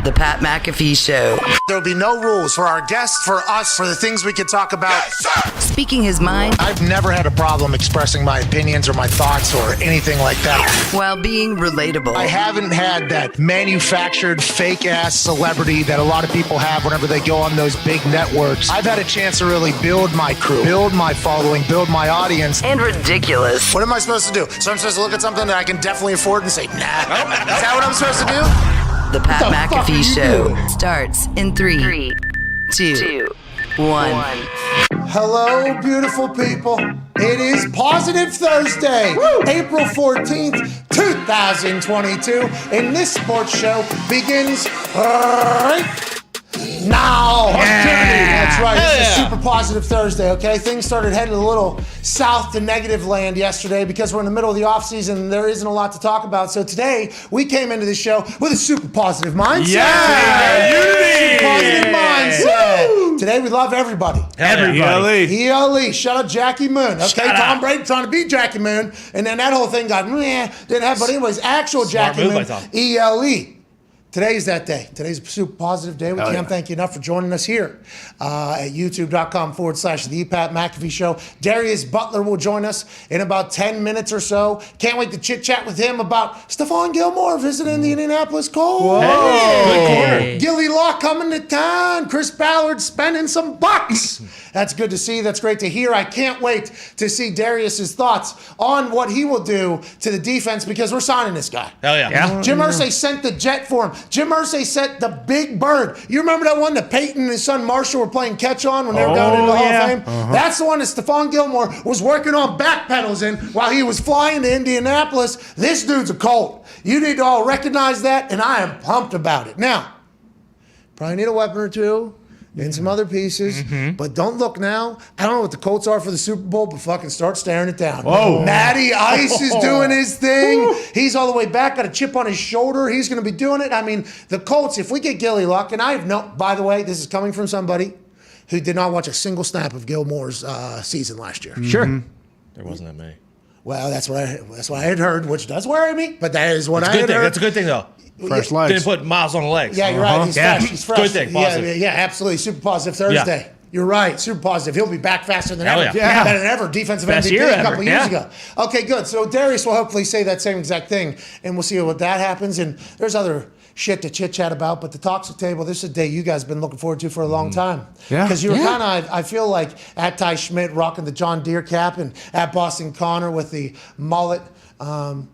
The Pat McAfee Show. There'll be no rules for our guests, for us, for the things we could talk about. Yes, speaking his mind. I've never had a problem expressing my opinions or my thoughts or anything like that. While being relatable. I haven't had that manufactured fake-ass celebrity that a lot of people have whenever they go on those big networks. I've had a chance to really build my crew, build my following, build my audience. And ridiculous. What am I supposed to do? So I'm supposed to look at something that I can definitely afford and say, nah. Is that what I'm supposed to do? The Pat McAfee Show starts in 3, 2, 1. Hello, beautiful people. It is Positive Thursday, April 14th, 2022, and this sports show begins right now. That's right. It's a super positive Thursday, okay? Things started heading a little south to negative land yesterday because we're in the middle of the offseason and there isn't a lot to talk about. So today, we came into the show with a super positive mindset. Yeah! Positive mindset. Today, we love everybody. Everybody. ELE. Shout out Jackie Moon. Okay, Tom Brady trying to beat Jackie Moon. And then that whole thing got, didn't have, but anyways, actual Jackie Moon. ELE. Today's that day. Today's a super positive day. We can't thank you enough for joining us here at youtube.com/The Pat McAfee Show. Darius Butler will join us in about 10 minutes or so. Can't wait to chit-chat with him about Stephon Gilmore visiting the Indianapolis Colts. Hey. Gilly Lock coming to town. Chris Ballard spending some bucks. That's good to see. That's great to hear. I can't wait to see Darius's thoughts on what he will do to the defense because we're signing this guy. Hell yeah. Jim Irsay sent the jet for him. Jim Irsay sent the big bird. You remember that one that Peyton and his son Marshall were playing catch on when they were going into the Hall of Fame? That's the one that Stephon Gilmore was working on back pedals in while he was flying to Indianapolis. This dude's a Colt. You need to all recognize that, and I am pumped about it. Now, probably need a weapon or two and some other pieces, but don't look now. I don't know what the Colts are for the Super Bowl, but fucking start staring it down. Whoa. Matty Ice is doing his thing. He's all the way back, got a chip on his shoulder. He's going to be doing it. I mean, the Colts, if we get Gilly Luck, and I have no, by the way, this is coming from somebody who did not watch a single snap of Gilmore's season last year. Sure. There wasn't that many. Well, that's what I had heard, which does worry me, but that is what I had heard. That's a good thing, though. Fresh legs. Didn't put miles on the legs. Yeah, you're right. He's fresh. He's fresh. Good thing. Positive. Yeah, absolutely. Super positive Thursday. Yeah. You're right. Super positive. He'll be back faster than ever. Yeah. Better than ever. Defensive Best MVP year a couple ever. years ago. Okay, good. So Darius will hopefully say that same exact thing, and we'll see what that happens. And there's other shit to chit-chat about, but the Toxic Table, this is a day you guys have been looking forward to for a long time. Yeah. Because you were kind of, I feel like, at Ty Schmidt rocking the John Deere cap and at Boston Connor with the mullet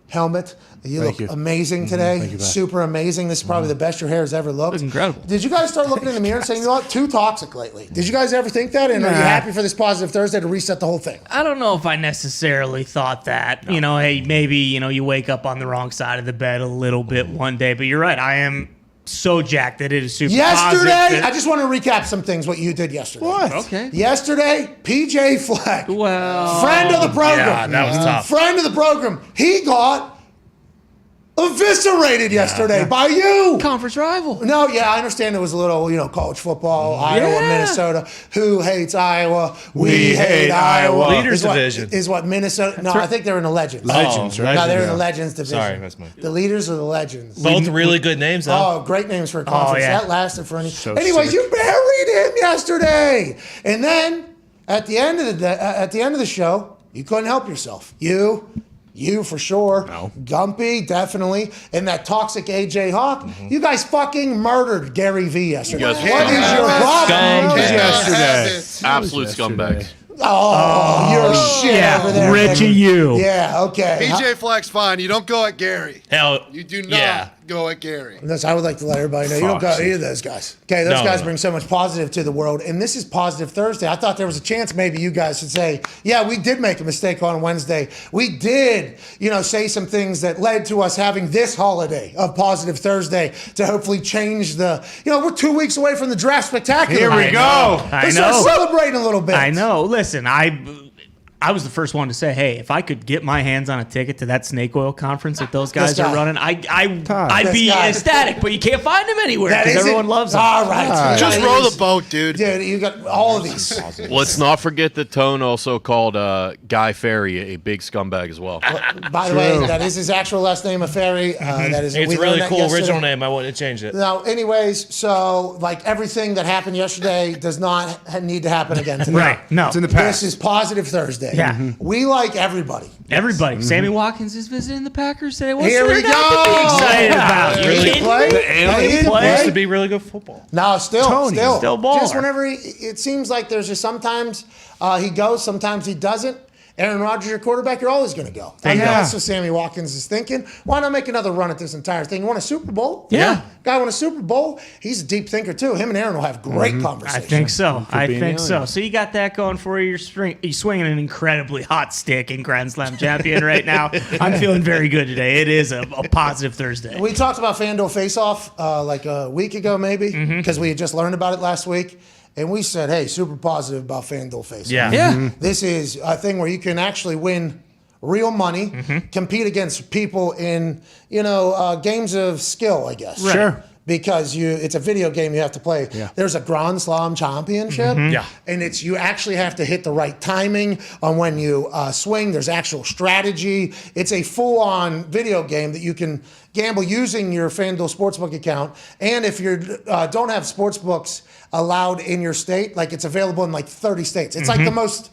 helmet. You look amazing today. Thank you, Pat. Super amazing. This is probably the best your hair has ever looked. It's incredible. Did you guys start looking in the mirror and saying, you know what, too toxic lately? Did you guys ever think that? And are you happy for this positive Thursday to reset the whole thing? I don't know if I necessarily thought that. You know, hey, maybe, you wake up on the wrong side of the bed a little bit one day. But you're right. I am so jacked that it is super Yesterday, positive. I just want to recap some things, what you did yesterday. What? Okay. Yesterday, PJ Fleck, Well, friend of the program. Yeah, that was tough. Friend of the program. He got eviscerated yesterday by you. conference rival. No, yeah, I understand it was a little, college football, Iowa, Minnesota. Who hates Iowa? We hate Iowa. Leaders Is what- division. Is what Minnesota, I think they're in the Legends. Legends, right? No, they're in the Legends division. Sorry, that's my. The leaders are the Legends. Both really good names, though. Oh, great names for a conference. yeah. That lasted for any. So Anyways, sick. you buried him yesterday, and then at the end of the show, you couldn't help yourself. You for sure. No. Gumpy, definitely. And that toxic AJ Hawk. You guys fucking murdered Gary V yesterday. You guys What is your problem yesterday. Absolute scumbag. Oh, you're shit over there. Richie, nigga. you. Yeah, okay. PJ Fleck's fine. You don't go at Gary. Hell, You do not go at Gary. Yes, I would like to let everybody know you don't go Foxy. either of those guys. Okay, those No, guys no. bring so much positive to the world, and this is Positive Thursday. I thought there was a chance maybe you guys should say, yeah, we did make a mistake on Wednesday. We did, say some things that led to us having this holiday of Positive Thursday to hopefully change the, we're 2 weeks away from the draft spectacular. Here we go. I Let's know. start celebrating a little bit. I know. Listen, I I was the first one to say, hey, if I could get my hands on a ticket to that snake oil conference that those guys are running, I'd be ecstatic. But you can't find them anywhere because everyone loves them. All right. Just row the boat, dude. Dude, you got all of these. Let's not forget that Tone also called Guy Ferry a big scumbag as well. By the way, that is his actual last name, Ferry. That is. It's a really cool original name. I wouldn't change it. Now, anyways, so like everything that happened yesterday does not need to happen again today. Right. No. It's in the past. This is Positive Thursday. Yeah. We like everybody. Everybody. Sammy Watkins is visiting the Packers today. What's Here there we not go. to be excited about? He You can kidding play. me? He can play. Used to play. be really good football. No, still Still baller. Just whenever it seems like there's just sometimes he goes, sometimes he doesn't. Aaron Rodgers, your quarterback, you're always going to go. I know that's what Sammy Watkins is thinking. Why not make another run at this entire thing? You want a Super Bowl? Yeah. Guy won a Super Bowl. He's a deep thinker, too. Him and Aaron will have great I conversations. think so. I be an think so. alien. So you got that going for you. You're swinging an incredibly hot stick in Grand Slam champion right now. I'm feeling very good today. It is a positive Thursday. We talked about FanDuel Face-Off like a week ago, maybe, because we had just learned about it last week. And we said, hey, super positive about FanDuel Face-Off. Yeah. This is a thing where you can actually win real money, compete against people in, games of skill, I guess. Right. Sure. Because it's a video game you have to play. Yeah. There's a Grand Slam championship. Yeah. And you actually have to hit the right timing on when you swing. There's actual strategy. It's a full-on video game that you can gamble using your FanDuel Sportsbook account. And if you don't have sportsbooks allowed in your state, like it's available in like 30 states. It's like the most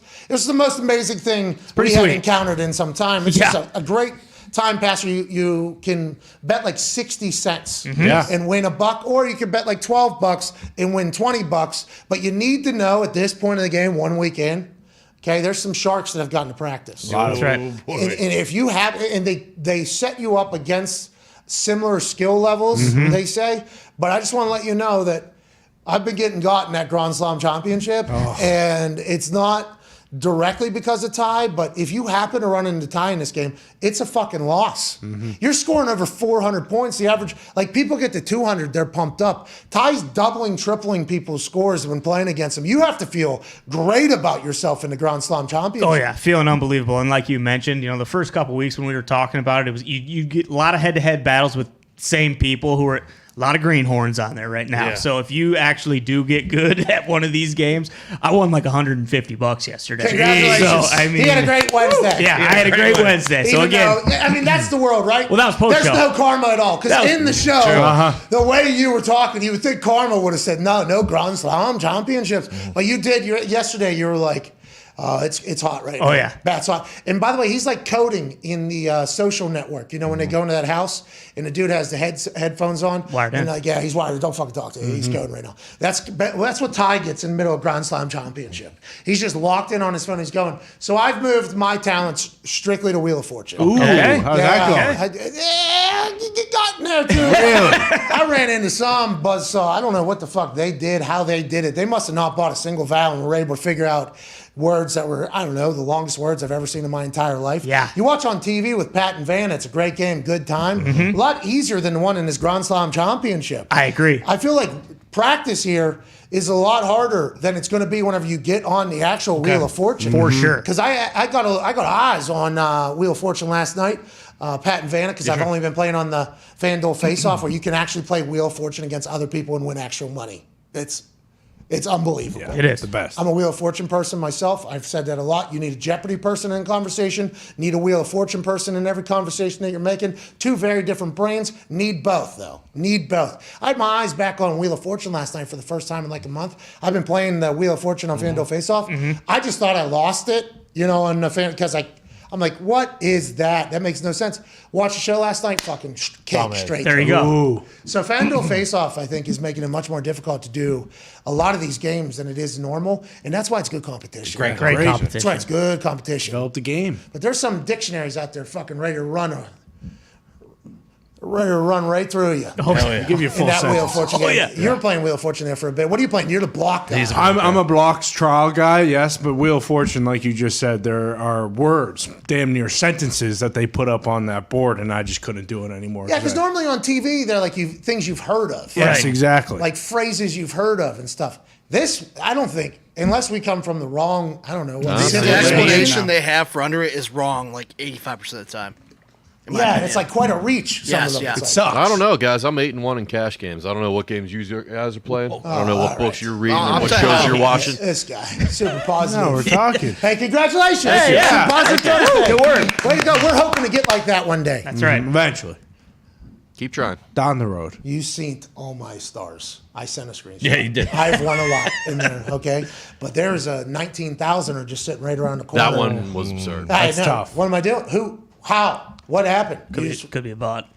amazing thing we have encountered in some time. It's just a great time passer. You can bet like 60 cents and win $1, or you can bet like $12 and win $20. But you need to know at this point of the game, 1 week in, okay, there's some sharks that have gotten to practice. That's right. And if you have, and they set you up against similar skill levels, they say. But I just want to let you know that I've been getting got in that Grand Slam championship, and it's not directly because of tie, but if you happen to run into tie in this game, it's a fucking loss. You're scoring over 400 points. The average, like people get to 200, they're pumped up. Tie's doubling, tripling people's scores when playing against them. You have to feel great about yourself in the Grand Slam championship. Oh yeah, feeling unbelievable. And like you mentioned, the first couple weeks when we were talking about it was you get a lot of head-to-head battles with same people who are. A lot of greenhorns on there right now. Yeah. So if you actually do get good at one of these games, I won like $150 yesterday. Congratulations. So, he had a great Wednesday. Yeah, I had a great Wednesday. So again, that's the world, right? Well, that was post-show. There's no karma at all. Because in the show, the way you were talking, you would think karma would have said, no Grand Slam championships. But you did. Yesterday, you were like, it's hot right now. Oh, yeah. Bat's hot. And by the way, he's like coding in the social network. When they go into that house and the dude has the headphones on. Wired in. And he's wired. Don't fucking talk to him. He's coding right now. That's what Ty gets in the middle of Grand Slam championship. He's just locked in on his phone. He's going. So I've moved my talents strictly to Wheel of Fortune. Ooh, how's that going? You got in there too. Really? I ran into some buzzsaw. I don't know what the fuck they did, how they did it. They must have not bought a single vowel and were able to figure out words that were, I don't know, the longest words I've ever seen in my entire life. Yeah. You watch on TV with Pat and Van, it's a great game, good time. A lot easier than the one in his Grand Slam championship. I agree. I feel like practice here is a lot harder than it's going to be whenever you get on the actual Wheel of Fortune. For sure. Because I got eyes on Wheel of Fortune last night. Pat and Vanna, because I've only been playing on the FanDuel Face-Off, where you can actually play Wheel of Fortune against other people and win actual money. It's unbelievable. It is the best. I'm a Wheel of Fortune person myself. I've said that a lot. You need a Jeopardy person in conversation. Need a Wheel of Fortune person in every conversation that you're making. Two very different brains. Need both, though. Need both. I had my eyes back on Wheel of Fortune last night for the first time in like a month. I've been playing the Wheel of Fortune on FanDuel Face-Off. I just thought I lost it, on the fan, because I'm like, what is that? That makes no sense. Watched the show last night, fucking cake straight. There you go. Ooh. So FanDuel Face-Off, I think, is making it much more difficult to do a lot of these games than it is normal, and that's why it's good competition. Great That's competition. why it's good competition. Develop the game. But there's some dictionaries out there fucking ready to run right through you. Oh, yeah. Give you a In full that Wheel of sentence. Fortune game. You were playing Wheel of Fortune there for a bit. What are you playing? You're the block guy. I'm a blocks trial guy, yes, but Wheel of Fortune, like you just said, there are words, damn near sentences that they put up on that board, and I just couldn't do it anymore. Yeah, because normally on TV, they're like things you've heard of. Yes, exactly. Like phrases you've heard of and stuff. This, I don't think unless we come from the wrong, I don't know. What The explanation they have for under it is wrong like 85% of the time. Yeah, it's like quite a reach. Some of them. Yeah. It's It like, sucks. I don't know, guys. I'm 8-1 in cash games. I don't know what games you guys are playing. I don't know what books you're reading or I'm what telling shows you. you're watching. This guy, super positive. No, we're talking. Hey, congratulations. Hey, yeah. Super positive Thursday. Good work. Way to go. We're hoping to get like that one day. That's right. Eventually. Keep trying. Down the road. You seen all my stars. I sent a screenshot. Yeah, you did. I've won a lot in there, okay? But there's a 19,000er just sitting right around the corner. That one was absurd. That's tough. What am I doing? Who? How? What happened? Could be a bot.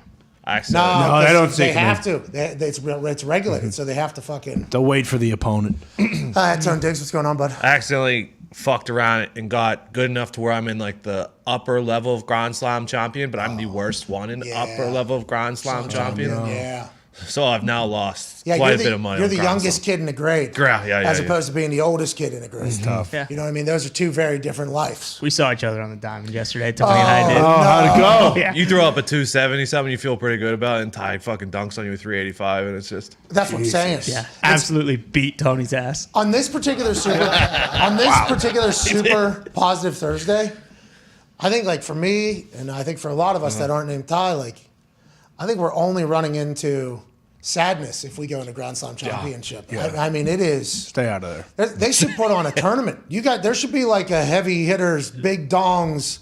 Accidentally. No, No, they 'cause don't They sync them have to. It's regulated, so they have to fucking. They'll wait for the opponent. Tone Diggs, what's going on, bud? I accidentally fucked around and got good enough to where I'm in like the upper level of Grand Slam champion, but I'm the worst one in yeah. upper level of Grand Slam champion. Yeah. So I've now lost Yeah, quite you're a bit of money. You're on the Grand youngest Slam. kid in the grade. Yeah, As yeah. opposed to being the oldest kid in the grade. It's tough. Yeah. You know what I mean? Those are two very different lives. We saw each other on the diamond yesterday. Tony and I did. Oh, how'd it go? Yeah. You throw up a 270 something, you feel pretty good about it, and Ty fucking dunks on you with 385, and it's just That's what I'm saying. Yeah, absolutely beat Tony's ass. On this particular super positive Thursday, I think like for me, and I think for a lot of us that aren't named Ty, like I think we're only running into sadness if we go into Grand Slam championship. I mean, it is. Stay out of there. They should put on a tournament. There should be like a heavy hitters, big dongs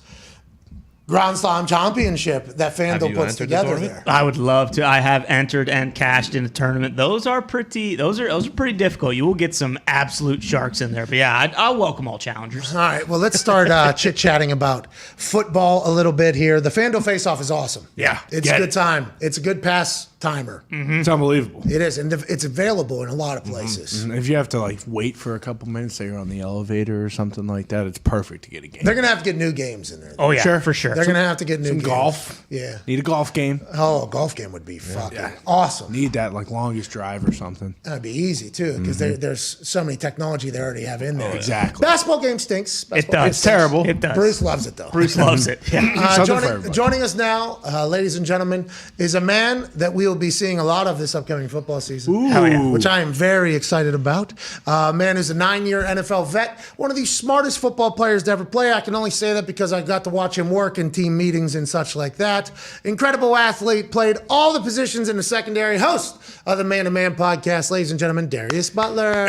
Grand Slam championship that FanDuel you puts entered the together tournament? there. I would love to. I have entered and cashed in a tournament. Those are pretty difficult. You will get some absolute sharks in there. But yeah, I'll welcome all challengers. All right, well, let's start chit-chatting about football a little bit here. The FanDuel Face-Off is awesome. Yeah, It's a get good it. time. It's a good pass timer. It's unbelievable. It is, and it's available in a lot of places. If you have to like wait for a couple minutes, say you're on the elevator or something like that, it's perfect to get a game. They're going to have to get new games in there. Oh yeah, Sure. for sure. They're going to have to get new Some games. golf. Yeah. Need a golf game. Oh, a golf game would be fucking awesome. Need that like longest drive or something. That'd be easy, too, because there's so many technology they already have in there. Exactly. Basketball game stinks. It Basketball does. game It's terrible. It does. Bruce loves it, though. Bruce loves it. Yeah. Something for everybody. Joining us now, ladies and gentlemen, is a man that we will be seeing a lot of this upcoming football season. Hell yeah. Which I am very excited about. A man who's a 9-year NFL vet, one of the smartest football players to ever play. I can only say that because I got to watch him work in team meetings and such like that. Incredible athlete, played all the positions in the secondary, host of the Man to Man podcast, ladies and gentlemen, Darius Butler.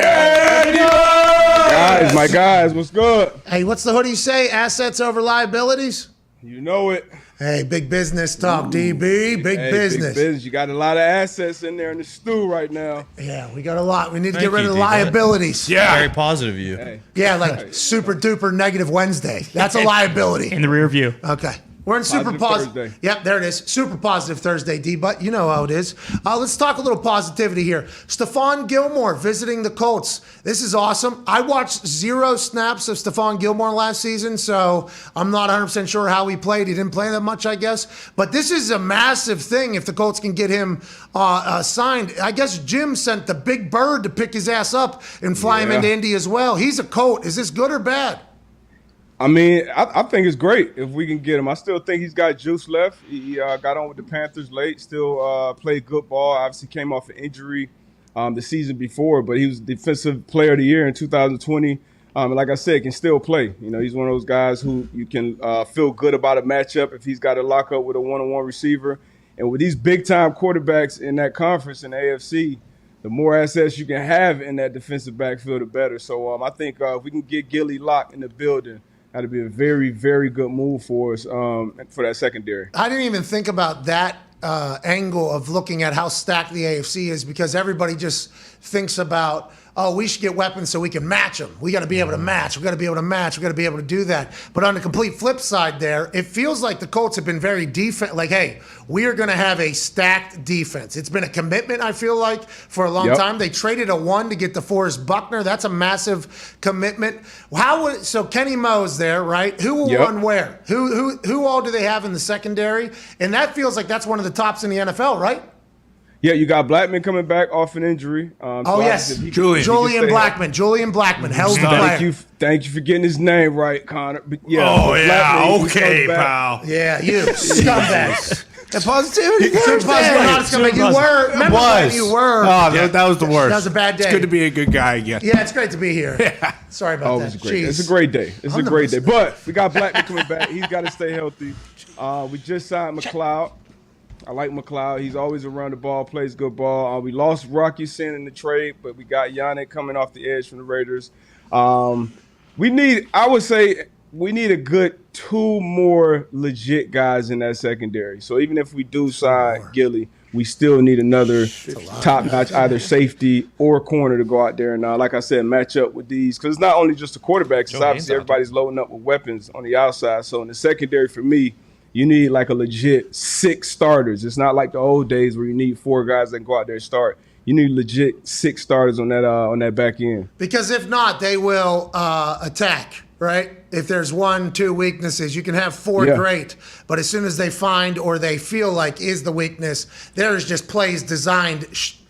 Guys, my guys, what's good? Hey, what's the hoodie say? Assets over liabilities? You know it. Hey, big business talk, DB. Big Hey, business. Big business. You got a lot of assets in there in the stew right now. Yeah, we got a lot. We need to Thank get rid you, of the D-Bud. liabilities. very positive of you. Hey, Yeah, like super duper negative Wednesday. That's a liability. In the rear view. Okay. We're in super Positive positive. Thursday. Yep, there it is. Super positive Thursday, D. But you know how it is. Let's talk a little positivity here. Stephon Gilmore visiting the Colts. This is awesome. I watched 0 snaps of Stephon Gilmore last season, so I'm not 100% sure how he played. He didn't play that much, I guess. But this is a massive thing if the Colts can get him signed. I guess Jim sent the big bird to pick his ass up and fly him Yeah. into Indy as well. He's a Colt. Is this good or bad? I mean, I think it's great if we can get him. I still think he's got juice left. He got on with the Panthers late, still played good ball. Obviously came off an injury the season before, but he was Defensive Player of the Year in 2020. And like I said, can still play. You know, he's one of those guys who you can feel good about a matchup if he's got to lock up with a one-on-one receiver. And with these big-time quarterbacks in that conference in the AFC, the more assets you can have in that defensive backfield, the better. So I think if we can get Gilly locked in the building, that'd be a very, very good move for us for that secondary. I didn't even think about that angle of looking at how stacked the AFC is because everybody just thinks about, oh, we should get weapons so we can match them. We got to be able to match. We got to be able to match. We got to be able to do that. But on the complete flip side there, it feels like the Colts have been very like, hey, we are going to have a stacked defense. It's been a commitment, I feel like, for a long time. They traded a 1 to get DeForest Buckner. That's a massive commitment. So Kenny Moe's there, right? Who will run where? Who all do they have in the secondary? And that feels like that's one of the tops in the NFL, right? Yeah, you got Blackman coming back off an injury. Yes. Julian Blackman. Hell of a player. Thank you for getting his name right, Connor. But yeah, Oh, yeah. Blackman, he Okay, comes back. pal. Yeah, you scumbag. The positivity. Positivity. You were. Remember when you were. Oh, that was the worst. That was a bad day. It's good to be a good guy again. Yeah, it's great to be here. Yeah. Sorry about that. It's a great day. It's a great day. But we got Blackman coming back. He's got to stay healthy. We just signed McLeod. I like McLeod. He's always around the ball, plays good ball. We lost Rocky Sin in the trade, but we got Yannick coming off the edge from the Raiders. We need a good 2 more legit guys in that secondary. So even if we do sign Gilly, we still need another top-notch either safety or corner to go out there and, like I said, match up with these. Because it's not only just the quarterbacks. It's obviously everybody's loading up with weapons on the outside. So in the secondary, for me, you need like a legit 6 starters. It's not like the old days where you need 4 guys that can go out there and start. You need legit 6 starters on that back end. Because if not, they will attack, right? If there's 1, 2 weaknesses, you can have 4 great, but as soon as they find or they feel like is the weakness, there's just plays designed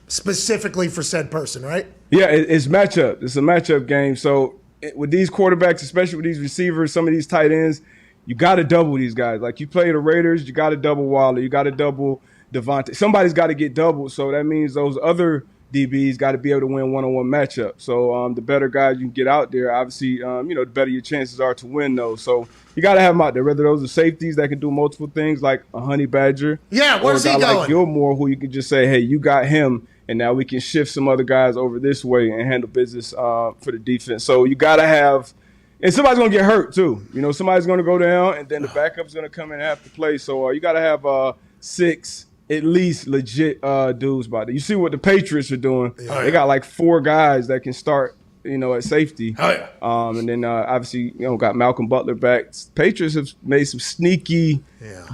specifically for said person, right? Yeah, it's matchup. It's a matchup game. So with these quarterbacks, especially with these receivers, some of these tight ends, you got to double these guys. Like you play the Raiders, you got to double Waller. You got to double Devontae. Somebody's got to get doubled. So that means those other DBs got to be able to win one-on-one matchup. So the better guys you can get out there, obviously, the better your chances are to win those. So you got to have them out there, whether those are safeties that can do multiple things like a Honey Badger. Yeah, where's he going? Like Gilmore, who you can just say, hey, you got him, and now we can shift some other guys over this way and handle business for the defense. So you got to have – and somebody's going to get hurt too. Somebody's going to go down, and then the backup's going to come in and have to play. So you got to have 6 at least legit dudes by there. You see what the Patriots are doing. They got like 4 guys that can start, at safety. And then obviously, got Malcolm Butler back. Patriots have made some sneaky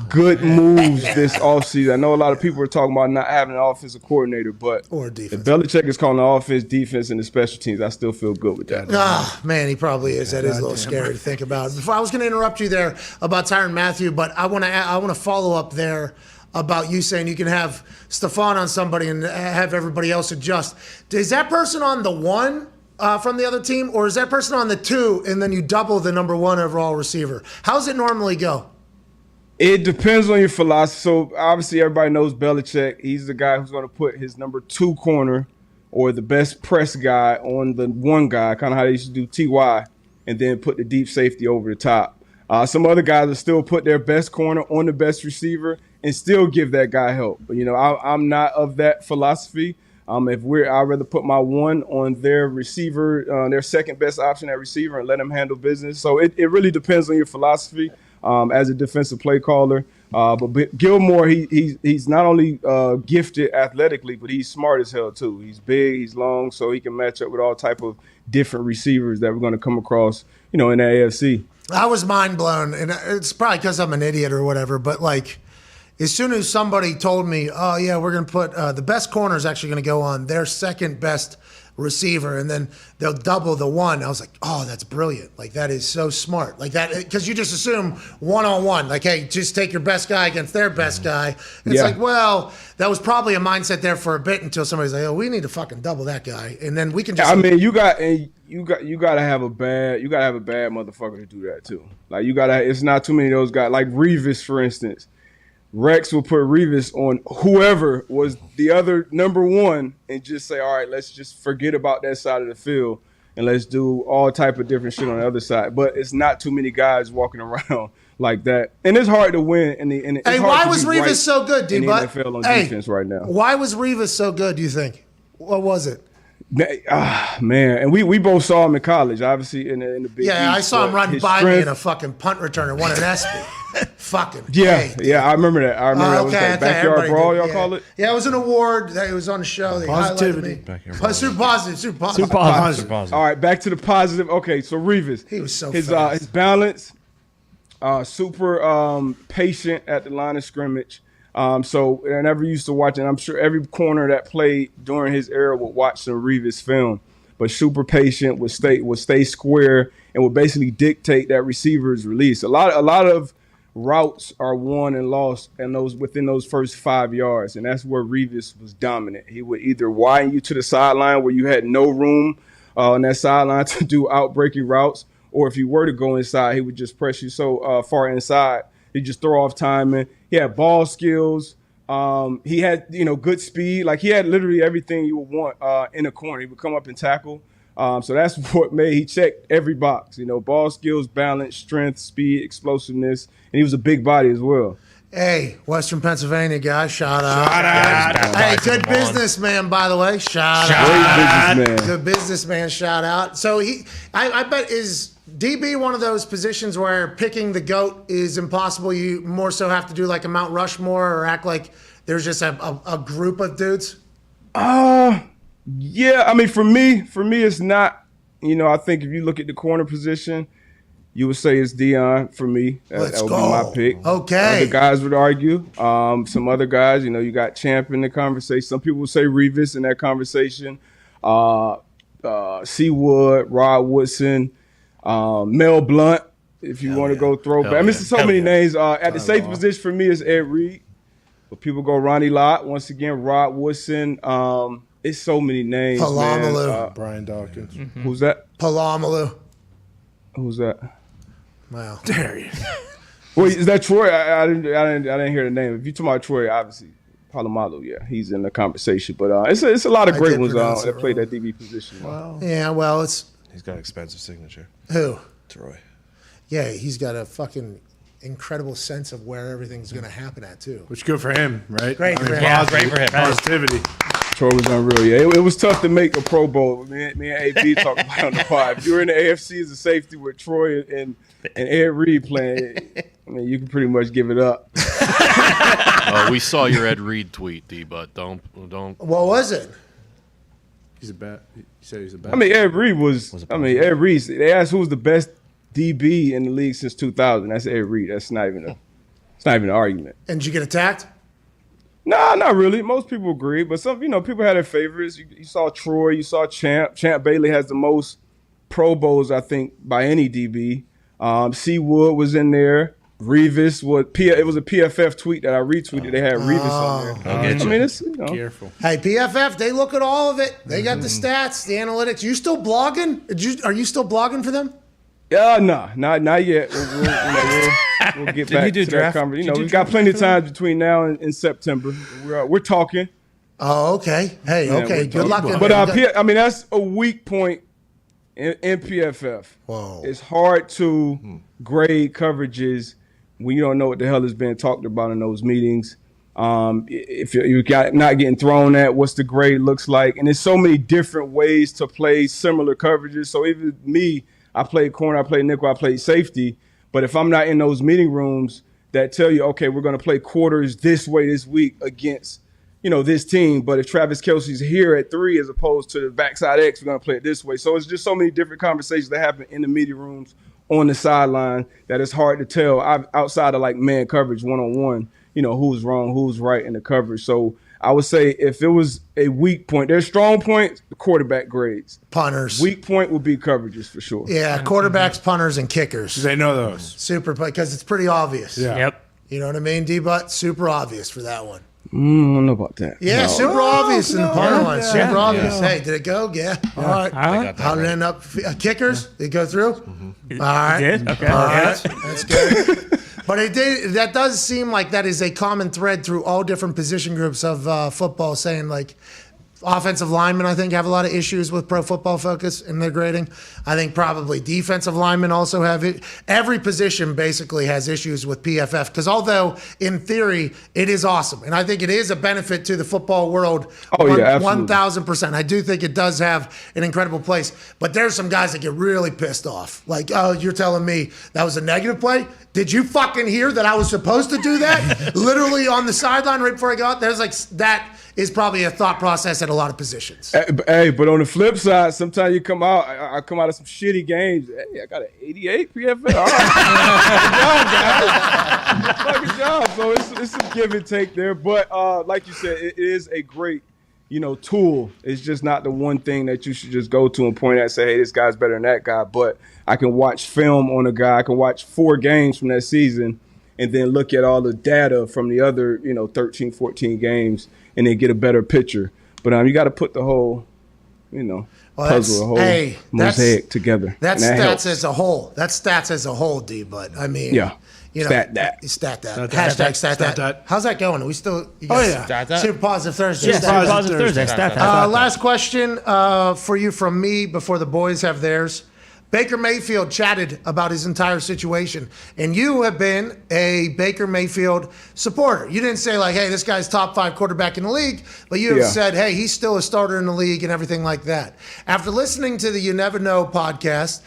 good moves this offseason. I know a lot of people are talking about not having an offensive coordinator, but if Belichick is calling the offense, defense, and the special teams, I still feel good with that. Man, he probably is. That is a little scary to think about. Before I was going to interrupt you there about Tyrann Mathieu, but I want to follow up there about you saying you can have Stephon on somebody and have everybody else adjust. Is that person on the 1 from the other team, or is that person on the 2 and then you double the number 1 overall receiver? How's it normally go? It depends on your philosophy. So obviously everybody knows Belichick. He's the guy who's going to put his number 2 corner or the best press guy on the 1 guy, kind of how they used to do TY, and then put the deep safety over the top. Some other guys will still put their best corner on the best receiver and still give that guy help. But, I'm not of that philosophy. I'd rather put my 1 on their receiver, their second best option at receiver, and let them handle business. So it really depends on your philosophy as a defensive play caller. But Gilmore, he's not only gifted athletically, but he's smart as hell too. He's big, he's long, so he can match up with all type of different receivers that we're going to come across, in the AFC. I was mind blown, and it's probably because I'm an idiot or whatever, but as soon as somebody told me, oh, yeah, we're going to put the best corner is actually going to go on their second best receiver, and then they'll double the 1, I was like, oh, that's brilliant. That is so smart. Because you just assume one-on-one. Hey, just take your best guy against their best guy. And it's well, that was probably a mindset there for a bit until somebody's like, oh, we need to fucking double that guy. And then we can just... you gotta have a bad motherfucker to do that too. It's not too many of those guys. Like Revis, for instance. Rex will put Revis on whoever was the other number 1 and just say, all right, let's just forget about that side of the field and let's do all type of different shit on the other side. But it's not too many guys walking around like that. And it's hard to win. Why was Revis so good, D-Butt? NFL on defense right now. Why was Revis so good, do you think? What was it? Man, and we both saw him in college, obviously in the big. Yeah, I saw him run by me in a fucking punt return and won an ESPY. Fucking. Yeah, I remember that. That was like backyard brawl, y'all call it? Yeah, it was an award. It was on the show. They Positivity. Super positive. All right, back to the positive. Okay, so Revis. He was so his fast. His balance, super patient at the line of scrimmage. So I never used to watch, and I'm sure every corner that played during his era would watch some Revis film. But super patient, would stay square, and would basically dictate that receiver's release. A lot of routes are won and lost within those first 5 yards, and that's where Revis was dominant. He would either widen you to the sideline where you had no room on that sideline to do outbreaking routes, or if you were to go inside, he would just press you so far inside He just throw off timing. He had ball skills. He had, good speed. Like, he had literally everything you would want in a corner. He would come up and tackle. So that's what made he checked every box. Ball skills, balance, strength, speed, explosiveness, and he was a big body as well. Hey, Western Pennsylvania guy, shout out. Hey, good businessman, by the way. Shout out. Great businessman. Good businessman, shout out. So I bet is DB one of those positions where picking the GOAT is impossible? You more so have to do like a Mount Rushmore or act like there's just a group of dudes? Yeah, I mean, for me, it's not. I think if you look at the corner position, you would say it's Dahn for me. That would be my pick. Okay. Other guys would argue. Some other guys, you got Champ in the conversation. Some people would say Revis in that conversation. Seawood, Rod Woodson, Mel Blunt, if you want to go throwback. I mean, there's so many names. At the safety position for me is Ed Reed. But people go Ronnie Lott. Once again, Rod Woodson. It's so many names. Palamalu. Brian Dawkins. Mm-hmm. Who's that? Palamalu. Who's that? Wow. Darius. Wait, is that Troy? I didn't hear the name. If you talking about Troy, obviously Palamalu, yeah, he's in the conversation. But it's a lot of great ones that played that DB position. Wow. Yeah, well, he's got an expensive signature. Who? Troy. Yeah, he's got a fucking incredible sense of where everything's going to happen at too. Which good for him, right? Great for him. Yeah, great for him. Positivity. Troy was unreal. Yeah, it was tough to make a Pro Bowl. Me and AB talked about it on the pod. If you were in the AFC as a safety with Troy and Ed Reed playing, I mean, you can pretty much give it up. We saw your Ed Reed tweet, D, but don't. What was it? He's a bat. You said he's a bat. I mean, Ed Reed Ed Reed. They asked who was the best DB in the league since 2000. That's Ed Reed. That's not even an argument. And did you get attacked? Nah, not really. Most people agree, but some, people had their favorites. You saw Troy, you saw Champ. Champ Bailey has the most Pro Bowls, I think, by any DB. Seawood was in there. Revis it was a PFF tweet that I retweeted. They had Revis on there. I mean, it's Careful. Hey, PFF, they look at all of it. They got the stats, the analytics. You still blogging? Are you still blogging for them? No, not yet. We'll get back to that conversation. We've got plenty of time between now and September. We're talking. Oh, okay. Hey, okay. Good luck. But I mean, that's a weak point in PFF. Whoa. It's hard to grade coverages when you don't know what the hell is being talked about in those meetings. If you got not getting thrown at, what's the grade looks like, and there's so many different ways to play similar coverages. So even me, I played corner, I played nickel, I played safety. But if I'm not in those meeting rooms that tell you, okay, we're going to play quarters this way this week against, this team. But if Travis Kelce's here at 3 as opposed to the backside X, we're going to play it this way. So it's just so many different conversations that happen in the meeting rooms on the sideline that it's hard to tell outside of like man coverage one-on-one, who's wrong, who's right in the coverage. So I would say if it was a weak point, there's strong points, the quarterback grades. Punters. Weak point would be coverages for sure. Yeah, quarterbacks, punters, and kickers. They know those. Super, because it's pretty obvious. Yeah. Yep. You know what I mean, D-Butt? Super obvious for that one. I don't know about that. Yeah, super obvious in the punter line. Super obvious. Hey, did it go? Yeah. All right. How did it end up? Kickers? Did it go through? All right. It did? Okay. All right. That's good. But it did. That does seem like that is a common thread through all different position groups of football, saying like offensive linemen, I think, have a lot of issues with Pro Football Focus in their grading. I think probably defensive linemen also have it. Every position basically has issues with PFF because although in theory it is awesome, and I think it is a benefit to the football world, 1,000%. I do think it does have an incredible place, but there's some guys that get really pissed off. Like, oh, you're telling me that was a negative play? Did you fucking hear that I was supposed to do that? Literally on the sideline right before I got there's like that is probably a thought process at a lot of positions. Hey, but on the flip side, sometimes you come out, I come out of some shitty games. Hey, I got an 88 PFF. All right. Good job. So it's a give and take there. But like you said, it is a great, tool. It's just not the one thing that you should just go to and point at and say, hey, this guy's better than that guy. But I can watch film on a guy. I can watch 4 games from that season and then look at all the data from the other, 13, 14 games and then get a better picture. But you got to put the whole, puzzle, the whole mosaic together. That's stats as a whole. That's stats as a whole, D. But I mean, Stat that. Stat that. Stat that. Hashtag stat Stat that. that. How's that going? Are we still? Oh, yeah. Stat that. Super Positive Thursday. Yeah, Stat that. Positive Thursday. Stat that. Last question for you from me before the boys have theirs. Baker Mayfield chatted about his entire situation, and you have been a Baker Mayfield supporter. You didn't say like, hey, this guy's top 5 quarterback in the league, but you have said, hey, he's still a starter in the league and everything like that. After listening to the You Never Know podcast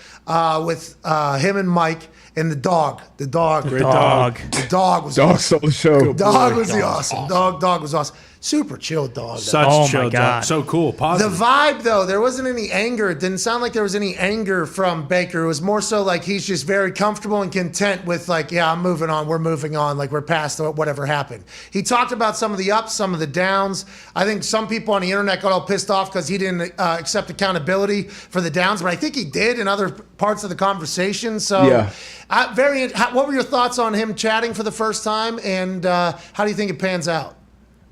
with him and Mike and the dog. Great dog. The dog was Dog awesome. Soul Show. Dog was awesome. Dog was awesome. Super chill dog. Such Oh, chill my God. dog. So cool. The Positive. vibe, though, there wasn't any anger. It didn't sound like there was any anger from Baker. It was more so like he's just very comfortable and content with like, yeah, I'm moving on. We're moving on. Like we're past whatever happened. He talked about some of the ups, some of the downs. I think some people on the internet got all pissed off because he didn't accept accountability for the downs, but I think he did in other parts of the conversation. So, what were your thoughts on him chatting for the first time, and how do you think it pans out?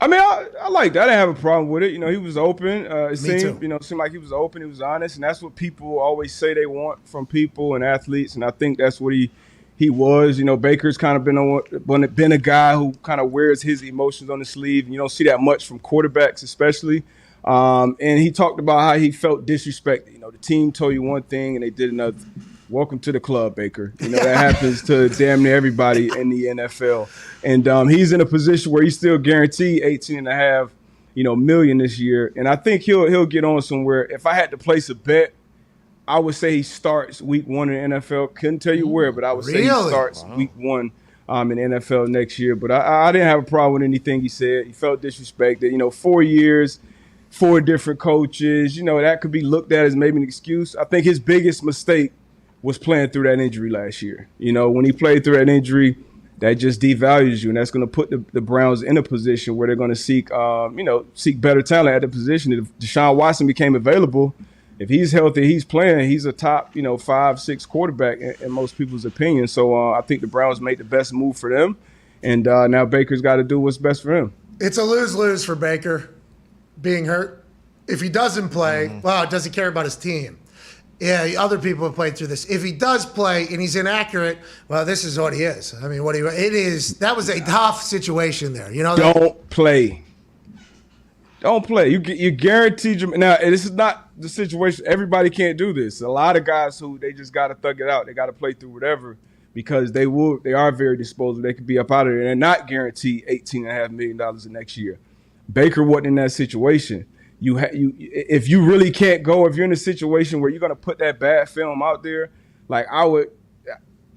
I mean, I like that. I didn't have a problem with it. He was open. It seemed, too. Seemed like he was open. He was honest, and that's what people always say they want from people and athletes. And I think that's what he was. Baker's kind of been a guy who kind of wears his emotions on his sleeve. And you don't see that much from quarterbacks, especially. And he talked about how he felt disrespected. The team told you one thing and they did another. Welcome to the club, Baker. That happens to damn near everybody in the NFL. And he's in a position where he's still guaranteed $18.5 million this year. And I think he'll get on somewhere. If I had to place a bet, I would say he starts week 1 in the NFL. Couldn't tell you where, but I would say he starts week 1 in the NFL next year. But I didn't have a problem with anything he said. He felt disrespected. 4 years, 4 different coaches. That could be looked at as maybe an excuse. I think his biggest mistake was playing through that injury last year. When he played through that injury, that just devalues you, and that's going to put the Browns in a position where they're going to seek better talent at the position. If Deshaun Watson became available, if he's healthy, he's playing, he's a top, 5-6 quarterback in most people's opinion. So I think the Browns made the best move for them, and now Baker's got to do what's best for him. It's a lose-lose for Baker being hurt. If he doesn't play, does he care about his team? Yeah, other people have played through this. If he does play and he's inaccurate, well, this is what he is. I mean, that was a tough situation there. Don't play. Don't play. You guaranteed your. Now, this is not the situation. Everybody can't do this. A lot of guys who they just got to thug it out. They got to play through whatever because they are very disposable. They could be up out of there. They're not guaranteed $18.5 million the next year. Baker wasn't in that situation. If you really can't go, if you're in a situation where you're going to put that bad film out there, like I would,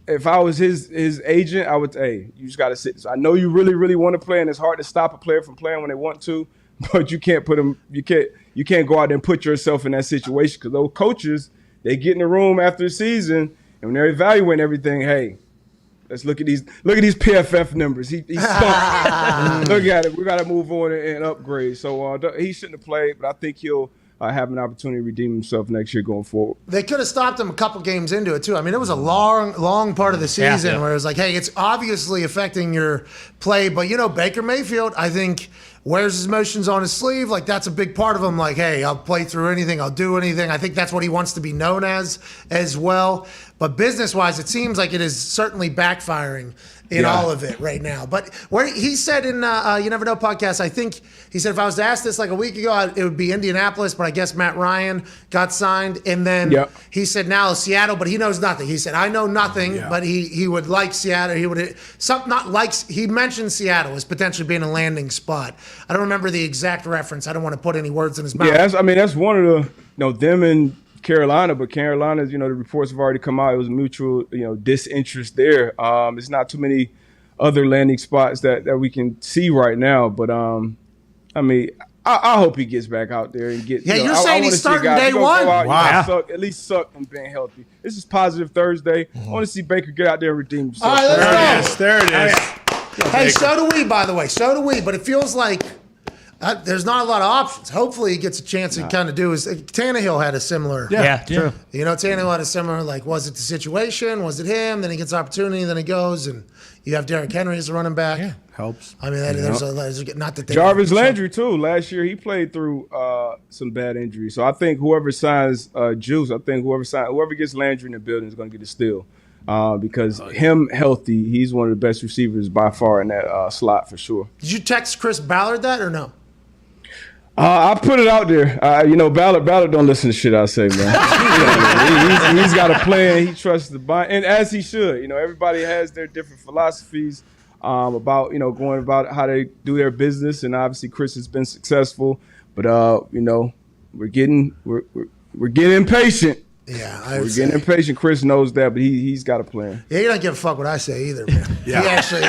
if I was his agent, I would, hey, you just got to sit. So I know you really, really want to play, and it's hard to stop a player from playing when they want to, but you can't put them, you can't go out there and put yourself in that situation because those coaches, they get in the room after the season, and when they're evaluating everything, hey, let's look at these PFF numbers. He stunk. Look at it. We got to move on and upgrade. So he shouldn't have played, but I think he'll have an opportunity to redeem himself next year going forward. They could have stopped him a couple games into it, too. I mean, it was a long part of the season where it was like, hey, it's obviously affecting your play. But, Baker Mayfield, I think, wears his emotions on his sleeve. Like, that's a big part of him. Like, hey, I'll play through anything. I'll do anything. I think that's what he wants to be known as well. But business-wise, it seems like it is certainly backfiring in all of it right now. But where he said in You Never Know podcast, I think he said if I was to ask this like a week ago, it would be Indianapolis, but I guess Matt Ryan got signed. And then he said now Seattle, but he knows nothing. He said, I know nothing, but he would like Seattle. He mentioned Seattle as potentially being a landing spot. I don't remember the exact reference. I don't want to put any words in his mouth. Yeah, that's one of the, them and Carolina, but Carolina's, the reports have already come out. It was mutual, disinterest there. It's not too many other landing spots that we can see right now. But, I hope he gets back out there and get. Yeah, you're saying he's starting day one? Wow. At least suck and being healthy. This is Positive Thursday. I want to see Baker get out there and redeem himself. All right, let's go. There it is. Hey, so do we, by the way. So do we. But it feels like there's not a lot of options. Hopefully he gets a chance to kind of do his. Tannehill had a similar. Yeah, true. Tannehill had a similar, was it the situation? Was it him? Then he gets opportunity, then he goes, and you have Derrick Henry as a running back. Yeah, helps. I mean, there's not that they. Jarvis Landry, too. Last year he played through some bad injuries. So I think whoever signs Juice, whoever gets Landry in the building is going to get a steal. because him healthy, he's one of the best receivers by far in that slot for sure. Did you text Chris Ballard that or no? I put it out there. Ballard don't listen to shit I say, man. He's got a plan. He trusts the bond, and as he should. Everybody has their different philosophies about going about how they do their business, and obviously Chris has been successful. But we're getting impatient. Yeah, we're getting impatient. Chris knows that, but he's got a plan. Yeah, he doesn't give a fuck what I say either, man. Yeah.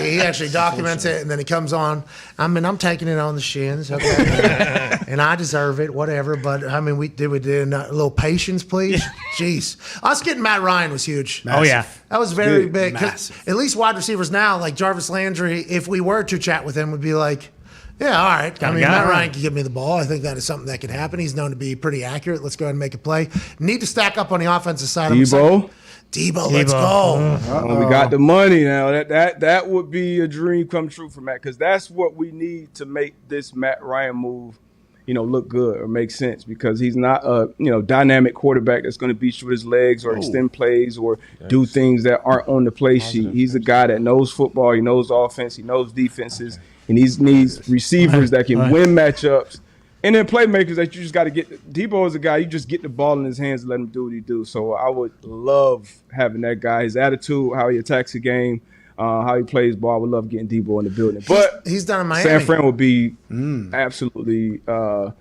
He actually documents it, and then he comes on. I'm taking it on the shins, okay, and I deserve it, whatever. But we did a little patience, please. Jeez, us getting Matt Ryan was huge. Massive. Oh yeah, that was very big. Massive. At least wide receivers now, like Jarvis Landry, if we were to chat with him, would be like, yeah, all right. Matt Ryan can give me the ball. I think that is something that can happen. He's known to be pretty accurate. Let's go ahead and make a play. Need to stack up on the offensive side. Debo, let's go. We got the money now. That would be a dream come true for Matt, because that's what we need to make this Matt Ryan move, look good or make sense, because he's not a dynamic quarterback that's going to beat you with his legs or extend plays or do things that aren't on the play sheet. He's a guy that knows football. He knows offense. He knows defenses. And he needs receivers that can win matchups, and then playmakers that you just got to get. Debo is a guy you just get the ball in his hands and let him do what he do. So I would love having that guy. His attitude, how he attacks the game, how he plays ball. I would love getting Debo in the building. But he's done in Miami. San Fran would be absolutely out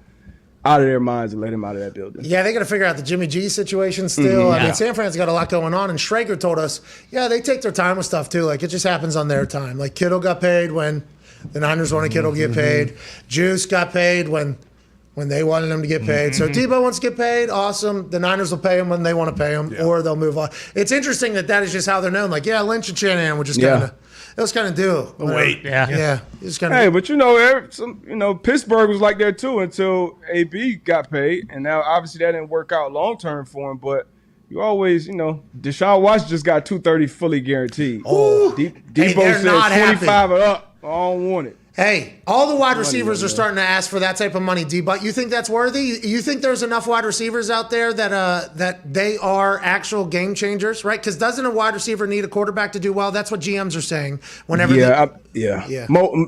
of their minds and let him out of that building. Yeah, they got to figure out the Jimmy G situation still. San Fran's got a lot going on, and Schrager told us, they take their time with stuff too. Like, it just happens on their time. Like, Kittle got paid when the Niners wanted Kittle to get paid. Juice got paid when they wanted him to get paid. So Debo wants to get paid. Awesome. The Niners will pay him when they want to pay him, or they'll move on. It's interesting that is just how they're known. Like, Lynch and Shanahan were just kind of – it was kind of due. Wait. Yeah. Just kind of. Hey, but Pittsburgh was like that too until AB got paid, and now obviously that didn't work out long term for him. But you always, Deshaun Watson just got $230 fully guaranteed. Oh, Debo said 25 or up. I don't want it. Hey, all the wide receivers are starting to ask for that type of money, D. But you think that's worthy? You think there's enough wide receivers out there that they are actual game changers, right? Because doesn't a wide receiver need a quarterback to do well? That's what GMs are saying. Whenever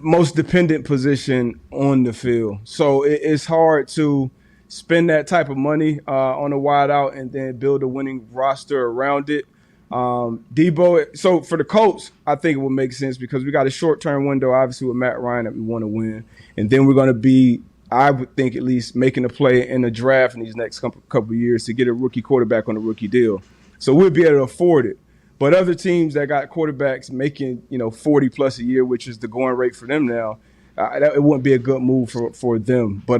most dependent position on the field. So it's hard to spend that type of money on a wide out and then build a winning roster around it. Debo, so for the Colts, I think it would make sense because we got a short-term window, obviously, with Matt Ryan that we want to win. And then we're going to be, I would think, at least making a play in the draft in these next couple of years to get a rookie quarterback on a rookie deal. So we'll be able to afford it. But other teams that got quarterbacks making, 40-plus a year, which is the going rate for them now, it wouldn't be a good move for them. But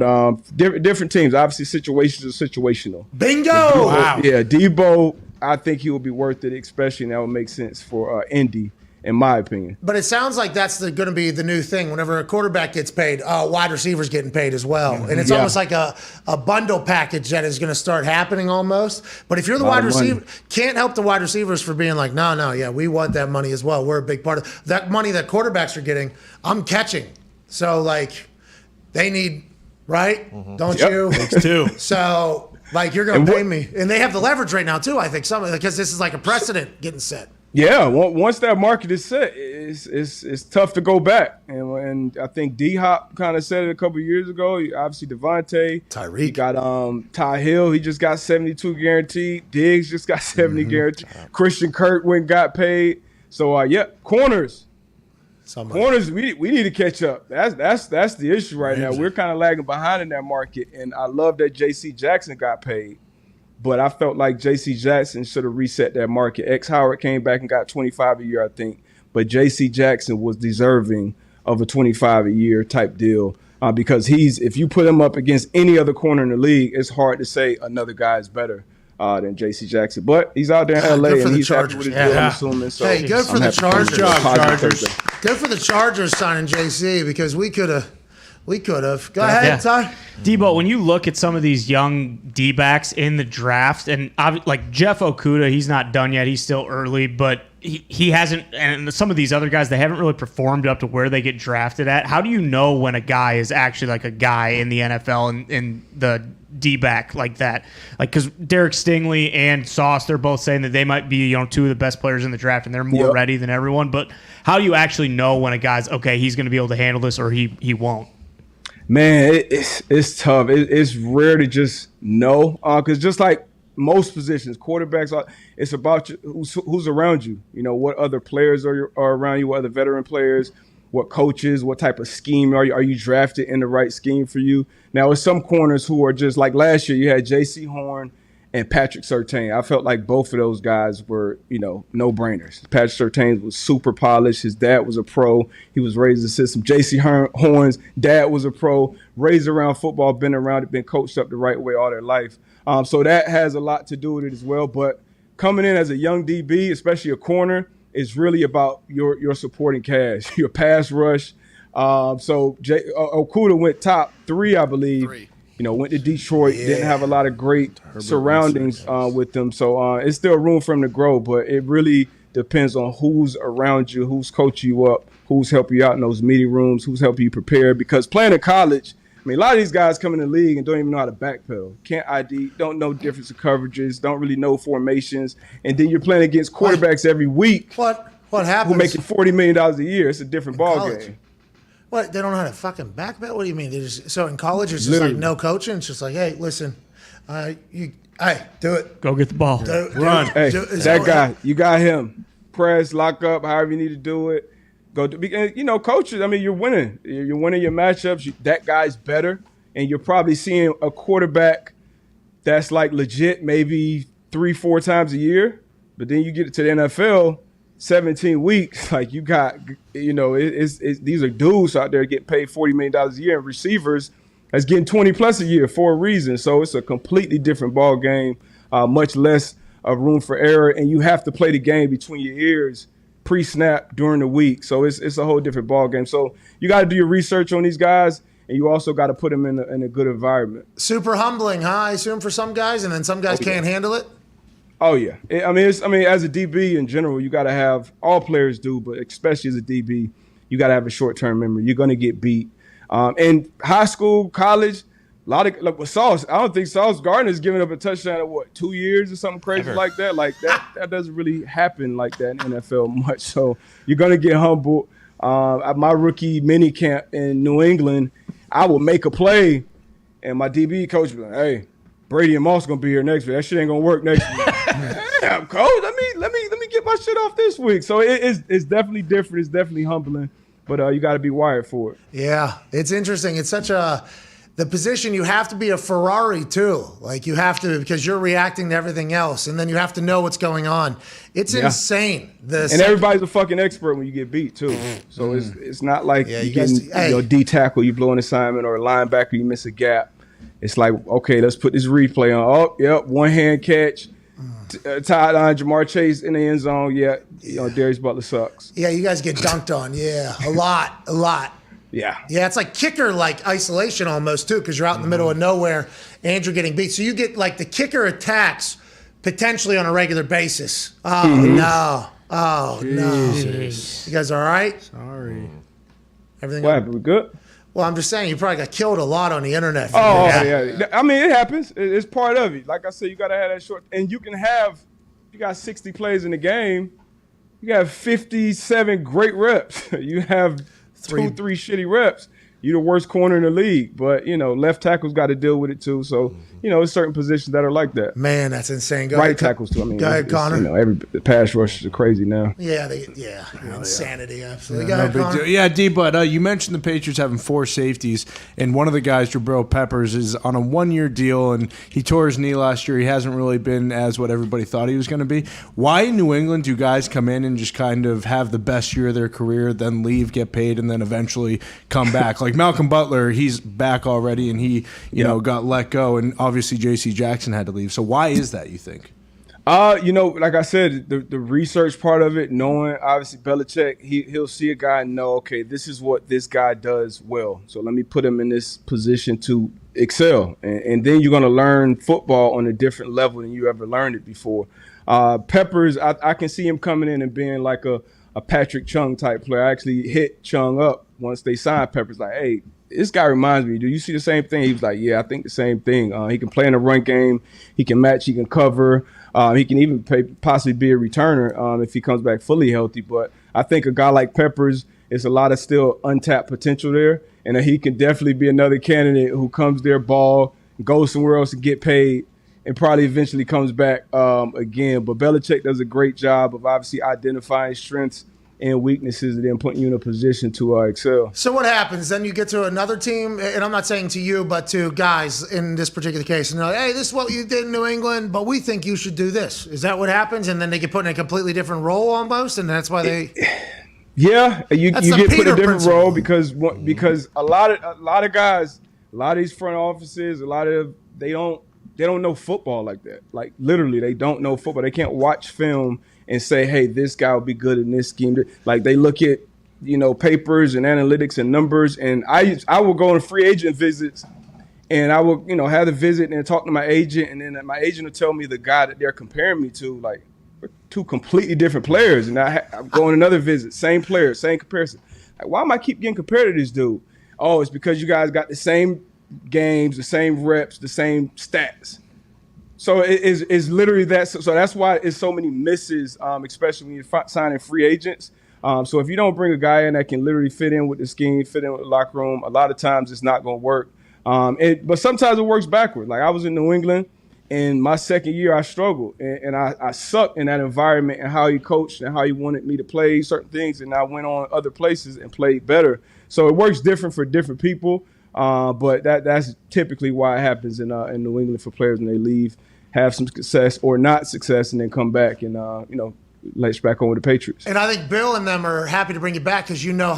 different teams, obviously, situations are situational. Bingo! Wow. Yeah, Debo, I think he will be worth it, especially, and that would make sense for Indy, in my opinion. But it sounds like that's going to be the new thing. Whenever a quarterback gets paid, wide receivers getting paid as well. Mm-hmm. And it's almost like a bundle package that is going to start happening almost. But if you're the wide receiver, can't help the wide receivers for being like, no, we want that money as well. We're a big part of that money that quarterbacks are getting. I'm catching. So, they need, right? Mm-hmm. Don't you? Thanks, too. So, you're going to pay me. And they have the leverage right now, too, I think, because this is like a precedent getting set. Yeah, once that market is set, it's tough to go back. And I think D-Hop kind of said it a couple of years ago. Obviously, Devontae. Tyreek. He got Ty Hill. He just got 72 guaranteed. Diggs just got 70 guaranteed. Christian Kirk went and got paid. So, corners. Corners, we need to catch up. That's the issue right now. We're kind of lagging behind in that market, and I love that J.C. Jackson got paid, but I felt like J.C. Jackson should have reset that market. X Howard came back and got 25 a year, I think, but J.C. Jackson was deserving of a 25 a year type deal because if you put him up against any other corner in the league, it's hard to say another guy is better than J.C. Jackson. But he's out there in L.A. and he's happy with his deal, I'm assuming. So hey, good for the Chargers. Good for the Chargers signing J.C. because we could have. Go ahead, Ty. Debo, when you look at some of these young D-backs in the draft, and like Jeff Okudah, he's not done yet. He's still early, but he hasn't. And some of these other guys, they haven't really performed up to where they get drafted at. How do you know when a guy is actually like a guy in the NFL and the D-back like that. Like, because Derek Stingley and Sauce, they're both saying that they might be, two of the best players in the draft, and they're more ready than everyone. But how do you actually know when a guy's, okay, he's going to be able to handle this or he won't? Man, it's tough. It's rare to just know, because just like most positions, quarterbacks, it's about who's around you. What other players are around you, what other veteran players, what coaches, what type of scheme are you drafted in the right scheme for you. Now, with some corners who are just like last year, you had J.C. Horn and Patrick Surtain. I felt like both of those guys were, no-brainers. Patrick Surtain was super polished. His dad was a pro. He was raised in the system. J.C. Horn's dad was a pro, raised around football, been around it, been coached up the right way all their life. So that has a lot to do with it as well. But coming in as a young DB, especially a corner, is really about your supporting cast, your pass rush. So Okudah went top 3, I believe. Went to Detroit, didn't have a lot of great surroundings with them. So it's still room for him to grow, but it really depends on who's around you, who's coaching you up, who's helping you out in those meeting rooms, who's helping you prepare. Because playing in college, a lot of these guys come in the league and don't even know how to backpedal. Can't ID, don't know difference of coverages, don't really know formations. And then you're playing against quarterbacks every week. What happens? Who make you $40 million a year. It's a different ballgame. What, they don't know how to fucking backpedal? What do you mean? So in college, it's just like no coaching? It's just like, hey, listen, do it. Go get the ball. Run. Hey, that guy, you got him. Press, lock up, however you need to do it. Coaches, you're winning. You're winning your matchups. That guy's better. And you're probably seeing a quarterback that's like legit maybe 3-4 times a year. But then you get to the NFL, 17 weeks, like you got, these are dudes out there getting paid $40 million a year, and receivers that's getting 20 plus a year for a reason. So it's a completely different ball game, much less room for error. And you have to play the game between your ears pre-snap during the week. So it's a whole different ball game. So you got to do your research on these guys, and you also got to put them in a good environment. Super humbling, huh? I assume for some guys, and then some guys can't handle it. Oh yeah. As a DB in general, you got to have, all players do, but especially as a DB, you got to have a short-term memory. You're going to get beat. In high school, college, a lot of with Sauce, I don't think Sauce Gardner's giving up a touchdown in 2 years or something crazy like that. Like that doesn't really happen like that in NFL much. So you're gonna get humbled. At my rookie mini camp in New England, I would make a play, and my DB coach would be like, "Hey, Brady and Moss gonna be here next week. That shit ain't gonna work next week." Damn, coach, let me get my shit off this week. So it's definitely different. It's definitely humbling, but you got to be wired for it. Yeah, it's interesting. It's such the position, you have to be a Ferrari too. Like you have to, because you're reacting to everything else, and then you have to know what's going on. It's insane. And everybody's a fucking expert when you get beat too. So it's not like you getting D tackle, you blow an assignment, or a linebacker, you miss a gap. It's like, okay, let's put this replay on. Oh, yep, one hand catch. Tied on Jamar Chase in the end zone. Yeah, Darius Butler sucks. Yeah, you guys get dunked on. Yeah, a lot. Yeah, it's like kicker isolation almost too, because you're out in the middle of nowhere and you're getting beat. So you get like the kicker attacks potentially on a regular basis. No. You guys all right? Sorry. Everything what happened? We good? Well, I'm just saying, you probably got killed a lot on the internet. Yeah. It happens. It's part of it. Like I said, you got to have that short. And you got 60 plays in the game. You got 57 great reps. You have 3 shitty reps. You're the worst corner in the league. But, left tackles got to deal with it too. So, there's certain positions that are like that. Man, that's insane. Go right ahead, tackles too. Go ahead, Connor. Every pass rushers are crazy now. Yeah, insanity. Absolutely. Go ahead, Connor. Yeah, D-Bud, you mentioned the Patriots having 4 safeties, and one of the guys, Jabril Peppers, is on a 1-year deal, and he tore his knee last year. He hasn't really been as what everybody thought he was going to be. Why in New England do guys come in and just kind of have the best year of their career, then leave, get paid, and then eventually come back? Like Malcolm Butler, he's back already, and he got let go, and obviously J.C. Jackson had to leave. So why is that, you think? Like I said, the research part of it, knowing obviously Belichick, he'll see a guy and know, okay, this is what this guy does well. So let me put him in this position to excel. And then you're going to learn football on a different level than you ever learned it before. Peppers, I can see him coming in and being like a Patrick Chung type player. I actually hit Chung up once they signed Peppers, like, hey, this guy reminds me. Do you see the same thing? He was like, yeah, I think the same thing. He can play in the run game. He can match. He can cover. He can even possibly be a returner if he comes back fully healthy. But I think a guy like Peppers, it's a lot of still untapped potential there, and he can definitely be another candidate who comes there, ball, goes somewhere else and get paid, and probably eventually comes back again. But Belichick does a great job of obviously identifying strengths and weaknesses and then putting you in a position to excel. So what happens? Then you get to another team, and I'm not saying to you, but to guys in this particular case, and they're like, hey, this is what you did in New England, but we think you should do this. Is that what happens? And then they get put in a completely different role almost, and that's why they... Yeah, you get put in a different principle. role because a lot of guys, a lot of these front offices, they don't know football like that. Like literally, they don't know football. They can't watch film and say, hey, this guy will be good in this scheme. Like they look at, papers and analytics and numbers. And I will go on free agent visits and I will, have the visit and talk to my agent. And then my agent will tell me the guy that they're comparing me to, like, two completely different players. And I'm going another visit, same player, same comparison. Like, why am I keep getting compared to this dude? Oh, it's because you guys got the same games, the same reps, the same stats. So it's literally that. So that's why it's so many misses, especially when you're signing free agents. So if you don't bring a guy in that can literally fit in with the scheme, fit in with the locker room, a lot of times it's not going to work. But sometimes it works backward. Like I was in New England, and my second year I struggled, and I sucked in that environment and how he coached and how he wanted me to play certain things. And I went on other places and played better. So it works different for different people. But that's typically why it happens in New England for players when they leave, have some success or not success, and then come back and latch back on with the Patriots. And I think Bill and them are happy to bring you back because you know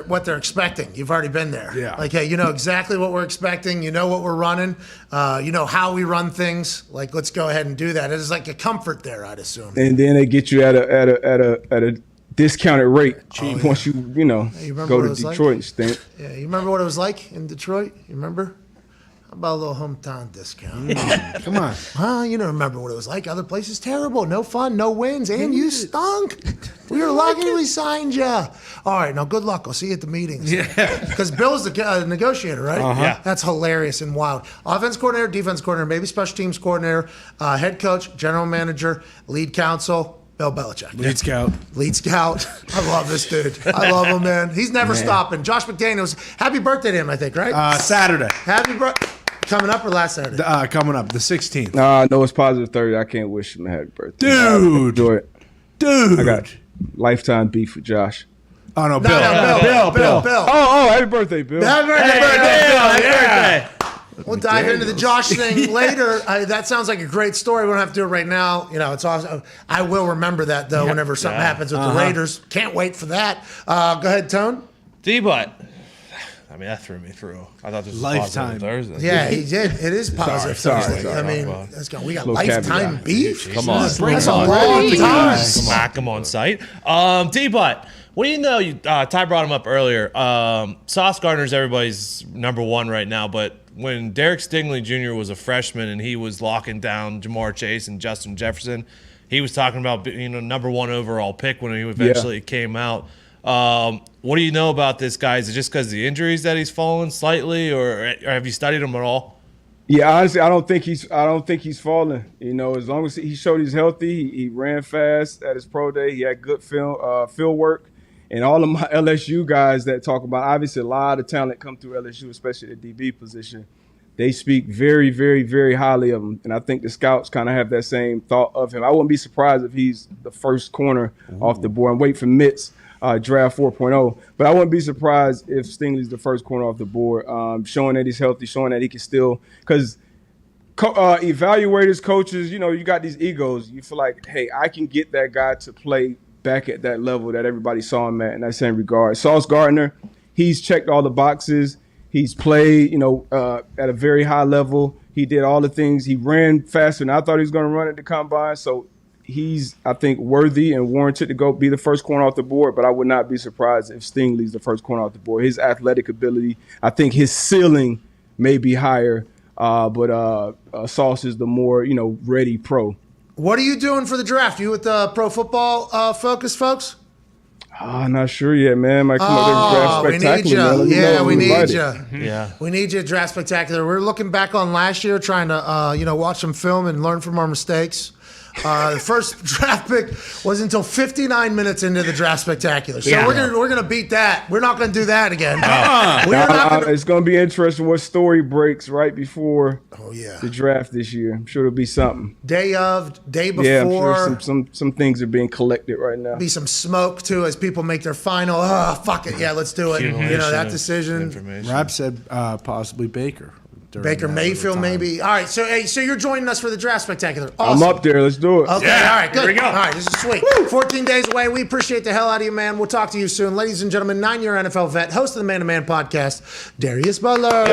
what they're expecting. You've already been there. Yeah. Like, hey, you know exactly what we're expecting. You know what we're running. You know how we run things. Like, let's go ahead and do that. It's like a comfort there, I'd assume. And then they get you at a discounted rate once you go to Detroit and stink. Yeah, you remember what it was like in Detroit? You remember? How about a little hometown discount? Come on. Huh? You don't remember what it was like. Other places, terrible. No fun, no wins, and you stunk. We were lucky we signed you. All right, now good luck. I'll see you at the meetings. Yeah. Because Bill's the negotiator, right? Uh-huh. Yeah. That's hilarious and wild. Offense coordinator, defense coordinator, maybe special teams coordinator, head coach, general manager, lead counsel. Bill Belichick. Lead scout. I love this dude. I love him, man. He's never stopping. Josh McDaniels. Happy birthday to him, I think, right? Saturday. Happy birthday. Coming up or last Saturday? Coming up, the 16th. No, it's positive 30. I can't wish him a happy birthday. Dude. Enjoy it. Dude. I got lifetime beef with Josh. Oh, no, Bill. Bill. Oh, happy birthday, Bill. Happy birthday, Happy birthday. We'll dive into the Josh thing later. That sounds like a great story. We don't have to do it right now. It's awesome. I will remember that, though, whenever something happens with the Raiders. Can't wait for that. Go ahead, Tone. D-Butt. I mean, that threw me through. I thought this was Lifetime. Thursday. Yeah, he did. It is positive Thursday. sorry. I mean, let's go. We got Little lifetime caveat. beef. Come on. That's a Come on. long time. Smack him on sight. D-Butt. What do you know? Ty brought him up earlier. Sauce Gardner's everybody's number one right now, but when Derek Stingley Jr. was a freshman and he was locking down Jamar Chase and Justin Jefferson, he was talking about number one overall pick when he eventually came out. What do you know about this guy? Is it just because of the injuries that he's fallen slightly, or have you studied him at all? Yeah, honestly, I don't think he's falling. As long as he showed he's healthy, he ran fast at his pro day. He had good field work. And all of my LSU guys that talk about, obviously, a lot of talent come through LSU, especially the DB position. They speak very, very, very highly of him. And I think the scouts kind of have that same thought of him. I wouldn't be surprised if he's the first corner off the board. I'm waiting for Mitt's draft 4.0. But I wouldn't be surprised if Stingley's the first corner off the board, showing that he's healthy, showing that he can still – because evaluators, coaches, you got these egos. You feel like, hey, I can get that guy to play back at that level that everybody saw him at in that same regard. Sauce Gardner, he's checked all the boxes. He's played, at a very high level. He did all the things. He ran faster than I thought he was going to run at the combine. So he's, I think, worthy and warranted to go be the first corner off the board. But I would not be surprised if Stingley's the first corner off the board. His athletic ability, I think his ceiling may be higher. But Sauce is the more, ready pro. What are you doing for the draft? You with the Pro Football Focus, folks? I'm not sure yet, man. Might come up there and draft we need spectacular. Man. you. Yeah, we need invited. you. Yeah. We need you at Draft Spectacular. We're looking back on last year, trying to watch some film and learn from our mistakes. The first draft pick was until 59 minutes into the Draft Spectacular. So we're gonna beat that. Day not gonna do that again. It's gonna be interesting what story breaks right before the draft this year. I'm sure it'll be something. Day before. Yeah, I'm sure some things are being collected right now. Be some smoke too as people make their final. Fuck it, yeah, let's do it. That decision. Rap said possibly Baker. Baker Mayfield, maybe. All right, so you're joining us for the Draft Spectacular. Awesome. I'm up there. Let's do it. Okay, all right, good. Here we go. All right, this is sweet. 14 days away. We appreciate the hell out of you, man. We'll talk to you soon. Ladies and gentlemen, 9-year NFL vet, host of the Man to Man podcast, Darius Butler.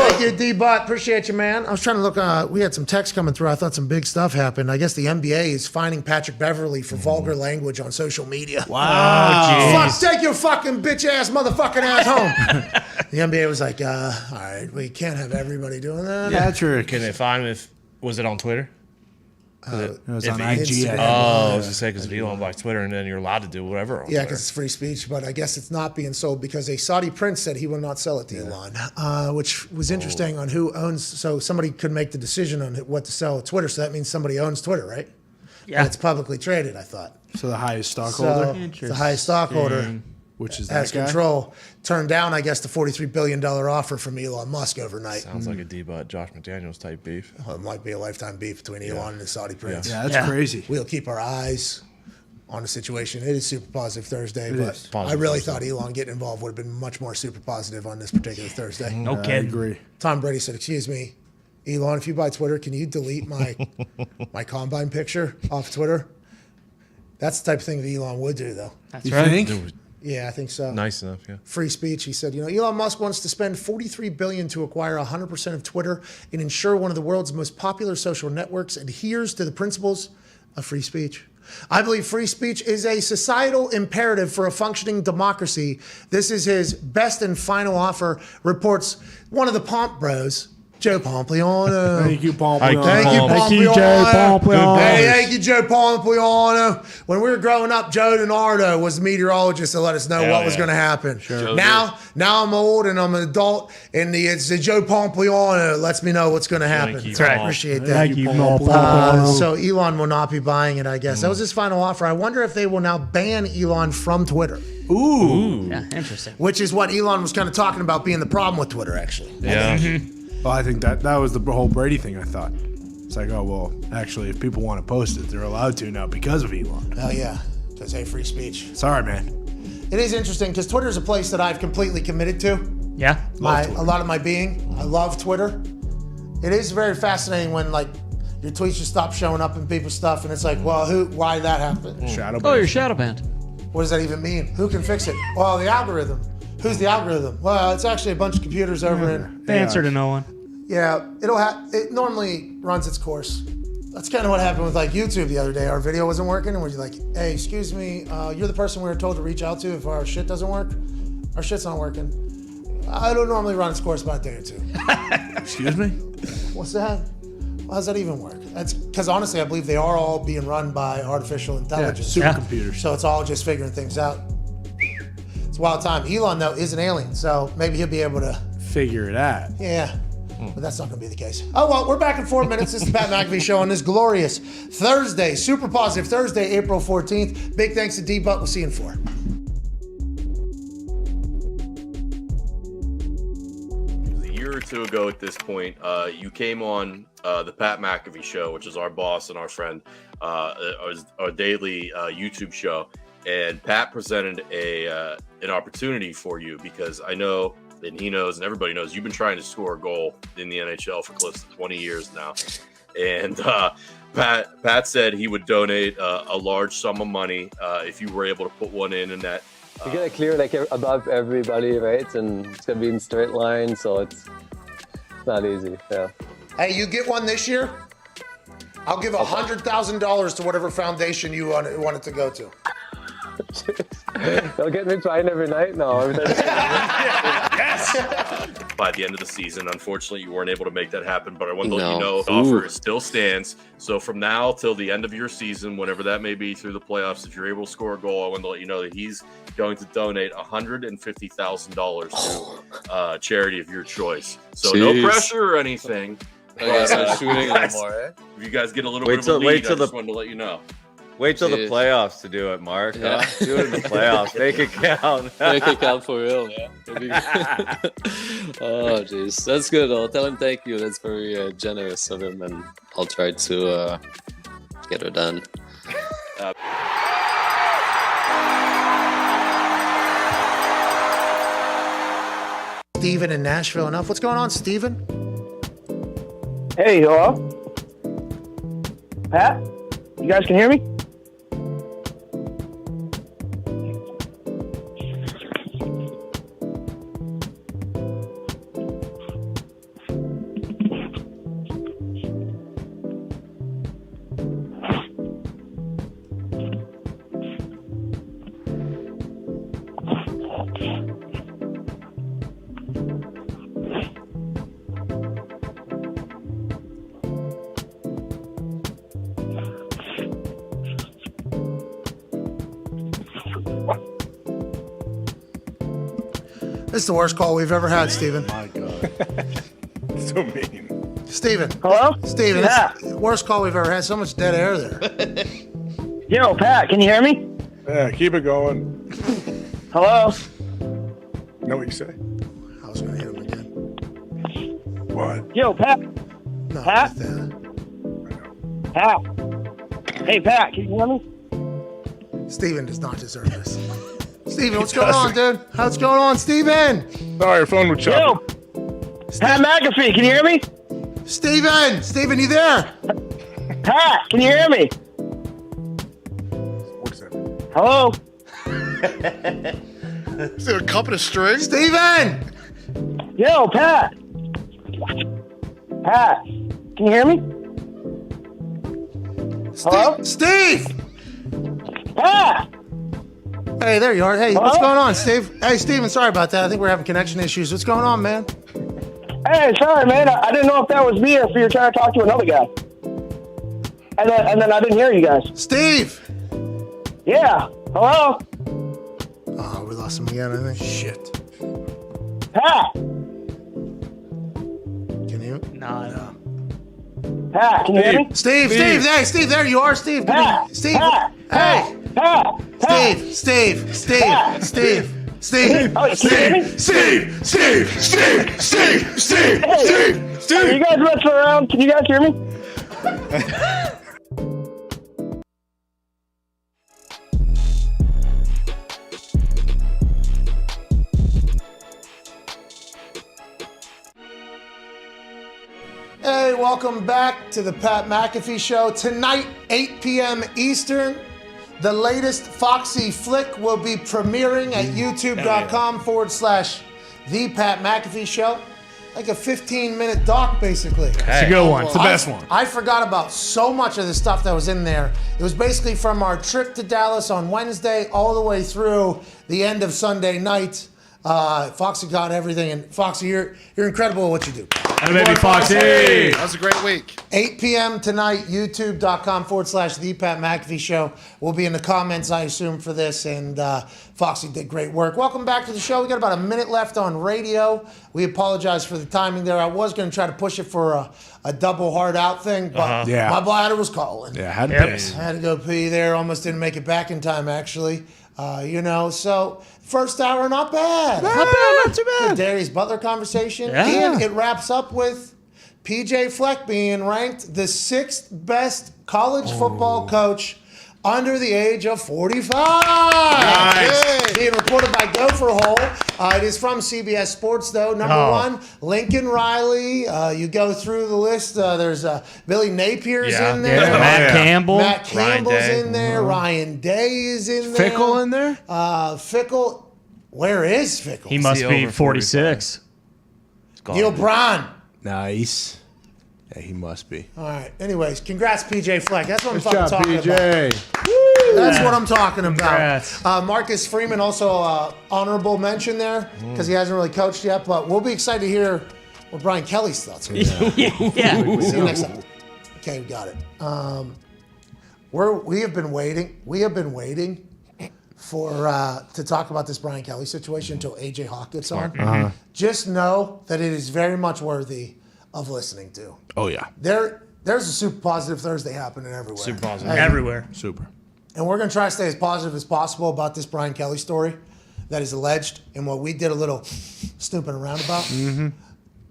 Thank you, D-Butt. Appreciate you, man. I was trying to look. We had some text coming through. I thought some big stuff happened. I guess the NBA is fining Patrick Beverly for vulgar language on social media. Wow. Fuck, take your fucking bitch-ass motherfucking ass home. The NBA was like, all right, we can't have everybody doing that. Yeah, true. Can they find him was it on Twitter? It was on Instagram. IG. I was just saying, because if you don't like Twitter, and then you're allowed to do whatever. Yeah, because it's free speech, but I guess it's not being sold because a Saudi prince said he will not sell it to Elon, which was interesting on who owns. So somebody could make the decision on what to sell at Twitter. So that means somebody owns Twitter, right? Yeah. And it's publicly traded, I thought. So the highest stockholder, The highest stockholder, which is has that guy? control, turned down, I guess, the $43 billion offer from Elon Musk overnight. Sounds like a D-Butt, Josh McDaniels type beef. Well, it might be a lifetime beef between Elon and the Saudi prince. Yeah, that's crazy. We'll keep our eyes on the situation. It is Super Positive Thursday, but is. I really thought Elon getting involved would have been much more super positive on this particular Thursday. No I kidding. agree. Tom Brady said, "Excuse me, Elon, if you buy Twitter, can you delete my my combine picture off Twitter?" That's the type of thing that Elon would do, though. That's You right. think? Yeah, I think so. Nice enough, yeah. Free speech. He said, Elon Musk wants to spend $43 billion to acquire 100% of Twitter and ensure one of the world's most popular social networks adheres to the principles of free speech. I believe free speech is a societal imperative for a functioning democracy. This is his best and final offer, reports one of the Pomp Bros, Joe Pompliano. Thank you, Pompliano. Thank you, Thank you, Joe Pompliano. Hey, thank you, Joe Pompliano. When we were growing up, Joe DiNardo was the meteorologist to let us know what was going to happen. Sure. Now I'm old and I'm an adult, and it's the Joe Pompliano lets me know what's going to happen. Thank you, So I Paul. appreciate that. Thank you, Pompliano. So Elon will not be buying it, I guess. That was his final offer. I wonder if they will now ban Elon from Twitter, Yeah, interesting. which is what Elon was kind of talking about being the problem with Twitter, actually. Yeah. Well, I think that was the whole Brady thing, I thought. It's like, oh, well, actually, if people want to post it, they're allowed to now because of Elon. Hell yeah. Because, hey, free speech. Sorry, man. It is interesting because Twitter is a place that I've completely committed to. Yeah. A lot of my being. I love Twitter. It is very fascinating when like your tweets just stop showing up in people's stuff, and it's like, well, why did that happen? Shadow. Oh, you're shadow banned. What does that even mean? Who can fix it? Well, the algorithm. Who's the algorithm? Well, it's actually a bunch of computers over in. The answer to no one. Yeah, it normally runs its course. That's kind of what happened with like YouTube the other day. Our video wasn't working, and we're like, hey, excuse me, you're the person we were told to reach out to if our shit doesn't work. Our shit's not working. I don't normally run its course about a day or two. Excuse me? What's that? How does that even work? That's because honestly, I believe they are all being run by artificial intelligence. Supercomputers. So it's all just figuring things out. It's a wild time. Elon, though, is an alien, so maybe he'll be able to Figure it out. Yeah. But that's not going to be the case. Oh, well, we're back in 4 minutes. This is the Pat McAfee Show on this glorious Thursday, super positive Thursday, April 14th. Big thanks to D-Butt. We'll see you in 4. A year or two ago at this point, you came on the Pat McAfee Show, which is our boss and our friend, our daily YouTube show. And Pat presented an opportunity for you because I know, and he knows, and everybody knows, you've been trying to score a goal in the NHL for close to 20 years now. And Pat said he would donate a large sum of money if you were able to put one in that. You're gonna clear like above everybody, right? And it's gonna be in straight line, so it's not easy. Yeah. Hey, you get one this year? I'll give $100,000 to whatever foundation you want it to go to. They'll get me trying every night now. Yes. by the end of the season. Unfortunately, you weren't able to make that happen, but I want to let you know the offer still stands. So from now till the end of your season, whenever that may be through the playoffs, if you're able to score a goal, I want to let you know that he's going to donate $150,000 to charity of your choice. So no pressure or anything. I guess I'm shooting a little more, eh? If you guys get a little bit of a lead, I just wanted to let you know. Wait till the playoffs to do it, Mark. Yeah. Huh? Do it in the playoffs. Make it count. Make it count for real, yeah. Oh, jeez. That's good. I'll tell him thank you. That's very generous of him, and I'll try to get her done. Steven in Nashville enough. What's going on, Steven? Hey, hello? Pat? You guys can hear me? This is the worst call we've ever had, Steven. My God. So mean. Steven. Hello? Steven, Yeah. it's the worst call we've ever had. So much dead air there. Yo, Pat, can you hear me? Yeah, keep it going. Hello? Know what you say? I was going to hit him again. What? Yo, Pat? No, Pat? Pat? Hey, Pat, can you hear me? Steven does not deserve this. Steven, what's going on, dude? How's going on, Steven? Sorry, your phone was chopping. Yo, Pat McAfee, can you hear me? Steven! Steven, you there? Pat, can you hear me? Hello? Is there a cup and a string? Steven! Yo, Pat! Pat, can you hear me? Hello? Steve! Pat! Hey, there you are. Hey, Hello? what's going on, Steve? Hey, Steven, sorry about that. I think we're having connection issues. What's going on, man? Hey, sorry, man. I didn't know if that was me or if you were trying to talk to another guy. And then I didn't hear you guys. Steve! Yeah. Hello? Oh, we lost him again, I think. Shit. Pat! Can you? No. Pat, can you hear me? Steve, hey, Steve, there you are, Steve. Pat! Steve, Pat! hey. Pat! Steve. Oh, can you hear me? Steve. Hey, are you guys messing around? Can you guys hear me? Hey, welcome back to the Pat McAfee Show. Tonight, 8 p.m. Eastern, the latest Foxy flick will be premiering at youtube.com/The Pat McAfee Show. Like a 15-minute doc, basically. It's a good one. It's the best one. I forgot about so much of the stuff that was in there. It was basically from our trip to Dallas on Wednesday all the way through the end of Sunday night. Foxy got everything, and Foxy, you're incredible at what you do. And baby Foxy. That was a great week. 8 p.m. tonight, youtube.com/The Pat McAfee Show. We'll be in the comments, I assume, for this, and Foxy did great work. Welcome back to the show. We got about a minute left on radio. We apologize for the timing there. I was going to try to push it for a double hard out thing, but my bladder was calling. Yeah, had to go pee there. Almost didn't make it back in time, actually. So first hour, not bad. Not too bad. The Darius Butler conversation. Yeah. And it wraps up with PJ Fleck being ranked the 6th best college football coach under the age of 45. Nice. Being reported by Gopher Hole. It is from CBS Sports, though. Number one, Lincoln Riley. You go through the list. There's Billy Napier's in there. Yeah. Matt Campbell. Matt Campbell's Day. in there. Ryan Day is in there. Fickle in there? Fickle. Where is Fickle? He must See be over 46. Neil Braun. Nice. Yeah, he must be. All right. Anyways, congrats, PJ Fleck. That's what I'm Good fucking job, talking PJ. about. Woo! That's what I'm talking Congrats. about. Marcus Freeman also honorable mention there because he hasn't really coached yet, but we'll be excited to hear what Brian Kelly's thoughts are. Yeah. See you next time. Okay, we got it. We have been waiting. We have been waiting for to talk about this Brian Kelly situation until AJ Hawk gets on. Just know that it is very much worthy of listening to. Oh, yeah. There's a super positive Thursday happening everywhere. Super positive. Everywhere. Super. And we're going to try to stay as positive as possible about this Brian Kelly story that is alleged and what we did a little snooping around about. Mm-hmm.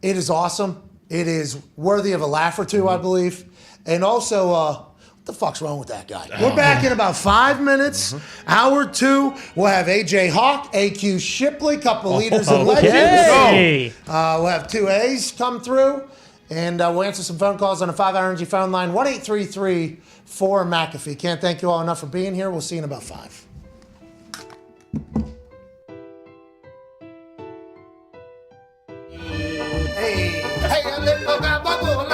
It is awesome. It is worthy of a laugh or two, I believe. And also, what the fuck's wrong with that guy? We're back in about 5 minutes. Hour 2, we'll have AJ Hawk, AQ Shipley, couple leaders and legends. We'll have 2 A's come through. And we'll answer some phone calls on a 5-hour energy phone line, 1-833-4-McAfee. Can't thank you all enough for being here. We'll see you in about 5. Hey, a little guy, bubble,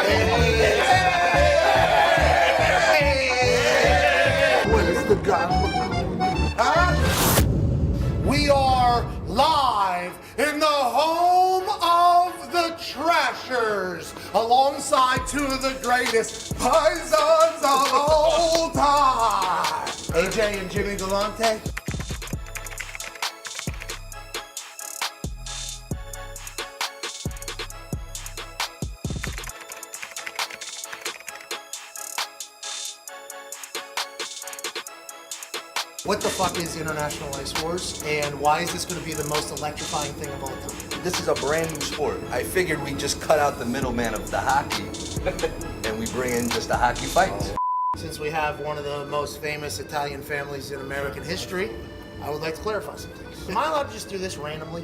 where's the guy? Huh? We are live in the home of the Trashers, alongside 2 of the greatest Pisons of all time, AJ and Jimmy Galante. What the fuck is International Ice Wars, and why is this going to be the most electrifying thing of all time? This is a brand new sport. I figured we just cut out the middleman of the hockey and we bring in just the hockey fights. Since we have one of the most famous Italian families in American history, I would like to clarify some things. Am I allowed to just do this randomly?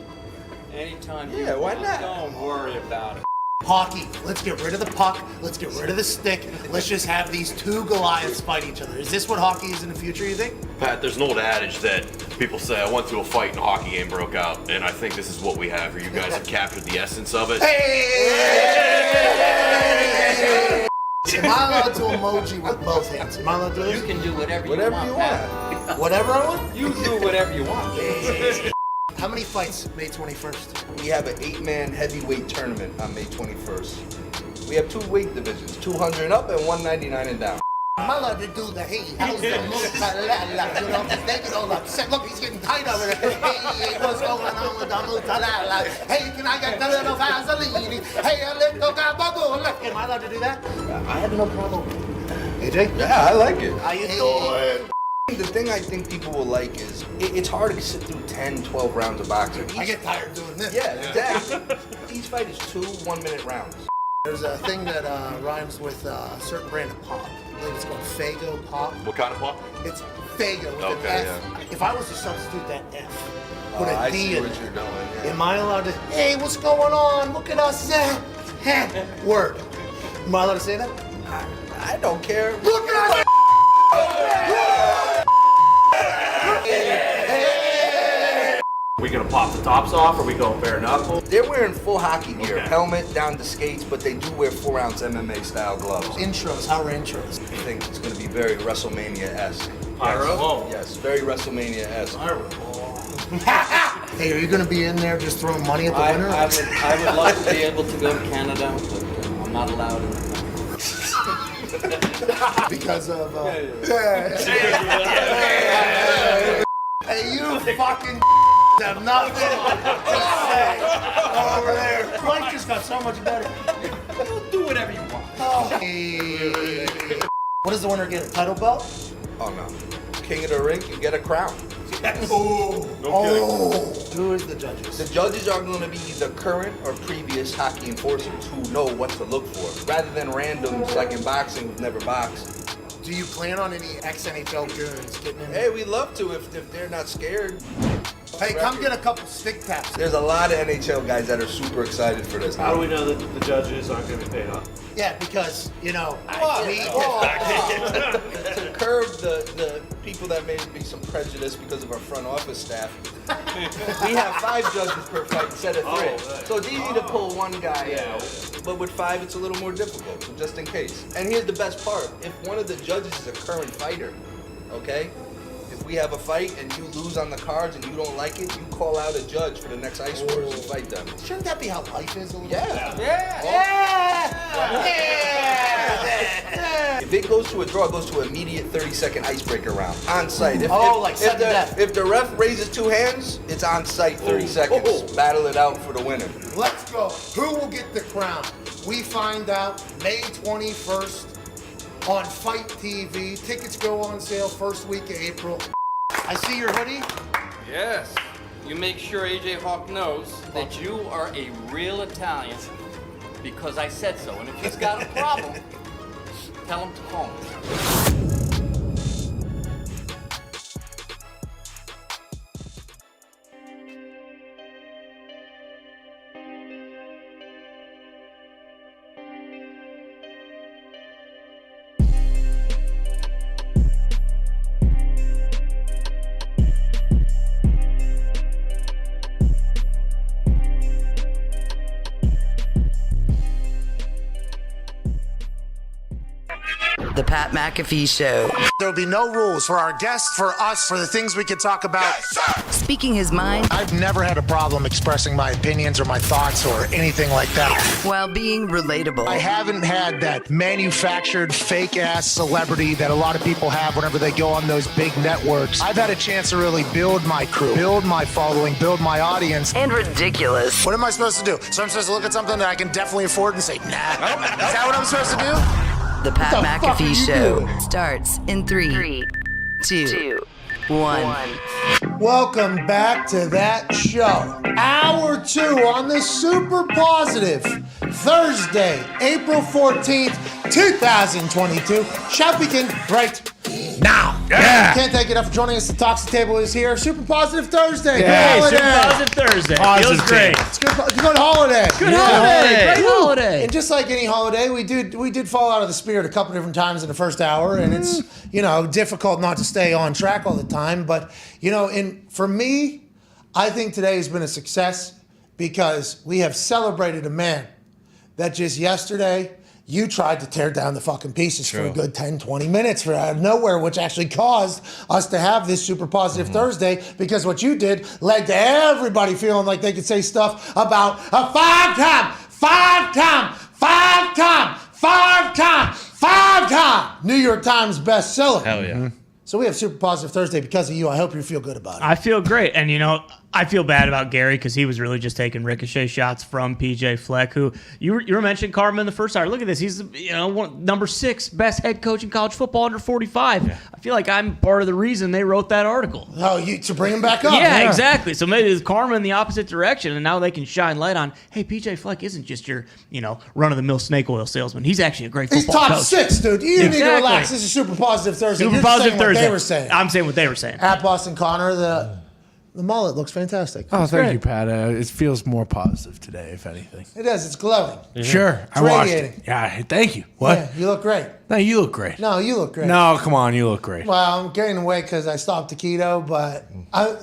Anytime Yeah, why not? Don't worry about it. Hockey. Let's get rid of the puck. Let's get rid of the stick. Let's just have these 2 Goliaths fight each other. Is this what hockey is in the future, you think? Pat, there's an old adage that people say, I went to a fight and a hockey game broke out, and I think this is what we have here. You guys have captured the essence of it. Hey! Am I allowed to emoji with both hands? Am I allowed to do this? You can do whatever Whatever you you want. want. Whatever I want? You do whatever you want. How many fights May 21st? We have an 8-man heavyweight tournament on May 21st. We have 2 weight divisions, 200 and up and 199 and down. Am I allowed to do the hey, how's the mozzarella? You know, this thing is all upset. Look, he's getting tight over there. Hey, what's going on with the mozzarella? Hey, can I get the little Vaseline? Hey, a little gabagool. Am I allowed to do that? I have no problem. AJ? Yeah, I like it. How you doing? The thing I think people will like is it's hard to sit through 10, 12 rounds of boxing. I get tired doing this. Yeah, exactly. Each fight is 2 1-minute rounds. There's a thing that rhymes with a certain brand of pop. I believe it's called Faygo Pop. What kind of pop? It's Faygo with an Okay, F. If I was to substitute that F, put a I D see in what it, you're doing. Yeah. am I allowed to, hey, what's going on? Look at us. Word. Am I allowed to say that? I don't care. Look at us. We gonna pop the tops off, or we going bare knuckle? They're wearing full hockey gear, Okay. helmet down to skates, but they do wear 4-ounce MMA style gloves. Intros. How are intros? I think it's going to be very WrestleMania-esque. Pyro? Yes, very WrestleMania-esque. Hey, are you going to be in there just throwing money at the winner? I would love to be able to go to Canada, but I'm not allowed in the country. Because of. Hey, you fucking have nothing to say over there. Life just got so much better. Do whatever you want. Hey. What does the winner get? A title belt? Oh, no. King of the ring, you get a crown. Who is the judges? The judges are going to be either current or previous hockey enforcers who know what to look for, rather than randoms like in boxing who've never boxed. Do you plan on any ex-NHL goons getting in? Hey, we'd love to if they're not scared. Hey, come get a couple stick taps. There's a lot of NHL guys that are super excited for this. How do we know that the judges aren't going to be paid off? Yeah, because, you know, to curb the people that may be some prejudice because of our front office staff, we have 5 judges per fight instead of 3. So it's easy to pull one guy out, but with 5 it's a little more difficult, so just in case. And here's the best part, if one of the judges is a current fighter, okay, we have a fight and you lose on the cards and you don't like it, you call out a judge for the next Ice Wars and fight them. Shouldn't that be how life is? A little Yeah. bit? Yeah. If it goes to a draw, it goes to an immediate 30-second icebreaker round on site. If the ref raises two hands, it's on site 30 seconds. Battle it out for the winner. Let's go. Who will get the crown? We find out May 21st on Fight TV. Tickets go on sale first week of April. I see your hoodie. Yes. You make sure AJ Hawk knows that you are a real Italian because I said so. And if he's got a problem, tell him to call me. The Pat McAfee Show. There'll be no rules for our guests, for us, for the things we can talk about. Speaking his mind. I've never had a problem expressing my opinions or my thoughts or anything like that. While being relatable. I haven't had that manufactured fake-ass celebrity that a lot of people have whenever they go on those big networks. I've had a chance to really build my crew, build my following, build my audience. And ridiculous. What am I supposed to do? So I'm supposed to look at something that I can definitely afford and say, nah. Is that what I'm supposed to do? The Pat McAfee Show starts in 3, 2, 1. Welcome back to that show. Hour 2 on this super positive Thursday, April 14th, 2022. Shall begin right now. Yeah. Can't thank you enough for joining us. The Toxic Table is here. Super Positive Thursday. Hey, Good Super holiday. Positive Thursday. Positive. Feels great. It's good holiday. Good holiday. Great holiday. And just like any holiday, we did fall out of the spirit a couple different times in the first hour, and it's difficult not to stay on track all the time. But for me, I think today has been a success because we have celebrated a man that just yesterday you tried to tear down the fucking pieces for a good 10, 20 minutes for out of nowhere, which actually caused us to have this Super Positive Thursday because what you did led to everybody feeling like they could say stuff about a five-time New York Times bestseller. Hell yeah. So we have Super Positive Thursday because of you. I hope you feel good about it. I feel great. And, I feel bad about Gary because he was really just taking ricochet shots from PJ Fleck, who you were mentioning Carmen in the first hour. Look at this. He's, number 6 best head coach in college football under 45. Yeah. I feel like I'm part of the reason they wrote that article. Oh, to bring him back up. Yeah, exactly. So maybe it's Carmen in the opposite direction, and now they can shine light on, hey, PJ Fleck isn't just your, run-of-the-mill snake oil salesman. He's actually a great football coach. He's top 6, dude. You need to relax. This is Super Positive Thursday. Super You're Positive saying Thursday. What they were saying. I'm saying what they were saying. At Boston Connor, the mullet looks fantastic. Oh, thank you, Pat. It feels more positive today, if anything. It does. It's glowing. Sure. It's I watched radiating. it. Yeah, thank you. What? Yeah, you look great. No, you look great. No, you look great. No, come on, you look great. Well, I'm gaining weight because I stopped the keto, but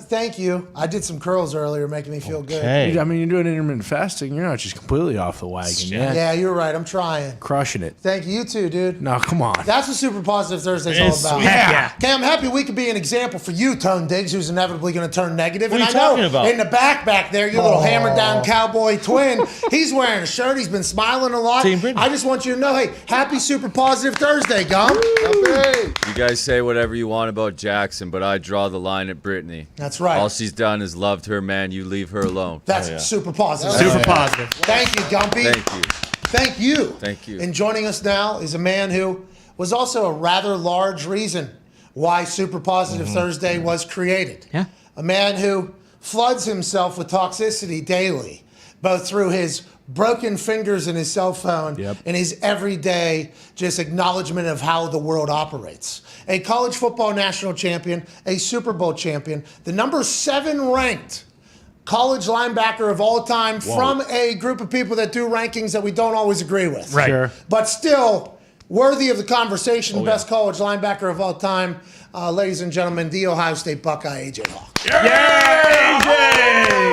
thank you. I did some curls earlier, making me feel good. I mean, you're doing intermittent fasting. You're not just completely off the wagon. Yeah, you're right. I'm trying. Crushing it. Thank you. You too, dude. No, come on. That's what Super Positive Thursday is all about. Yeah. Okay, I'm happy we could be an example for you, Tone Diggs, who's inevitably going to turn negative. What are you and I know talking about? in the back there, your little hammered down cowboy twin, he's wearing a shirt. He's been smiling a lot. I just want you to know, hey, happy Super Positive Thursday, Gum. You guys say whatever you want about Jackson, but I draw the line at Brittany. That's right. All she's done is loved her man. You leave her alone. That's super positive. Super positive. Thank you, Gumpy. Thank you. Thank you. Thank you. And joining us now is a man who was also a rather large reason why Super Positive Thursday was created. Yeah. A man who floods himself with toxicity daily, both through his broken fingers in his cell phone and his everyday just acknowledgement of how the world operates. A college football national champion, a Super Bowl champion, the number 7 ranked college linebacker of all time from a group of people that do rankings that we don't always agree with. Right. Sure. But still worthy of the conversation, best college linebacker of all time. Ladies and gentlemen, the Ohio State Buckeye, AJ Hawk. Yay!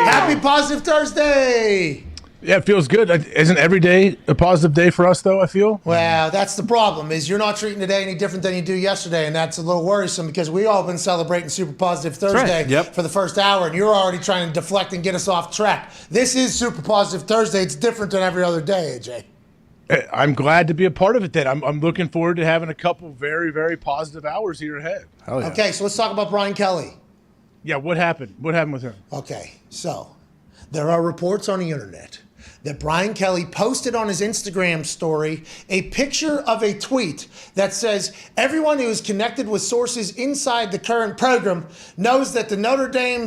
Happy Positive Thursday! Yeah, it feels good. Isn't every day a positive day for us, though, I feel? Well, that's the problem, is you're not treating today any different than you do yesterday, and that's a little worrisome because we all been celebrating Super Positive Thursday for the first hour, and you're already trying to deflect and get us off track. This is Super Positive Thursday. It's different than every other day, AJ. I'm glad to be a part of it then. I'm looking forward to having a couple very, very positive hours here ahead. Hell yeah. Okay, so let's talk about Brian Kelly. Yeah, what happened? What happened with him? Okay, so there are reports on the internet that Brian Kelly posted on his Instagram story a picture of a tweet that says, everyone who is connected with sources inside the current program knows that the Notre Dame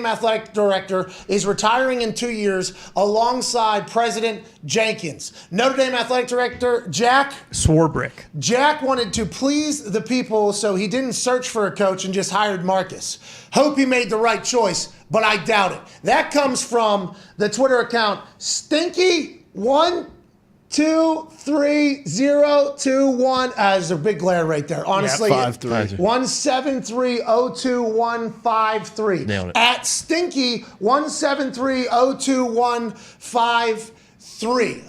athletic director is retiring in 2 years alongside President Jenkins. Notre Dame athletic director Jack Swarbrick. Jack wanted to please the people, so he didn't search for a coach and just hired Marcus. Hope he made the right choice, but I doubt it. That comes from the Twitter account Stinky123021. There's a big glare right there. Honestly, 173022153. Nailed it. At Stinky1730215.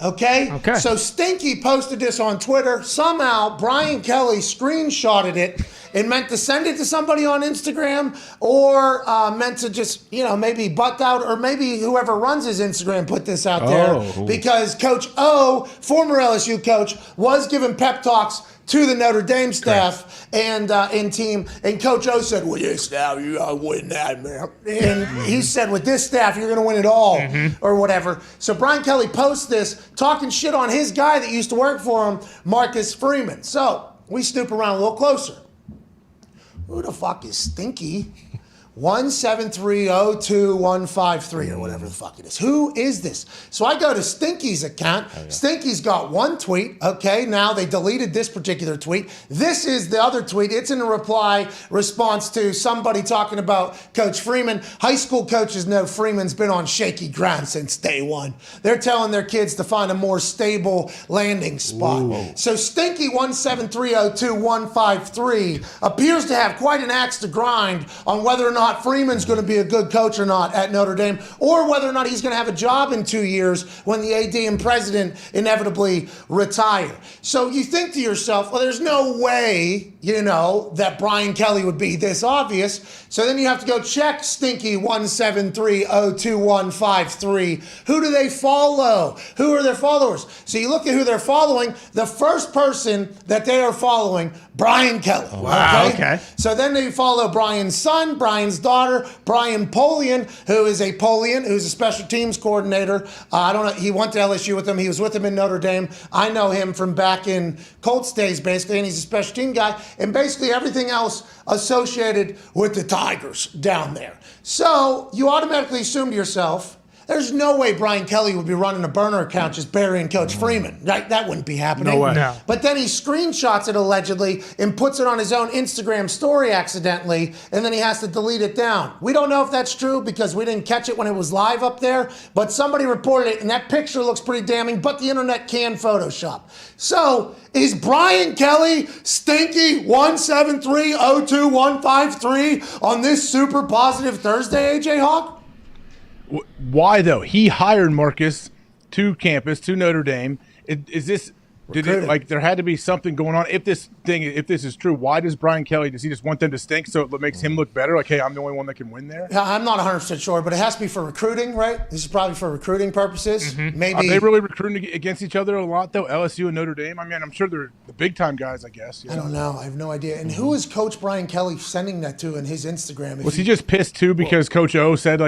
Okay? So Stinky posted this on Twitter. Somehow Brian Kelly screenshotted it and meant to send it to somebody on Instagram, or meant to just, maybe butt out, or maybe whoever runs his Instagram put this out there, because Coach O, former LSU coach, was giving pep talks to the Notre Dame staff and team, and Coach O said, "Well, yes, now you gotta win that, man." And he said, "With this staff, you're gonna win it all," or whatever. So Brian Kelly posts this, talking shit on his guy that used to work for him, Marcus Freeman. So we snoop around a little closer. Who the fuck is Stinky? 173022153 or whatever the fuck it is. Who is this? So I go to Stinky's account. Stinky's got one tweet. Okay, now they deleted this particular tweet. This is the other tweet. It's in a response to somebody talking about Coach Freeman. High school coaches know Freeman's been on shaky ground since day one. They're telling their kids to find a more stable landing spot. Ooh. So Stinky 173022153 appears to have quite an axe to grind on whether or not Freeman's going to be a good coach or not at Notre Dame, or whether or not he's going to have a job in 2 years when the AD and president inevitably retire. So you think to yourself, well, there's no way, that Brian Kelly would be this obvious. So then you have to go check Stinky 173022153. Who do they follow? Who are their followers? So you look at who they're following. The first person that they are following, Brian Kelly. Oh, wow. Okay. So then they follow Brian's son, Brian's daughter, Brian Polian, who's a special teams coordinator. I don't know. He went to LSU with him. He was with him in Notre Dame. I know him from back in Colts days, basically, and he's a special team guy, and basically everything else associated with the Tigers down there. So you automatically assume to yourself, there's no way Brian Kelly would be running a burner account just burying Coach Freeman. Right? That wouldn't be happening. No way. No. But then he screenshots it allegedly and puts it on his own Instagram story accidentally, and then he has to delete it down. We don't know if that's true because we didn't catch it when it was live up there, but somebody reported it, and that picture looks pretty damning, but the internet can Photoshop. So is Brian Kelly Stinky 173022153 on this Super Positive Thursday, AJ Hawk? Why though? He hired Marcus to campus, to Notre Dame. Is this? There had to be something going on. If this is true, why does Brian Kelly? Does he just want them to stink so it makes him look better? Like, hey, I'm the only one that can win there. I'm not 100% sure, but it has to be for recruiting, right? This is probably for recruiting purposes. Maybe. Are they really recruiting against each other a lot though? LSU and Notre Dame. I mean, I'm sure they're the big time guys. I guess. I don't know. I have no idea. And who is Coach Brian Kelly sending that to in his Instagram? Was he just pissed too because Coach O said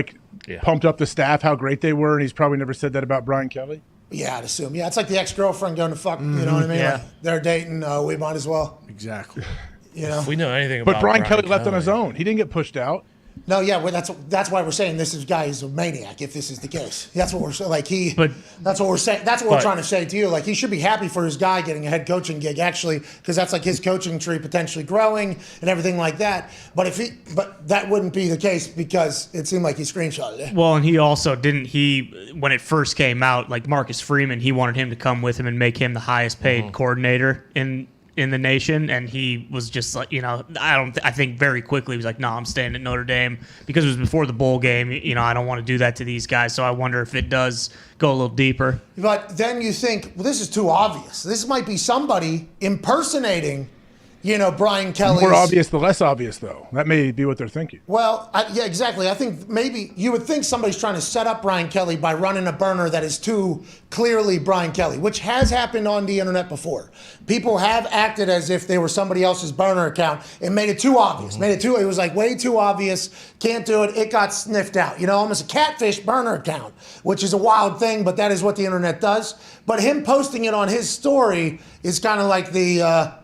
pumped up the staff how great they were, and he's probably never said that about Brian Kelly? Yeah, I'd assume. Yeah, it's like the ex-girlfriend going to fuck, you know what I mean? Yeah. Like they're dating, we might as well. Exactly. If we know anything about But Brian Kelly left on his own. He didn't get pushed out. No, yeah, well, that's why we're saying this guy is a maniac. If this is the case, that's what we're saying. That's what we're saying. That's what we're trying to say to you. Like, he should be happy for his guy getting a head coaching gig, actually, because that's like his coaching tree potentially growing and everything like that. But that wouldn't be the case because it seemed like he screenshotted it. Well, and he also didn't. When it first came out, like Marcus Freeman, he wanted him to come with him and make him the highest paid coordinator in in the nation, and he was just like, I think very quickly he was like, no, I'm staying at Notre Dame because it was before the bowl game. I don't want to do that to these guys. So I wonder if it does go a little deeper. But then you think, well, this is too obvious. This might be somebody impersonating, Brian Kelly. More obvious, the less obvious, though. That may be what they're thinking. Well, yeah, exactly. I think maybe you would think somebody's trying to set up Brian Kelly by running a burner that is too clearly Brian Kelly, which has happened on the internet before. People have acted as if they were somebody else's burner account and made it too obvious. It was like way too obvious. Can't do it. It got sniffed out. Almost a catfish burner account, which is a wild thing, but that is what the internet does. But him posting it on his story is kind of like the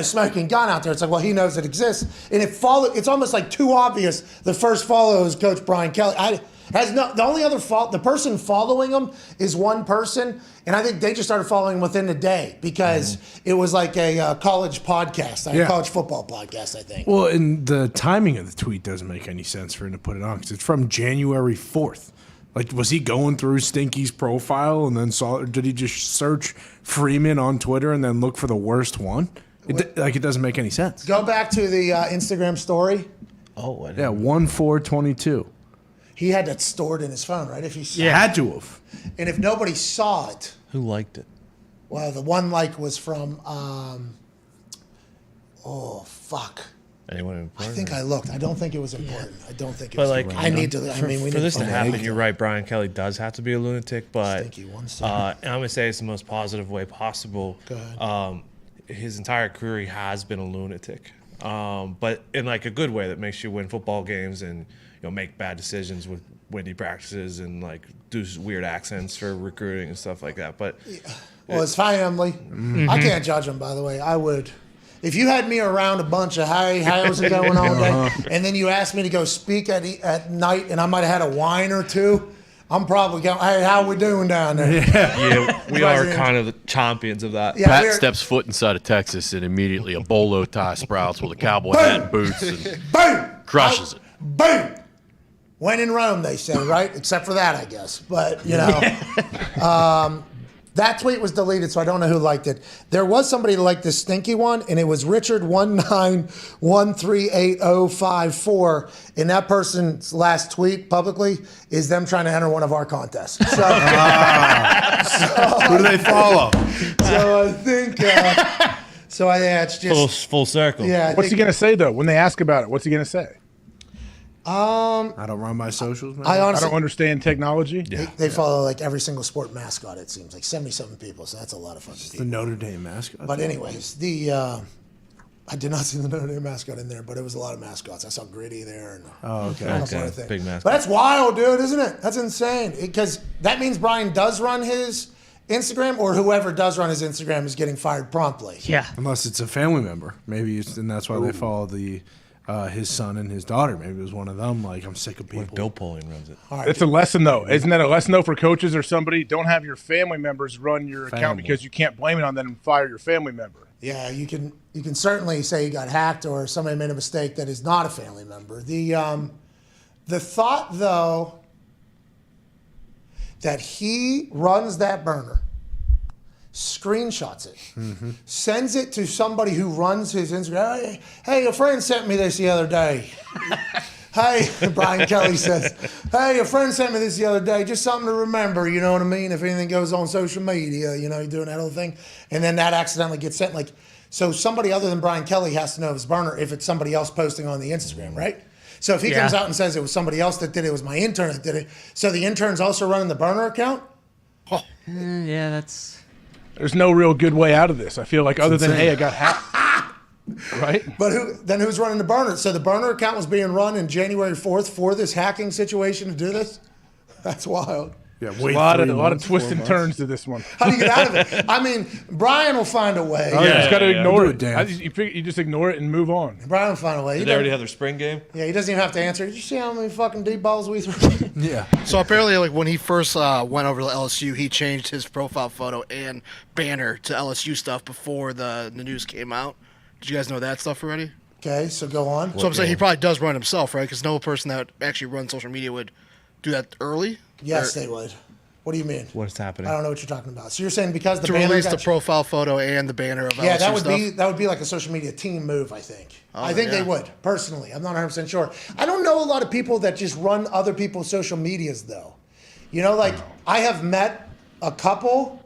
smoking gun out there. It's like, well, he knows it exists. And it's almost like too obvious. The first follow is Coach Brian Kelly. The only other the person following him is one person. And I think they just started following him within the day because it was like a college podcast, a college football podcast, I think. Well, and the timing of the tweet doesn't make any sense for him to put it on because it's from January 4th. Like, was he going through Stinky's profile and then did he just search Freeman on Twitter and then look for the worst one? It doesn't make any sense. Go back to the Instagram story. Oh, yeah, 1/4/22. He had that stored in his phone, right? If he saw had to have. And if nobody saw it, who liked it? Well, the one like was from. Anyone important? I think I looked. I don't think it was important. I don't think it But was. like, important. I need to. For this to happen, you're right. Brian Kelly does have to be a lunatic, but Stinky, one second. and I'm gonna say it's the most positive way possible. Go ahead. His entire career, he has been a lunatic, but in like a good way that makes you win football games and make bad decisions with windy practices and like do weird accents for recruiting and stuff like that. But his family, I can't judge him. By the way, I would. If you had me around a bunch of how's it going all day, and then you asked me to go speak at night, and I might have had a wine or two. I'm probably going, hey, how we doing down there? Yeah, we are kind of the champions of that. Yeah, Pat steps foot inside of Texas, and immediately a bolo tie sprouts with a cowboy hat and boots and boom, crushes it. Boom. When in Rome, they say, right? Except for that, I guess. But, that tweet was deleted, so I don't know who liked it. There was somebody who liked this stinky one, and it was Richard19138054, and that person's last tweet publicly is them trying to enter one of our contests. So, who do they follow? So I think, it's just full circle. Yeah. What's he gonna say though when they ask about it? What's he gonna say? I don't run my socials, man. I honestly don't understand technology. They follow like every single sport mascot. It seems like 77 people, so that's a lot of fucking people. The Notre Dame mascot. But anyways, I did not see the Notre Dame mascot in there, but it was a lot of mascots. I saw Gritty there and Big mascot. But that's wild, dude, isn't it? That's insane because that means Brian does run his Instagram, or whoever does run his Instagram is getting fired promptly. Yeah, unless it's a family member, maybe, and that's why they follow his son and his daughter. Maybe it was one of them. Like, I'm sick of people. Bill Polling runs it. It's a lesson, though. Isn't that a lesson, though, for coaches or somebody? Don't have your family members run your account because you can't blame it on them and fire your family member. Yeah, you can certainly say you got hacked or somebody made a mistake that is not a family member. The thought, though, that he runs that burner, screenshots it, sends it to somebody who runs his Instagram. Hey, a friend sent me this the other day. Hey, Brian Kelly says, hey, a friend sent me this the other day. Just something to remember, you know what I mean? If anything goes on social media, you're doing that whole thing. And then that accidentally gets sent. So somebody other than Brian Kelly has to know his burner if it's somebody else posting on the Instagram, right? So if he comes out and says it was somebody else that did it, it was my intern that did it. So the intern's also running the burner account? Yeah, that's... There's no real good way out of this. I feel like other than, hey, I got hacked. Right? But who's running the burner? So the burner account was being run in January 4th for this hacking situation to do this? That's wild. Yeah, a lot of twists and turns to this one. How do you get out of it? I mean, Brian will find a way. You just got to ignore it. You just ignore it and move on. Brian will find a way. Did they already have their spring game? Yeah, he doesn't even have to answer. Did you see how many fucking deep balls we threw? Yeah. So apparently, like when he first went over to LSU, he changed his profile photo and banner to LSU stuff before the news came out. Did you guys know that stuff already? Okay, so go on. So I'm saying he probably does run himself, right? Because no person that actually runs social media would do that early. Yes, they would. What do you mean? What's happening? I don't know what you're talking about. So you're saying because the to banner release got the profile photo and the banner of yeah, LSU that would be like a social media team move, I think. Oh, I think yeah. they would, personally. I'm not 100% sure. I don't know a lot of people that just run other people's social medias, though. You know, like, I have met a couple,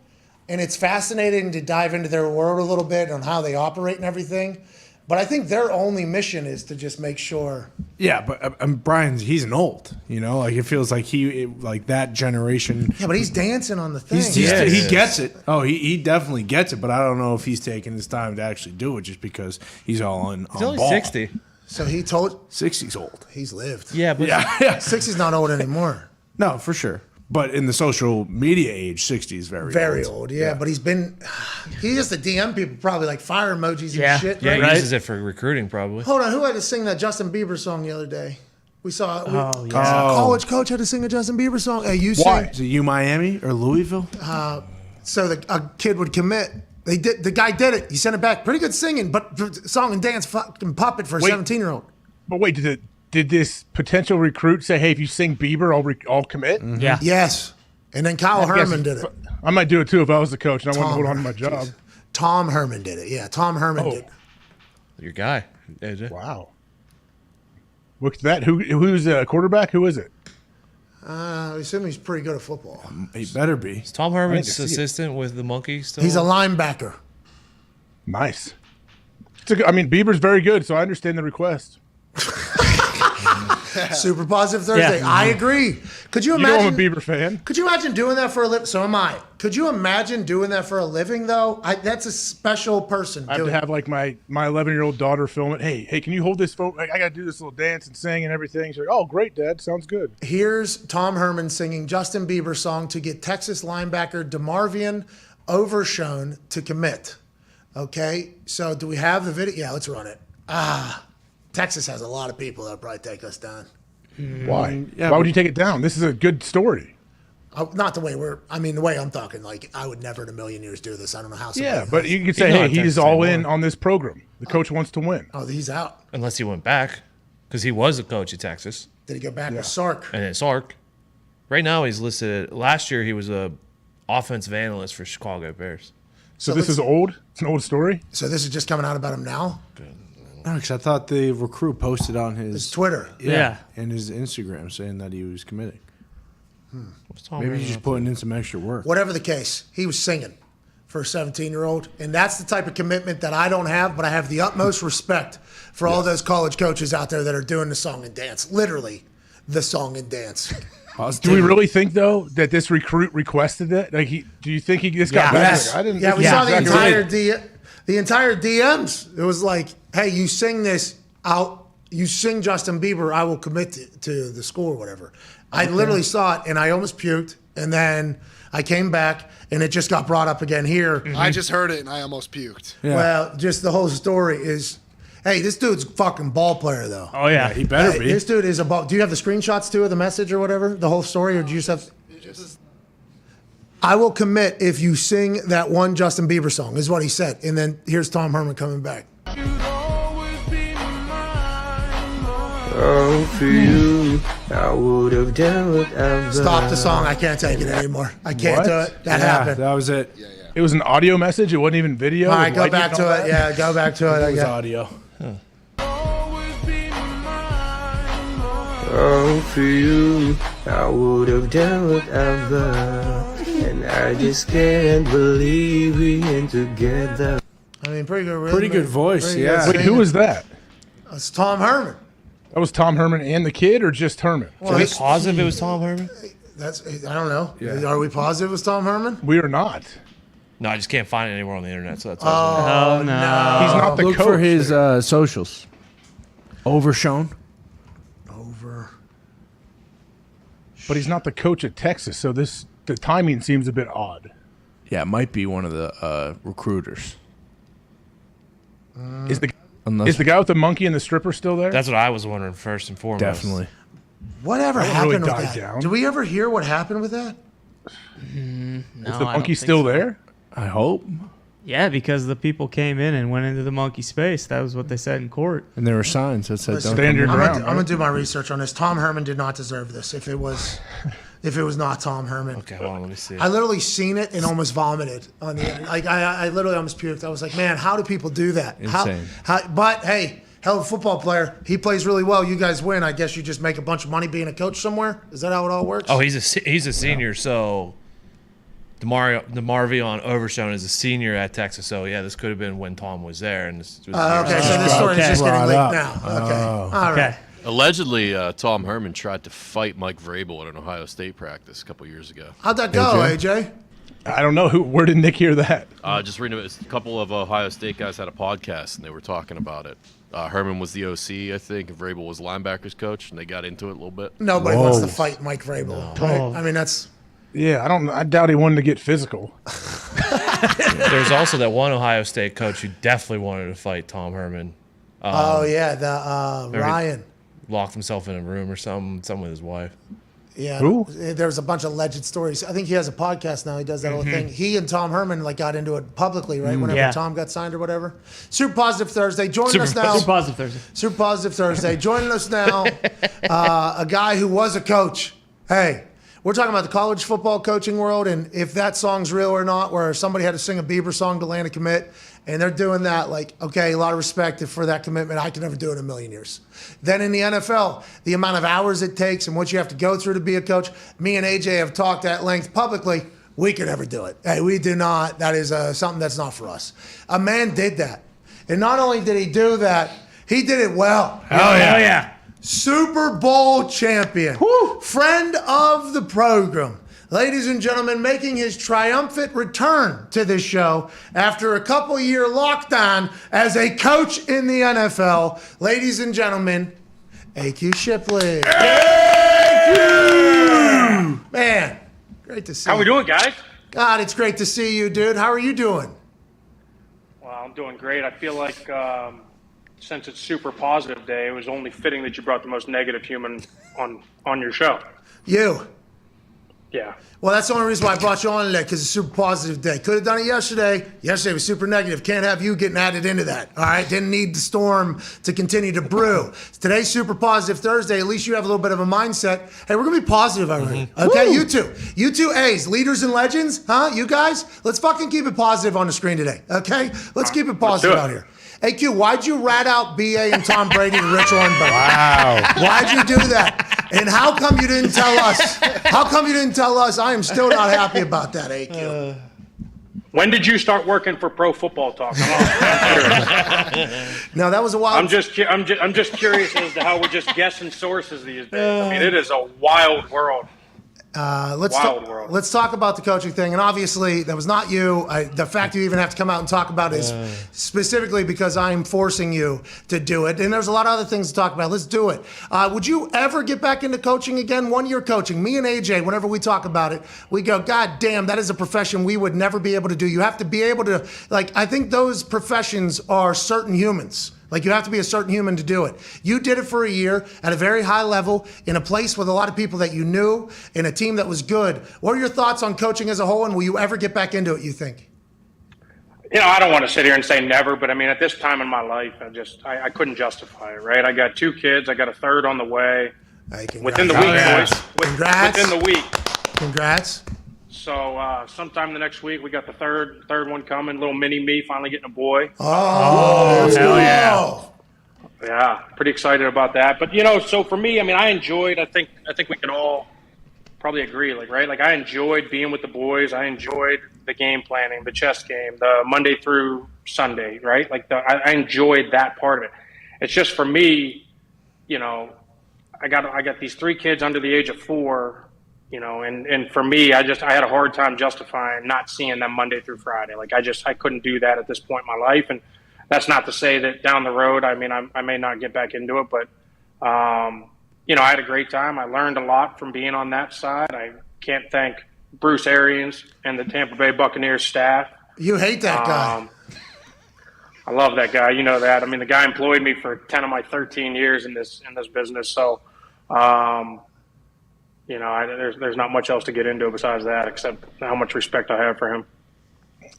and it's fascinating to dive into their world a little bit on how they operate and everything. But I think their only mission is to just make sure. Yeah, but Brian's he's an old, like it feels like that generation. Yeah, but he's dancing on the thing. He gets it. Oh, he definitely gets it. But I don't know if he's taking his time to actually do it just because he's all on. He's only ball. 60. So he told 60's old. He's lived. Yeah, but 60's not old anymore. No, for sure. But in the social media age, 60 is very old. Yeah, but he's just a DM people probably like fire emojis and shit. Yeah, right? he uses it for recruiting probably. Hold on, who had to sing that Justin Bieber song the other day? We saw yeah. college coach had to sing a Justin Bieber song. Hey, you Why? sing. Is it U Miami or Louisville? So a kid would commit. The guy did it. He sent it back. Pretty good singing, but song and dance fucking puppet for a 17-year-old. But wait, did this potential recruit say, "Hey, if you sing Bieber, I'll commit"? Mm-hmm. Yeah. Yes. And then Kyle Herman did it. I might do it too if I was the coach and I wanted to hold on to my job. Tom Herman did it. Yeah, Tom Herman did it. Your guy, AJ. Wow. Look at that. Who's the quarterback? Who is it? I assume he's pretty good at football. He better be. Is Tom Herman's assistant with the monkey still? He's a linebacker. Nice. Bieber's very good, so I understand the request. Super positive Thursday. Yeah. I agree. Could you imagine? I'm a Bieber fan. Could you imagine doing that for a living? So am I. Could you imagine doing that for a living, though? That's a special person. I have to have like my 11-year-old daughter film it. Hey, can you hold this phone? I got to do this little dance and sing and everything. She's like, oh, great, Dad. Sounds good. Here's Tom Herman singing Justin Bieber song to get Texas linebacker DeMarvion Overshown to commit. Okay, so do we have the video? Yeah, let's run it. Texas has a lot of people that'll probably take us down. Why? Why would you take it down? This is a good story. Not the way the way I'm talking. Like, I would never in a million years do this. I don't know how. Yeah, but you could say, hey, he's all in on this program. The coach wants to win. Oh, he's out. Unless he went back, because he was a coach at Texas. Did he go back with Sark? And then Sark. Right now, he's listed. Last year, he was a offensive analyst for Chicago Bears. So this is old? It's an old story? So this is just coming out about him now? No, because I thought the recruit posted on his Twitter. Yeah. And his Instagram saying that he was committing. Maybe he's just putting in some extra work. Whatever the case, he was singing for a 17-year-old. And that's the type of commitment that I don't have, but I have the utmost respect for all those college coaches out there that are doing the song and dance. Literally, the song and dance. Do we really think though that this recruit requested it? Like, do you think this got back? Yes. I didn't. Yeah, we saw the entire DMs. It was like, hey, you sing this, you sing Justin Bieber, I will commit to the school or whatever. I literally saw it and I almost puked, and then I came back and it just got brought up again here. I just heard it and I almost puked. Yeah. Well, just the whole story is. Hey, this dude's a fucking ball player, though. Oh, yeah. He better be. This dude is a ball. Do you have the screenshots, too, of the message or whatever? The whole story? Or do you just have... I will commit if you sing that one Justin Bieber song, is what he said. And then here's Tom Herman coming back. Oh, for you, I would have done whatever. Stop the song. I can't take it anymore. I can't do it. That happened. That was it. It was an audio message. It wasn't even video. All right, go back to it. Yeah, go back to it. It was audio. Oh, for you, I would have done whatever. And I just can't believe we ain't together. I mean, pretty good rhythm. Pretty good voice, yeah. Wait, who was that? It's Tom Herman. That was Tom Herman and the kid, or just Herman? Well, Are we positive it was Tom Herman? I don't know. Yeah. Are we positive it was Tom Herman? We are not. No, I just can't find it anywhere on the internet. So that's no. He's not the Look coach. for his socials. Overshown. But he's not the coach at Texas, so the timing seems a bit odd. Yeah, it might be one of the recruiters. Is the guy with the monkey and the stripper still there? That's what I was wondering first and foremost. Definitely. Whatever That happened really with died that? down. Do we ever hear what happened with that? No, Is the monkey still there? I hope. Yeah, because the people came in and went into the monkey space. That was what they said in court. And there were signs that said, Listen, don't come in. I'm going to do my research on this. Tom Herman did not deserve this. If it was if it was not Tom Herman. Okay, hold on, let me see. I literally seen it and almost vomited on the end. Like I literally almost puked. I was like, man, how do people do that? Insane. But hey, hell of a football player. He plays really well. You guys win. I guess you just make a bunch of money being a coach somewhere. Is that how it all works? Oh, he's a senior, so DeMarvio on Overshown is a senior at Texas. So yeah, this could have been when Tom was there. And this was okay, so this story is just getting leaked now. Okay, all right. Allegedly, Tom Herman tried to fight Mike Vrabel at an Ohio State practice a couple years ago. How'd that go, AJ? I don't know. Where did Nick hear that? Just reading it. A couple of Ohio State guys had a podcast, and they were talking about it. Herman was the OC, I think, and Vrabel was linebackers coach, and they got into it a little bit. Nobody wants to fight Mike Vrabel. Right? I mean, that's... Yeah, I doubt he wanted to get physical. There's also that one Ohio State coach who definitely wanted to fight Tom Herman. Ryan. Locked himself in a room or something with his wife. Yeah, Who? There's a bunch of alleged stories. I think he has a podcast now. He does that whole thing. He and Tom Herman got into it publicly, right? Whenever Tom got signed or whatever. Super Positive Thursday. Joining us now. Super Positive Thursday. Super Positive Thursday. Joining us now, a guy who was a coach. Hey, we're talking about the college football coaching world and if that song's real or not, where somebody had to sing a Bieber song to land a commit. And they're doing that okay, a lot of respect for that commitment. I can never do it in a million years. Then in the NFL, the amount of hours it takes and what you have to go through to be a coach. Me and AJ have talked at length publicly. We could never do it. Hey, we do not. That is something that's not for us. A man did that. And not only did he do that, he did it well. Hell yeah. Super Bowl champion. Woo. Friend of the program. Ladies and gentlemen, making his triumphant return to this show after a couple-year lockdown as a coach in the NFL. Ladies and gentlemen, AQ Shipley. AQ! Man, great to see you. How we doing, guys? God, it's great to see you, dude. How are you doing? Well, I'm doing great. I feel like since it's Super Positive Day, it was only fitting that you brought the most negative human on your show. You. Yeah. Well, that's the only reason why I brought you on today, because it's Super Positive Day. Could have done it yesterday. Yesterday was super negative. Can't have you getting added into that. All right? Didn't need the storm to continue to brew. Today's Super Positive Thursday. At least you have a little bit of a mindset. Hey, we're going to be positive over here. Okay? Woo! You two A's, leaders and legends. Huh? You guys? Let's fucking keep it positive on the screen today. Okay? Let's keep it positive out here. AQ, why'd you rat out BA and Tom Brady to Rich Ornberg? Wow. Why'd you do that? And how come you didn't tell us? How come you didn't tell us? I am still not happy about that, AQ. When did you start working for Pro Football Talk? No, that was a while. I'm just curious as to how we're just guessing sources these days. I mean, it is a wild world. Let's talk about the coaching thing. And obviously, that was not you. The fact you even have to come out and talk about it is specifically because I'm forcing you to do it. And there's a lot of other things to talk about. Let's do it. Would you ever get back into coaching again? 1 year coaching. Me and AJ, whenever we talk about it, we go, God damn, that is a profession we would never be able to do. You have to be able to, I think those professions are certain humans. You have to be a certain human to do it. You did it for a year at a very high level in a place with a lot of people that you knew, in a team that was good. What are your thoughts on coaching as a whole, and will you ever get back into it, you think? I don't want to sit here and say never, but I mean, at this time in my life, I couldn't justify it, right? I got 2 kids. I got a third on the way. Hey, within the week, boys. Congrats. Within the week. Congrats. So sometime the next week, we got the third one coming. Little mini me finally getting a boy. Oh, hell yeah! Yeah, pretty excited about that. But so for me, I mean, I enjoyed. I think we can all probably agree, right? I enjoyed being with the boys. I enjoyed the game planning, the chess game, the Monday through Sunday, right? I enjoyed that part of it. It's just for me, I got these 3 kids under the age of 4. And for me, I had a hard time justifying not seeing them Monday through Friday. I couldn't do that at this point in my life. And that's not to say that down the road, I mean, I may not get back into it, but, I had a great time. I learned a lot from being on that side. I can't thank Bruce Arians and the Tampa Bay Buccaneers staff. You hate that guy. I love that guy. You know that. I mean, the guy employed me for 10 of my 13 years in this business. So, there's not much else to get into besides that, except how much respect I have for him.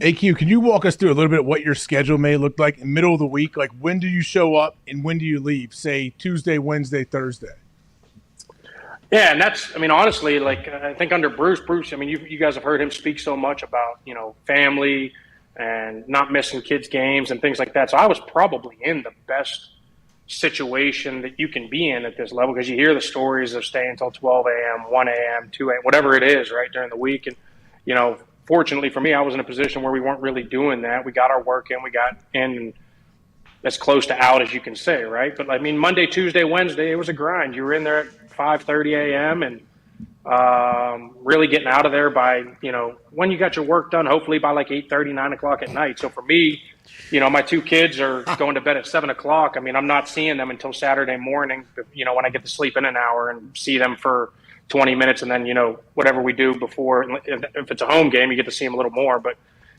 AQ, can you walk us through a little bit what your schedule may look like in the middle of the week? When do you show up and when do you leave? Say Tuesday, Wednesday, Thursday. Yeah, and that's, I mean, honestly, like, I think under Bruce, I mean, you guys have heard him speak so much about, family and not missing kids' games and things like that. So I was probably in the best situation that you can be in at this level, because you hear the stories of staying until 12 a.m., 1 a.m., 2 a.m., whatever it is, right, during the week. And, fortunately for me, I was in a position where we weren't really doing that. We got our work in, we got in as close to out as you can say, right? But, I mean, Monday, Tuesday, Wednesday, it was a grind. You were in there at 5:30 a.m. and really getting out of there by, when you got your work done, hopefully by like 8:30, 9 o'clock at night. So for me, my two kids are going to bed at 7 o'clock. I mean, I'm not seeing them until Saturday morning, when I get to sleep in an hour and see them for 20 minutes. And then, whatever we do before, if it's a home game, you get to see them a little more. But,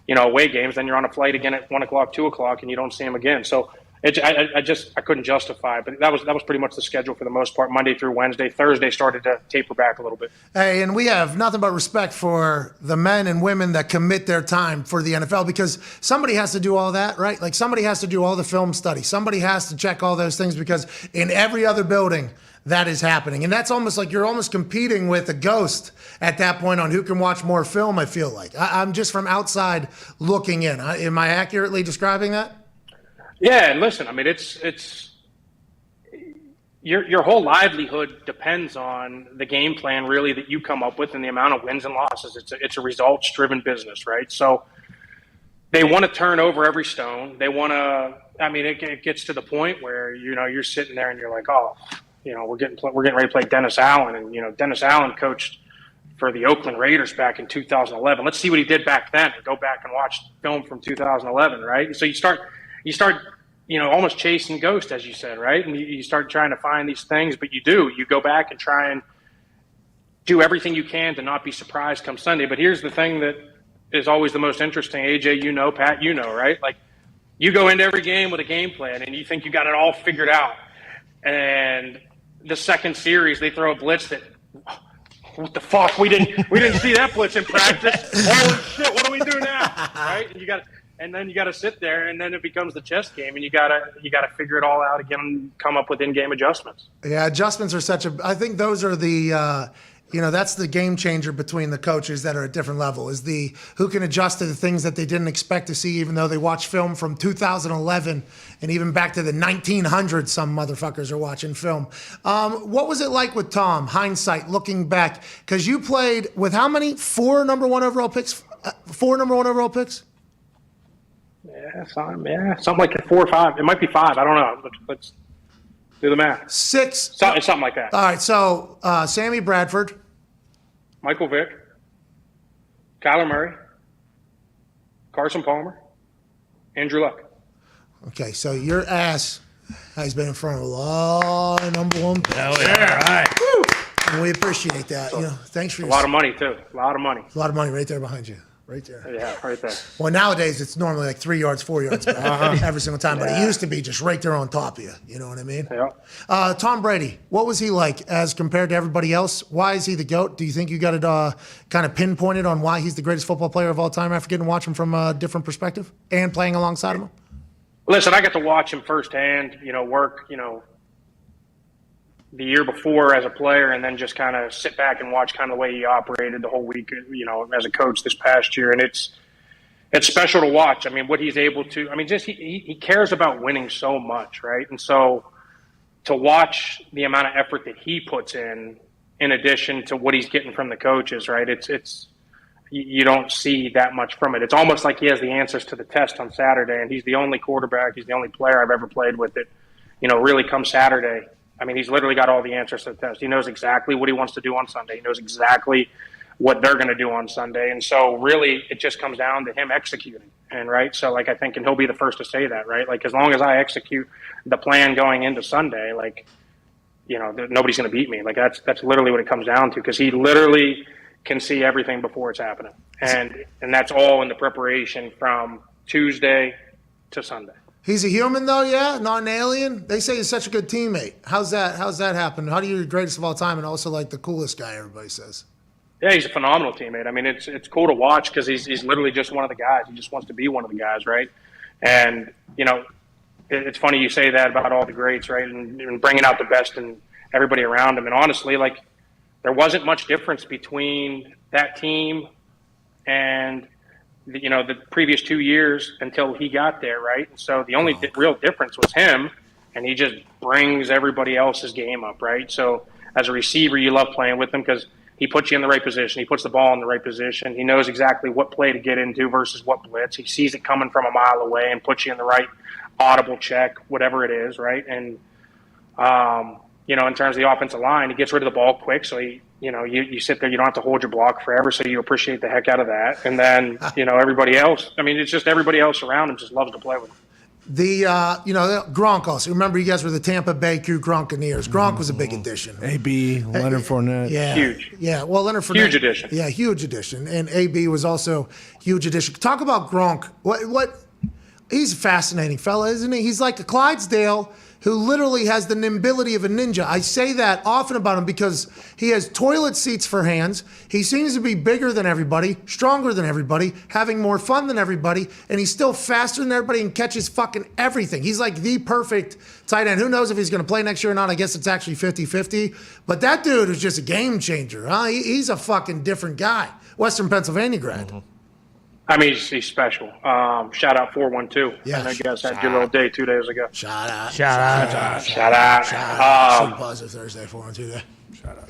away games, then you're on a flight again at 1 o'clock, 2 o'clock, and you don't see them again. So I couldn't justify it. But that was pretty much the schedule for the most part, Monday through Wednesday. Thursday started to taper back a little bit. Hey, and we have nothing but respect for the men and women that commit their time for the NFL, because somebody has to do all that, right? Like, somebody has to do all the film study. Somebody has to check all those things, because in every other building that is happening. And that's almost like you're almost competing with a ghost at that point on who can watch more film, I feel like. I'm just from outside looking in. Am I accurately describing that? Yeah, and listen, I mean, it's your whole livelihood depends on the game plan, really, that you come up with and the amount of wins and losses. It's a results-driven business, right? So they want to turn over every stone. They want to. I mean, it gets to the point where you're sitting there and you're like, oh, we're getting ready to play Dennis Allen, and Dennis Allen coached for the Oakland Raiders back in 2011. Let's see what he did back then, and go back and watch film from 2011, right? And so you start, almost chasing ghosts, as you said, right? And you start trying to find these things, but you go back and try and do everything you can to not be surprised come Sunday. But here's the thing that is always the most interesting. AJ, Pat, right? Like, you go into every game with a game plan and you think you got it all figured out. And the second series, they throw a blitz that, what the fuck? We didn't see that blitz in practice. Holy shit! What do we do now? Right? And then you got to sit there, and then it becomes the chess game, and you got to figure it all out again and come up with in-game adjustments. Yeah, adjustments are I think those are the that's the game changer between the coaches that are at different level, is the who can adjust to the things that they didn't expect to see, even though they watched film from 2011 and even back to the 1900s. Some motherfuckers are watching film. What was it like with Tom, hindsight, looking back? Because you played with how many? 4 number one overall picks? 4 number one overall picks? Yeah, something like 4 or 5. It might be 5. I don't know. Let's do the math. 6. It's something like that. All right, so Sammy Bradford. Michael Vick. Kyler Murray. Carson Palmer. Andrew Luck. Okay, so your ass has been in front of a lot of number one picks. Hell yeah. All right. Woo! And we appreciate that. Thanks for a lot of money, too. A lot of money. A lot of money right there behind you. Right there. Yeah, right there. Well, nowadays it's normally like 3 yards, 4 yards back every single time, but it used to be just right there on top of you. You know what I mean? Yeah. Tom Brady, what was he like as compared to everybody else? Why is he the GOAT? Do you think you got it kind of pinpointed on why he's the greatest football player of all time after getting to watch him from a different perspective and playing alongside him? Listen, I got to watch him firsthand, work, the year before as a player, and then just kind of sit back and watch kind of the way he operated the whole week, as a coach this past year. And it's special to watch. I mean, what he's able to, just he cares about winning so much, right? And so to watch the amount of effort that he puts in addition to what he's getting from the coaches, right? It's you don't see that much from it. It's almost like he has the answers to the test on Saturday, and he's the only quarterback, he's the only player I've ever played with that, really come Saturday. He's literally got all the answers to the test. He knows exactly what he wants to do on Sunday. He knows exactly what they're going to do on Sunday. And so really it just comes down to him executing. And right. So I think, and he'll be the first to say that, right? Like, as long as I execute the plan going into Sunday, nobody's going to beat me. Like, that's literally what it comes down to, because he literally can see everything before it's happening. And that's all in the preparation from Tuesday to Sunday. He's a human, though, yeah? Not an alien? They say he's such a good teammate. How's that happen? How do you the greatest of all time and also, the coolest guy, everybody says? Yeah, he's a phenomenal teammate. It's cool to watch because he's literally just one of the guys. He just wants to be one of the guys, right? And, it's funny you say that about all the greats, right? And bringing out the best in everybody around him. And honestly, there wasn't much difference between that team and the previous 2 years until he got there, right? So the only real difference was him, and he just brings everybody else's game up, right? So as a receiver, you love playing with him because he puts you in the right position. He puts the ball in the right position. He knows exactly what play to get into versus what blitz. He sees it coming from a mile away and puts you in the right audible check, whatever it is, right? And, in terms of the offensive line, he gets rid of the ball quick. So you sit there, you don't have to hold your block forever. So you appreciate the heck out of that. And then, everybody else, it's just everybody else around him just loves to play with him. The Gronk also. Remember, you guys were the Tampa Bay Q Gronkaneers. Gronk was a big addition. AB, Leonard Fournette. Yeah. Huge. Yeah, well, Leonard Fournette. Huge addition. Yeah, huge addition. And AB was also huge addition. Talk about Gronk. What? He's a fascinating fella, isn't he? He's like a Clydesdale who literally has the nimbility of a ninja. I say that often about him because he has toilet seats for hands. He seems to be bigger than everybody, stronger than everybody, having more fun than everybody, and he's still faster than everybody and catches fucking everything. He's like the perfect tight end. Who knows if he's going to play next year or not? I guess it's actually 50-50. But that dude is just a game changer. Huh? He's a fucking different guy. Western Pennsylvania grad. Mm-hmm. He's special. Shout out 412. Yeah, I guess had your little day 2 days ago. Shout out. Super positive Thursday 412. Shout out.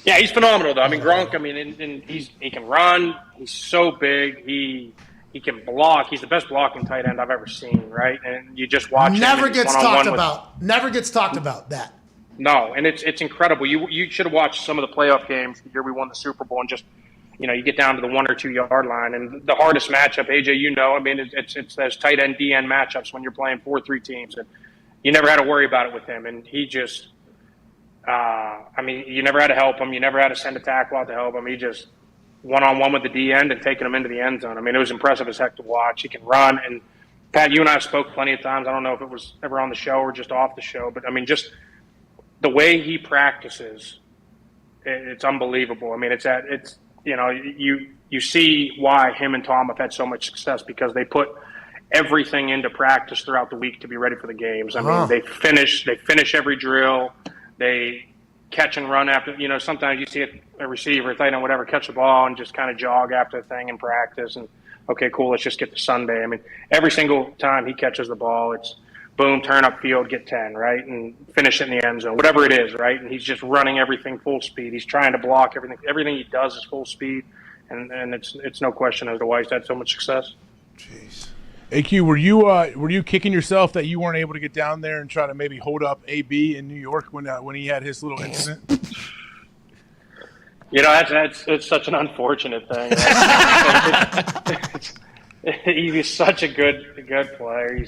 Yeah, he's phenomenal though. Gronk. And he can run. He's so big. He can block. He's the best blocking tight end I've ever seen. Right, and you just watch. Never him gets talked about. Never gets talked about that. No, and it's incredible. You should have watched some of the playoff games the year we won the Super Bowl and just. You get down to the 1 or 2 yard line, and the hardest matchup, AJ, it's those tight end DN matchups when you're playing 4-3 teams, and you never had to worry about it with him. And he just, you never had to help him, you never had to send a tackle out to help him. He just one-on-one with the D end and taking him into the end zone. It was impressive as heck to watch. He can run, and Pat, you and I have spoke plenty of times. I don't know if it was ever on the show or just off the show, but just the way he practices, it's unbelievable. You see why him and Tom have had so much success because they put everything into practice throughout the week to be ready for the games. They finish every drill. They catch and run after. Sometimes you see a receiver, tight end, whatever, catch the ball and just kind of jog after the thing in practice. And okay, cool, let's just get to Sunday. Every single time he catches the ball, it's boom, turn up field, get 10, right, and finish it in the end zone, whatever it is, right? And he's just running everything full speed. He's trying to block everything. Everything he does is full speed, and it's no question as to why he's had so much success. Jeez. AQ, were you kicking yourself that you weren't able to get down there and try to maybe hold up AB in New York when he had his little incident? It's such an unfortunate thing. He's such a good player.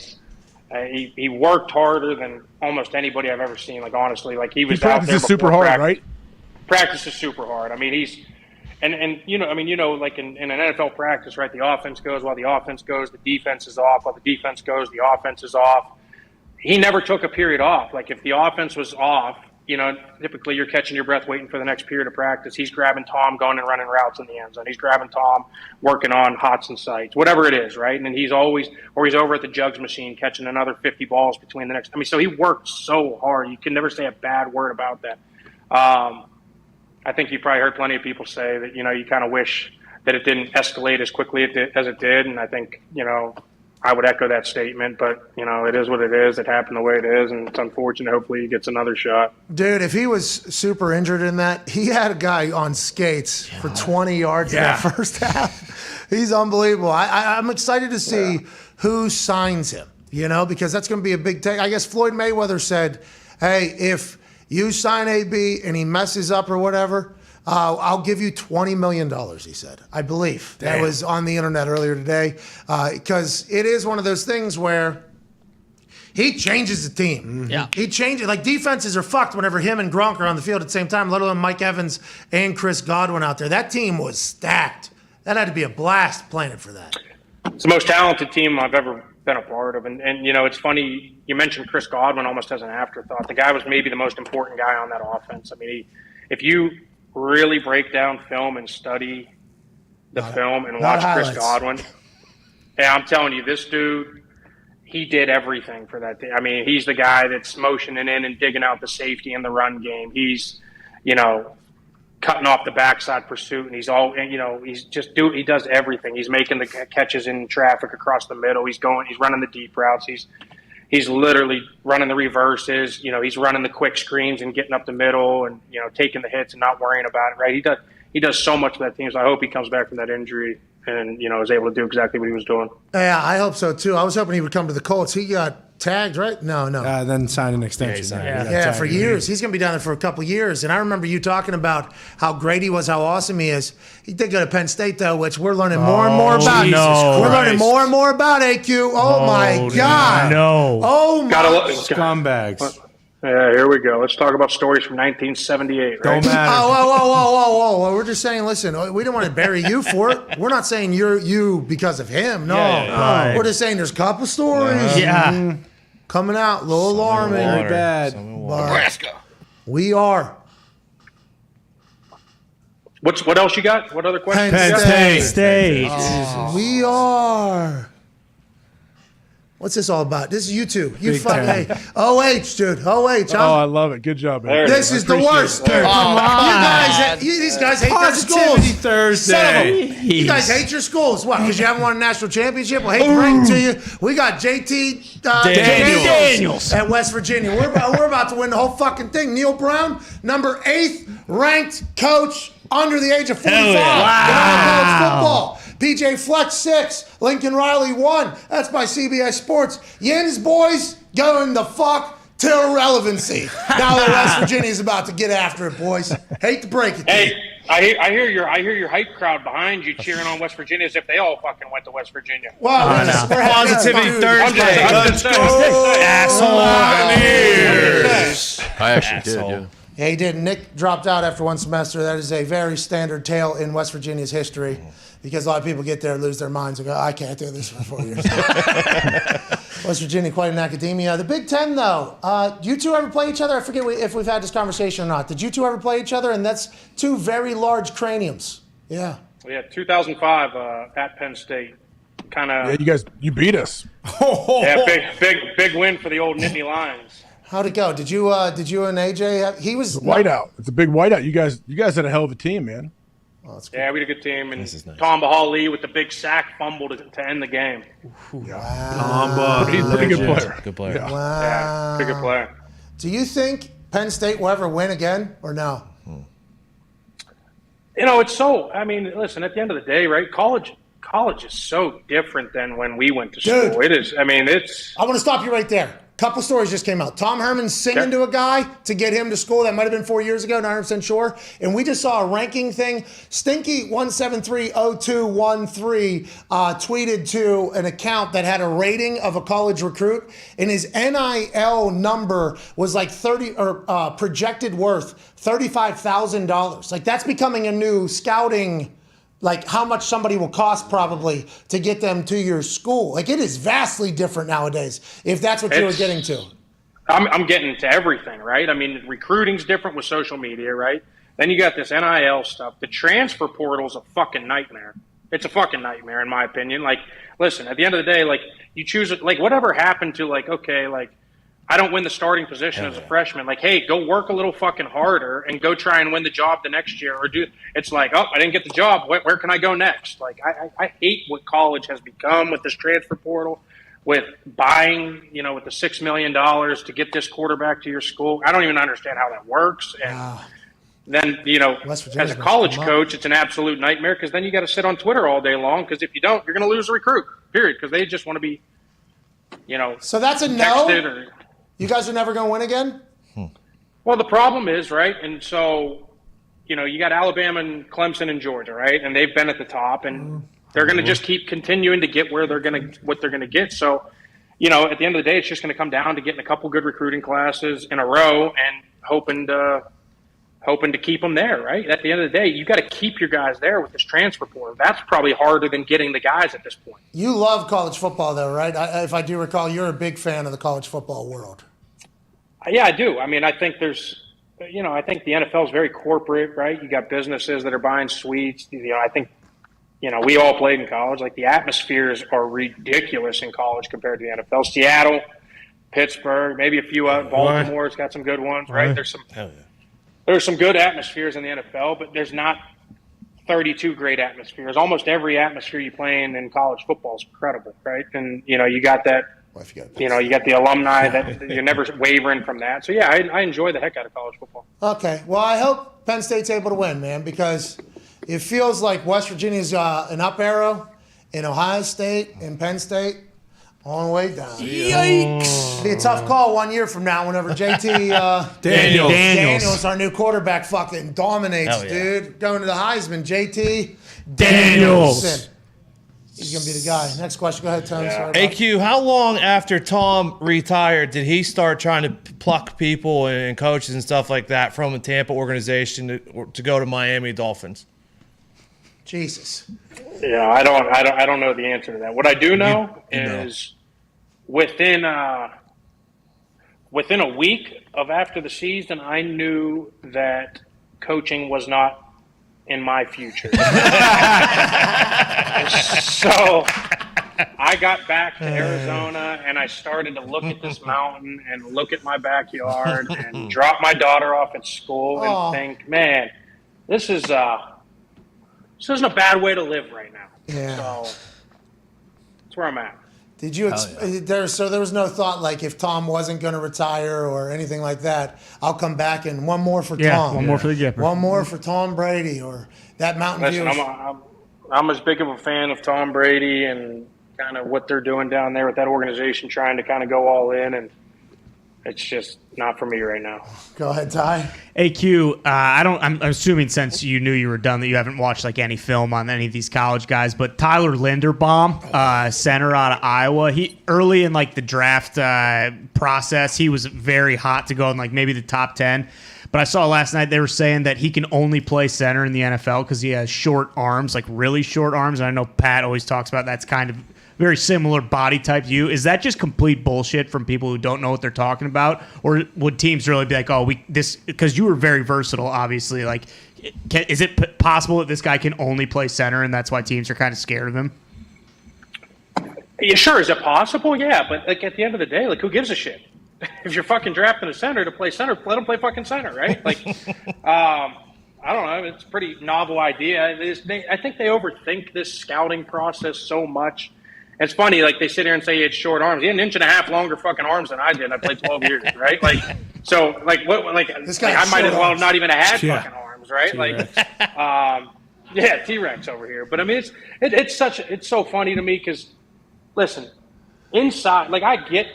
He worked harder than almost anybody I've ever seen. Honestly, he was out there. Practices super hard, right? Practices super hard. He's and in an NFL practice, right? The offense goes while the offense goes. The defense is off while the defense goes. The offense is off. He never took a period off. If the offense was off, typically you're catching your breath waiting for the next period of practice. He's grabbing Tom, going and running routes in the end zone. He's grabbing Tom, working on hots and sights, whatever it is, right? And he's always, or he's over at the jugs machine catching another 50 balls between the next. So he worked so hard. You can never say a bad word about that. I think you probably heard plenty of people say that, you kind of wish that it didn't escalate as quickly as it did. And I think, I would echo that statement, but it is what it is. It happened the way it is, and it's unfortunate. Hopefully, he gets another shot. Dude, if he was super injured in that, he had a guy on skates for 20 yards in that first half. He's unbelievable. I'm excited to see who signs him. Because that's going to be a big take. I guess Floyd Mayweather said, "Hey, if you sign AB and he messes up or whatever." I'll give you $20 million, he said. I believe. Damn. That was on the internet earlier today. Because it is one of those things where he changes the team. Mm-hmm. Yeah. He changes. Defenses are fucked whenever him and Gronk are on the field at the same time, let alone Mike Evans and Chris Godwin out there. That team was stacked. That had to be a blast playing for that. It's the most talented team I've ever been a part of. And it's funny, you mentioned Chris Godwin almost as an afterthought. The guy was maybe the most important guy on that offense. If you really break down film and study the film and watch Chris Godwin. Yeah, I'm telling you, this dude, he did everything for that team. He's the guy that's motioning in and digging out the safety in the run game. He's, cutting off the backside pursuit, and he does everything. He's making the catches in traffic across the middle. He's running the deep routes. He's literally running the reverses. He's running the quick screens and getting up the middle and, taking the hits and not worrying about it, right? He does so much for that team. So I hope he comes back from that injury and, is able to do exactly what he was doing. Yeah, I hope so too. I was hoping he would come to the Colts. He got tagged, right? No. Then signed an extension. Yeah, for years. He's going to be down there for a couple years. And I remember you talking about how great he was, how awesome he is. He did go to Penn State, though, which we're learning more and more about. We're learning more and more about AQ. Oh, my God. No. Oh, my God. Scumbags. Yeah, here we go. Let's talk about stories from 1978, right? Don't matter. Whoa. We're just saying, listen, we don't want to bury you for it. We're not saying you're you because of him. No. Right. We're just saying there's a couple stories. Yeah. Coming out, a little alarming. Very bad. Nebraska. We are. What else you got? What other questions? Penn State. We are. What's this all about? This is you two. You fucking OH, dude. OH. I love it. Good job, man. This is the worst. Dude. Come on. These guys hate their Positivity schools. Thursday. You guys hate your schools. What? Because you haven't won a national championship? Well, hate to bring it to you. We got JT Daniels at West Virginia. We're about to win the whole fucking thing. Neil Brown, number 8th ranked coach under the age of 45 in all college football. PJ Fleck 6, Lincoln Riley 1. That's by CBS Sports. Yin's boys going the fuck to irrelevancy. Now that West Virginia's about to get after it, boys. Hate to break it. Hey, I hear your hype crowd behind you cheering on West Virginia as if they all fucking went to West Virginia. Well, we're Positivity Thursday. Let's go. Asshole. I actually did, yeah. Yeah, he did. Nick dropped out after one semester. That is a very standard tale in West Virginia's history because a lot of people get there, lose their minds, and go, I can't do this for 4 years. West Virginia, quite an academia. The Big Ten, though, you two ever play each other? I forget if we've had this conversation or not. Did you two ever play each other? And that's two very large craniums. Yeah. Yeah, 2005 at Penn State. Kind of. Yeah, you beat us. Yeah, big win for the old Nittany Lions. How'd it go? Did you and AJ? He was whiteout. It's a big whiteout. You guys had a hell of a team, man. Oh, that's yeah, we had a good team, and Tom Bahal with the big sack fumble to end the game. Wow. Pretty good player. Good player. Yeah. Wow. Yeah, pretty good player. Do you think Penn State will ever win again, or no? It's so. I mean, listen. At the end of the day, right? College is so different than when we went to school. Dude. It is. I mean, it's. I want to stop you right there. Couple stories just came out. Tom Herman singing to a guy to get him to school. That might have been 4 years ago, not 100% sure. And we just saw a ranking thing. Stinky1730213 tweeted to an account that had a rating of a college recruit, and his NIL number was like projected worth $35,000. Like that's becoming a new scouting. Like how much somebody will cost probably to get them to your school. Like it is vastly different nowadays, if that's what you were getting to. I'm getting to everything, right? I mean, recruiting's different with social media, right? Then you got this NIL stuff. The transfer portal's a fucking nightmare. It's a fucking nightmare, in my opinion. Like, listen, at the end of the day, like, you choose it. Like, whatever happened to, like, okay, like, I don't win the starting position as a freshman. Like, hey, go work a little fucking harder and go try and win the job the next year. Or it's like, oh, I didn't get the job. Where can I go next? Like, I hate what college has become with this transfer portal, with buying, with the $6 million to get this quarterback to your school. I don't even understand how that works. And then, as a college coach, it's an absolute nightmare because then you got to sit on Twitter all day long because if you don't, you're going to lose a recruit, period, because they just want to be, So that's a no? You guys are never going to win again? Well, the problem is, right, and so, you got Alabama and Clemson and Georgia, right, and they've been at the top, and they're going to just keep continuing to get what they're going to get. So, at the end of the day, it's just going to come down to getting a couple good recruiting classes in a row and hoping to keep them there, right? At the end of the day, you got to keep your guys there with this transfer portal. That's probably harder than getting the guys at this point. You love college football, though, right? If I do recall, you're a big fan of the college football world. Yeah, I do. I mean, I think there's, I think the NFL is very corporate, right? You got businesses that are buying suites. I think, we all played in college. Like, the atmospheres are ridiculous in college compared to the NFL. Seattle, Pittsburgh, maybe a few out. Baltimore's got some good ones, right? There's some. Hell yeah. there's some good atmospheres in the NFL, but there's not 32 great atmospheres. Almost every atmosphere you play in college football is incredible, right? And, you got that, you got the alumni that you're never wavering from that. So, yeah, I enjoy the heck out of college football. Okay. Well, I hope Penn State's able to win, man, because it feels like West Virginia's an up arrow, and Ohio State and Penn State on the way down. Yikes. Be a tough call 1 year from now whenever JT Daniels, our new quarterback, fucking dominates, dude. Going to the Heisman, JT Daniels. He's going to be the guy. Next question. Go ahead, Tony. Sorry AQ, how long after Tom retired did he start trying to pluck people and coaches and stuff like that from the Tampa organization to go to Miami Dolphins? Jesus. Yeah, I don't know the answer to that. What I do know is within a week of after the season, I knew that coaching was not in my future. So I got back to Arizona and I started to look at this mountain and look at my backyard and drop my daughter off at school and think, man, this isn't a bad way to live right now. Yeah. So that's where I'm at. Did you? So there was no thought like if Tom wasn't going to retire or anything like that, I'll come back and one more for Tom. One more for the Gipper. One more for Tom Brady or that Mountain View. Listen, I'm as big of a fan of Tom Brady and kind of what they're doing down there with that organization, trying to kind of go all in, and it's just not for me right now. Go ahead, Ty. AQ, I'm assuming since you knew you were done that you haven't watched like any film on any of these college guys, but Tyler Linderbaum, center out of Iowa, he early in like the draft process, he was very hot to go in like maybe the top 10. But I saw last night they were saying that he can only play center in the NFL because he has short arms, like really short arms. And I know Pat always talks about that's kind of very similar body type to you. Is that just complete bullshit from people who don't know what they're talking about? Or would teams really be like, because you were very versatile, obviously. Like, is it possible that this guy can only play center and that's why teams are kind of scared of him? Yeah, sure. Is it possible? Yeah. But like at the end of the day, like who gives a shit? If you're fucking drafting a center to play center, let him play fucking center, right? Like, I don't know. It's a pretty novel idea. I think they overthink this scouting process so much. It's funny, like they sit here and say he had short arms. He had an inch and a half longer fucking arms than I did. I played 12 years, right? Like, so, like, what? Like, I might as well have not even had fucking arms, right? T-Rex. Like, T-Rex over here. But I mean, it's so funny to me because, listen, inside, like I get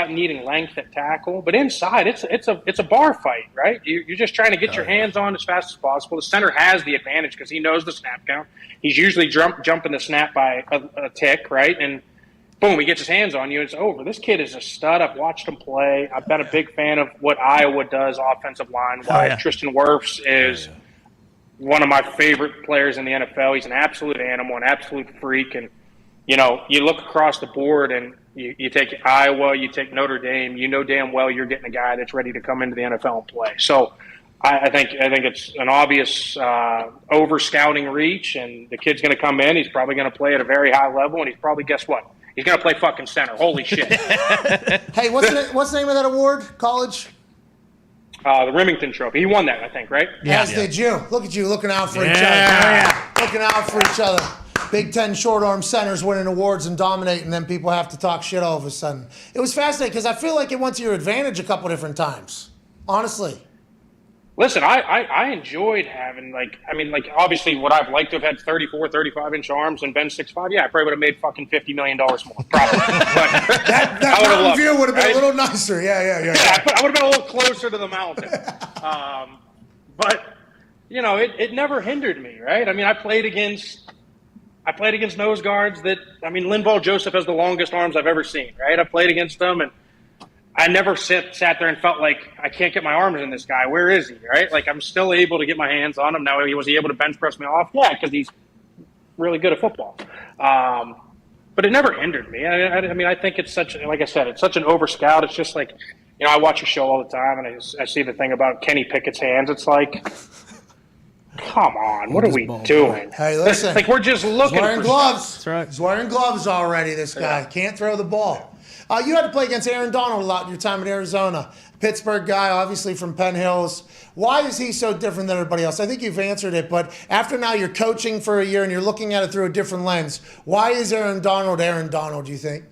needing length at tackle, but inside it's a bar fight, right? You're just trying to get your hands on as fast as possible. The center has the advantage because he knows the snap count. He's usually jumping the snap by a tick, right? And boom, he gets his hands on you. It's over. This kid is a stud. I've watched him play. I've been a big fan of what Iowa does offensive line-wise. Tristan Wirfs is one of my favorite players in the NFL. He's an absolute animal, an absolute freak. And, you know, you look across the board and you take Iowa, you take Notre Dame, you know damn well you're getting a guy that's ready to come into the NFL and play. So I think it's an obvious over-scouting reach, and the kid's going to come in. He's probably going to play at a very high level, and he's probably, guess what? He's going to play fucking center. Holy shit. Hey, what's the name of that award? College? The Remington Trophy. He won that, I think, right? As did you. Look at you looking out for each other. Looking out for each other. Big Ten short arm centers winning awards and dominating, and then people have to talk shit all of a sudden. It was fascinating because I feel like it went to your advantage a couple different times. Honestly. Listen, I enjoyed having, obviously would I've liked to have had 34, 35-inch arms and been 6'5"? Yeah, I probably would have made fucking $50 million more, probably. But that mountain view would have been a little nicer. Yeah. I would have been a little closer to the mountain. But, you know, it never hindered me, right? I mean, I played against nose guards that, Linval Joseph has the longest arms I've ever seen, right? I played against them, and I never sat there and felt like I can't get my arms in this guy. Where is he, right? Like, I'm still able to get my hands on him. Now, was he able to bench press me off? Yeah, because he's really good at football. But it never hindered me. I think it's like I said, it's such an over-scout. It's just like, you know, I watch your show all the time, and I see the thing about Kenny Pickett's hands. It's like, come on, what are we doing? Hey, listen. Like, we're just looking He's wearing for gloves. stuff. That's right. He's wearing gloves already, this guy. Can't throw the ball. You had to play against Aaron Donald a lot in your time in Arizona. Pittsburgh guy, obviously from Penn Hills. Why is he so different than everybody else? I think you've answered it, but after now you're coaching for a year and you're looking at it through a different lens. Why is Aaron Donald, do you think?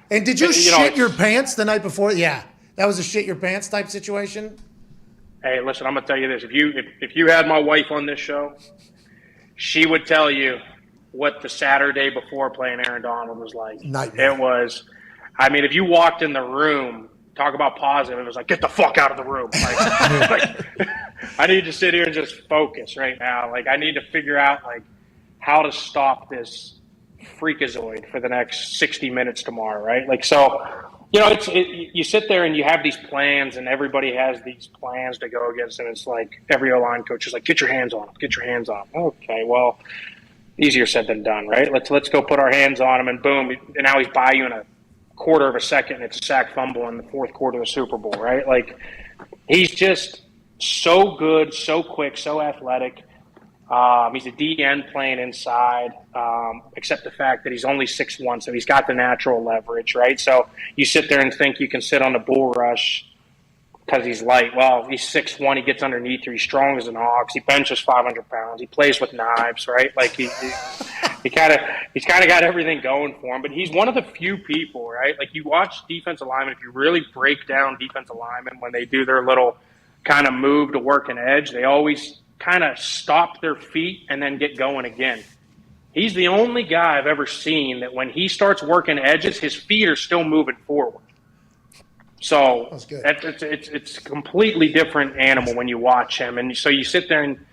And did you shit your pants the night before? Yeah, that was a shit your pants type situation. Hey, listen, I'm gonna tell you this: if you had my wife on this show, she would tell you what the Saturday before playing Aaron Donald was like. Nightmare. It was. I mean, if you walked in the room, talk about positive. It was like, get the fuck out of the room. Like, I need to sit here and just focus right now. Like, I need to figure out like how to stop this freakazoid for the next 60 minutes tomorrow, right? Like, so, you know, you sit there and you have these plans, and everybody has these plans to go against, and it's like every O-line coach is like, get your hands on him, get your hands on him. Okay, well, easier said than done, right? Let's go put our hands on him, and boom, and now he's by you in a quarter of a second, and it's a sack fumble in the fourth quarter of the Super Bowl, right? Like, he's just so good, so quick, so athletic. He's a DN playing inside, except the fact that he's only 6'1", so he's got the natural leverage, right? So you sit there and think you can sit on the bull rush because he's light. Well, he's 6'1", he gets underneath you, he's strong as an ox, he benches 500 pounds, he plays with knives, right? Like, he's kind of got everything going for him, but he's one of the few people, right? Like, you watch defensive linemen, if you really break down defensive linemen when they do their little kind of move to work an edge, they always kind of stop their feet and then get going again. He's the only guy I've ever seen that when he starts working edges, his feet are still moving forward. So it's a completely different animal when you watch him. And so you sit there and,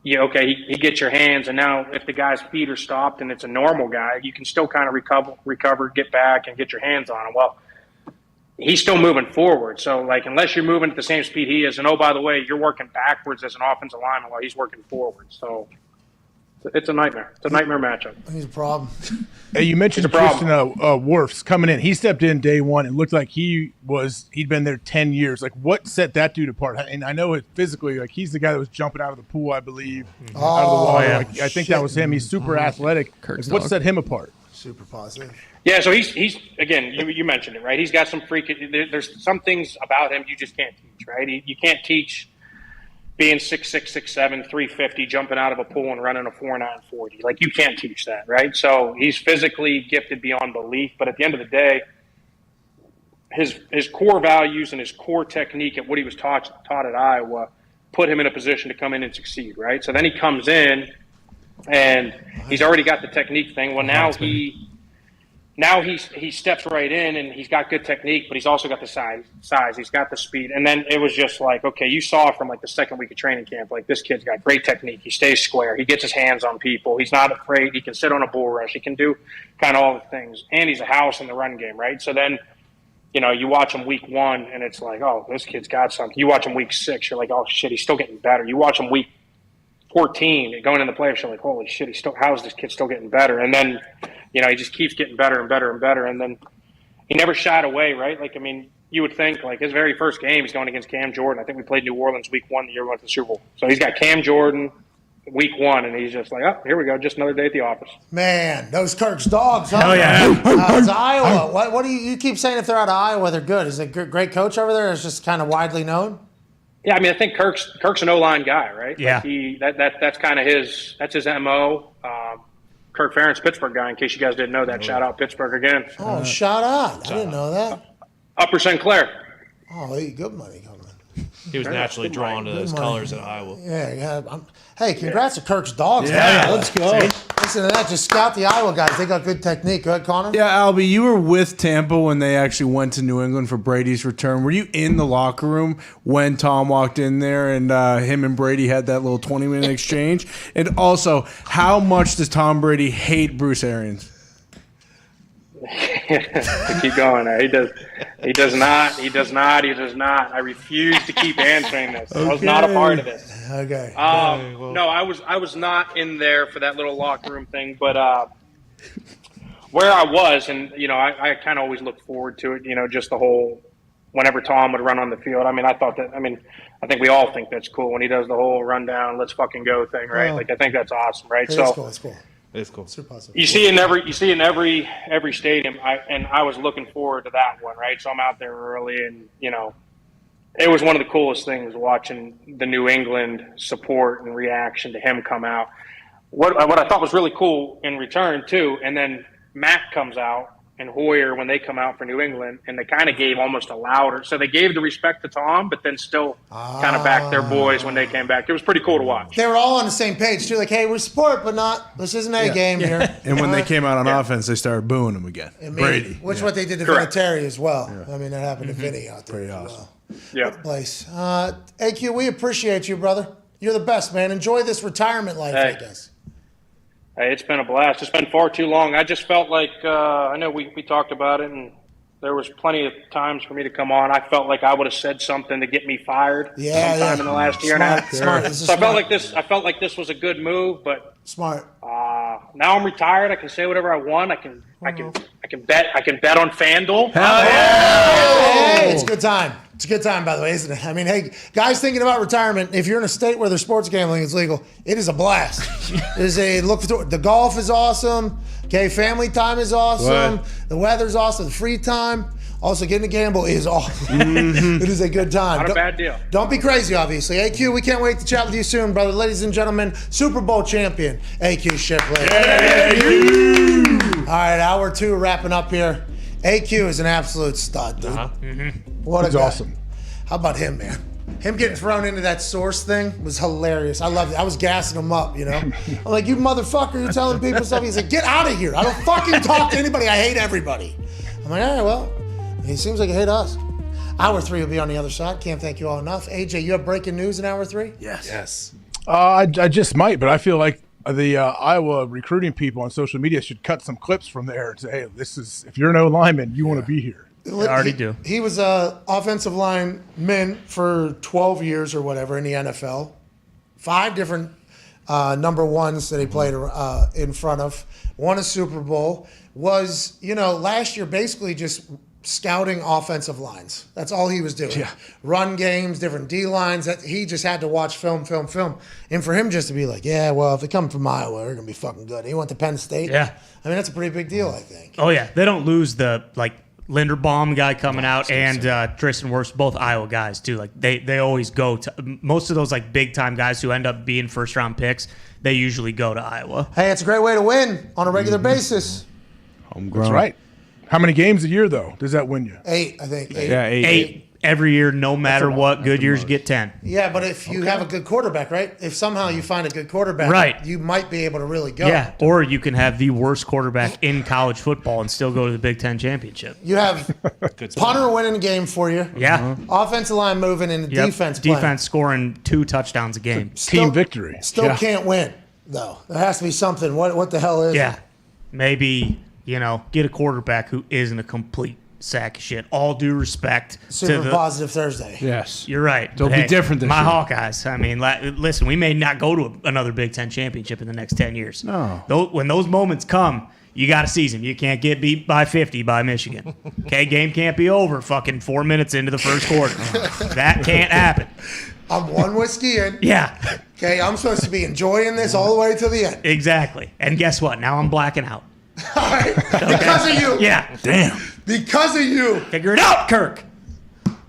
he gets your hands, and now if the guy's feet are stopped and it's a normal guy, you can still kind of recover, get back, and get your hands on him. Well, he's still moving forward. So, like, unless you're moving at the same speed he is, and, oh, by the way, you're working backwards as an offensive lineman while he's working forward. So it's a nightmare. It's a nightmare matchup. He's a problem. Hey, you mentioned Tristan Wirfs coming in. He stepped in day one. It looked like he'd been there 10 years. Like, what set that dude apart? And I know it physically, like, he's the guy that was jumping out of the pool, I believe, out of the water. Yeah. Like, I think that was him. He's super athletic. Like, what set him apart? Super positive. Yeah, so he's again, you mentioned it, right? He's got some there's some things about him you just can't teach, right? You can't teach being 6'6", 6'7", 350, jumping out of a pool and running a 4.940. Like, you can't teach that, right? So he's physically gifted beyond belief, but at the end of the day, his core values and his core technique at what he was taught at Iowa put him in a position to come in and succeed, right? So then he comes in, and he's already got the technique thing. Well, now he steps right in, and he's got good technique, but he's also got the size. He's got the speed. And then it was just like, okay, you saw from like the second week of training camp, like, this kid's got great technique. He stays square. He gets his hands on people. He's not afraid. He can sit on a bull rush. He can do kind of all the things. And he's a house in the run game, right? So then, you watch him week 1, and it's like, oh, this kid's got something. You watch him week 6, you're like, oh, shit, he's still getting better. You watch him week 14, going in the playoffs, you're like, holy shit, how is this kid still getting better? And then, he just keeps getting better and better and better. And then he never shied away, right? Like, I mean, you would think, like, his very first game, he's going against Cam Jordan. I think we played New Orleans week 1 the year we went to the Super Bowl. So he's got Cam Jordan week 1, and he's just like, oh, here we go, just another day at the office. Man, those Kirk's dogs, huh? Oh, yeah. It's Iowa. What do you keep saying if they're out of Iowa, they're good? Is it a great coach over there? It's just kind of widely known? Yeah, I mean, I think Kirk's an O-line guy, right? Yeah. Like that's kind of his MO. Kirk Ferentz, Pittsburgh guy, in case you guys didn't know that. Shout out Pittsburgh again. Oh, shout out. I didn't know that. Upper St. Clair. Oh, hey, good money coming. He was naturally drawn to those colors in Iowa. Yeah. Hey, congrats to Kirk's dogs. Yeah, man. let's go. Listen to that. Just scout the Iowa guys. They got good technique. Go ahead, Connor. Yeah, Albie, you were with Tampa when they actually went to New England for Brady's return. Were you in the locker room when Tom walked in there and him and Brady had that little 20-minute exchange? And also, how much does Tom Brady hate Bruce Arians? Keep going. He does not. I refuse to keep answering this. I was not a part of it. Okay. No, I was not in there for that little locker room thing, but where I was, and I kind of always look forward to it. Just the whole whenever Tom would run on the field. I mean, I think we all think that's cool when he does the whole rundown, let's fucking go thing, right? Oh. Like, I think that's awesome, right? It So is cool. It's cool. It's cool. Super positive. You see in every stadium. I was looking forward to that one, right? So I'm out there early, and it was one of the coolest things watching the New England support and reaction to him come out. What I thought was really cool in return too, and then Matt comes out and Hoyer when they come out for New England, and they kind of gave almost a louder. So they gave the respect to Tom, but then still kind of backed their boys when they came back. It was pretty cool to watch. They were all on the same page too. Like, hey, we're support, but not. This isn't a game here. And when they came out on offense, they started booing him again. Brady, which is what they did to Vinatieri as well. Yeah. I mean, that happened to Vinny out there. Pretty as awesome. Well. Yeah. Place. AQ, we appreciate you, brother. You're the best, man. Enjoy this retirement life, I guess. Hey, it's been a blast. It's been far too long. I just felt like I know we talked about it, and there was plenty of times for me to come on. I felt like I would have said something to get me fired sometime in the last year and a half. Smart. So I felt like this was a good move, but smart. Now I'm retired. I can say whatever I want. I can bet on FanDuel. Hey, it's a good time. It's a good time, by the way, isn't it? I mean, hey, guys thinking about retirement, if you're in a state where there's sports gambling is legal, it is a blast. The golf is awesome. Okay, family time is awesome. What? The weather's awesome. The free time. Also, getting to gamble is awesome. It is a good time. Not a bad deal. Don't be crazy, obviously. AQ, we can't wait to chat with you soon, brother. Ladies and gentlemen, Super Bowl champion, AQ Shipley. All right, hour 2 wrapping up here. AQ is an absolute stud, dude. What a He's guy. awesome. How about him, man? Him getting thrown into that source thing was hilarious. I loved it. I was gassing him up, I'm like, you motherfucker, you're telling people stuff. He's like, get out of here. I don't fucking talk to anybody. I hate everybody. I'm like, all right, well, he seems like he hate us. Hour 3 will be on the other side. Can't thank you all enough. AJ, you have breaking news in hour 3? Yes. I just might, but I feel like the Iowa recruiting people on social media should cut some clips from there and say, hey, this is, if you're an O-lineman, you want to be here. I already do. He was a offensive lineman for 12 years or whatever in the NFL. 5 different number ones that he played in front of. Won a Super Bowl. Was, last year basically just scouting offensive lines. That's all he was doing. Yeah. Run games, different D lines. He just had to watch film. And for him just to be like, yeah, well, if they come from Iowa, they're going to be fucking good. He went to Penn State. Yeah. I mean, that's a pretty big deal, I think. Oh, yeah. They don't lose the, Linderbaum guy coming out and Tristan Wirfs, both Iowa guys, too. Like, they always go to – most of those, big-time guys who end up being first-round picks, they usually go to Iowa. Hey, it's a great way to win on a regular basis. Homegrown. That's right. How many games a year, though, does that win you? 8, I think. 8. Yeah, 8. Every year, no matter what. Good years get 10. Yeah, but if you have a good quarterback, right? If somehow you find a good quarterback, right, you might be able to really go. Yeah, or you can have the worst quarterback in college football and still go to the Big Ten championship. You have punter winning a game for you. Yeah. Offensive line moving and defense playing. Defense scoring 2 touchdowns a game. Team victory. Still can't win, though. There has to be something. What the hell is it? Yeah. Maybe, get a quarterback who isn't a complete sack of shit. All due respect Super to the positive Thursday. Yes. You're right. They'll be different this my year. Hawkeyes. I mean, listen, we may not go to another Big Ten championship in the next 10 years. No. When those moments come, you got to seize them. You can't get beat by 50 by Michigan. Okay, game can't be over fucking 4 minutes into the first quarter. That can't happen. I'm 1 whiskey in. Yeah. Okay, I'm supposed to be enjoying this all the way to the end. Exactly. And guess what? Now I'm blacking out. All right. Because of you. Yeah. Damn. Because of you. Figure it out, Kirk.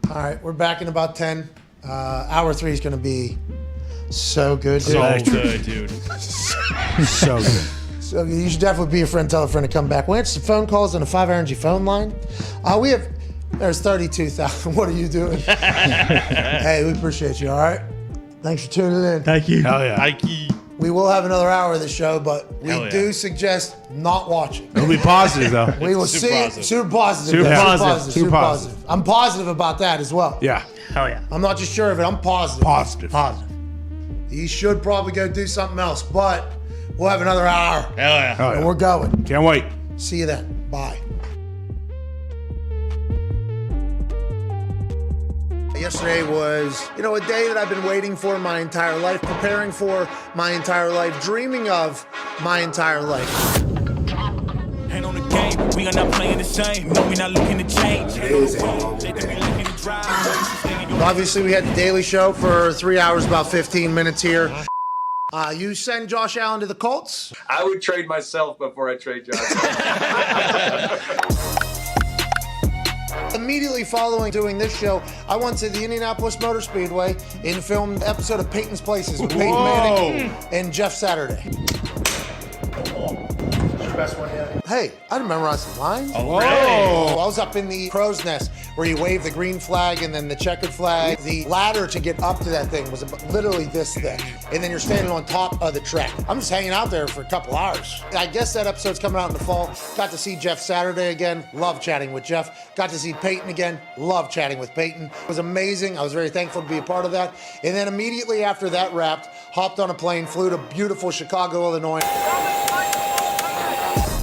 All right, we're back in about 10. Hour 3 is going to be so good, dude. So good, dude. So good. So you should definitely be a friend. Tell a friend to come back. We answer some phone calls on the 5 Energy phone line. There's 32,000. What are you doing? Hey, we appreciate you, all right? Thanks for tuning in. Thank you. Hell yeah. Nike. We will have another hour of the show, but we Hell yeah. do suggest not watching. It'll be positive, though. We will Super see it. positive. Super positive. Super Yeah. positive. Super positive. I'm positive about that as well. Yeah. Hell yeah. I'm not just sure of it. I'm positive. Positive. Positive. He should probably go do something else, but we'll have another hour. Hell yeah. Hell And yeah. we're going. Can't wait. See you then. Bye. Yesterday was, a day that I've been waiting for my entire life, preparing for my entire life, dreaming of my entire life. Hand on the game, we are not playing the same. No, we not looking to change. Obviously, we had the Daily Show for 3 hours, about 15 minutes here. You send Josh Allen to the Colts? I would trade myself before I trade Josh Allen. Immediately following doing this show, I went to the Indianapolis Motor Speedway and filmed an episode of Peyton's Places with Peyton Manning and Jeff Saturday. Best one yet. Hey, I memorized some lines. Oh, really? I was up in the crow's nest where you wave the green flag and then the checkered flag. The ladder to get up to that thing was literally this thick. And then you're standing on top of the track. I'm just hanging out there for a couple hours. I guess that episode's coming out in the fall. Got to see Jeff Saturday again. Love chatting with Jeff. Got to see Peyton again. Love chatting with Peyton. It was amazing. I was very thankful to be a part of that. And then immediately after that wrapped, hopped on a plane, flew to beautiful Chicago, Illinois.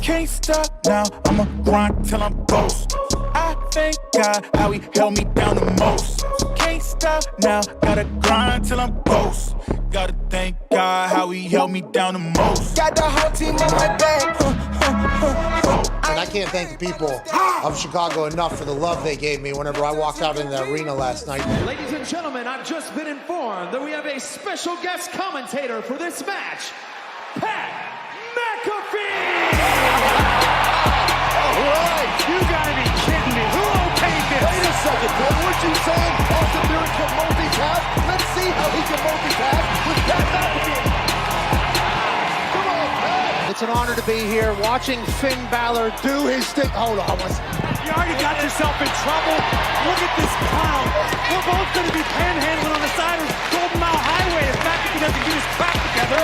Can't stop now, I'ma grind till I'm ghost. I thank God how he held me down the most. Can't stop now, gotta grind till I'm ghost. Gotta thank God how he held me down the most. Got the whole team on my back. And I can't thank the people of Chicago enough for the love they gave me whenever I walked out in the arena last night. Ladies and gentlemen, I've just been informed that we have a special guest commentator for this match, Pat McAfee! Alright, you gotta be kidding me. Who okayed this? Wait a second, boy. What you saying? Austin Theory can multitask? Let's see how he can multitask with Pat McAfee. Come on, Pat. It's an honor to be here watching Finn Balor do his thing. Hold on. You already got yourself in trouble. Look at this clown. We're both going to be panhandling on the side of Golden Mile Highway if McAfee doesn't get his crap together.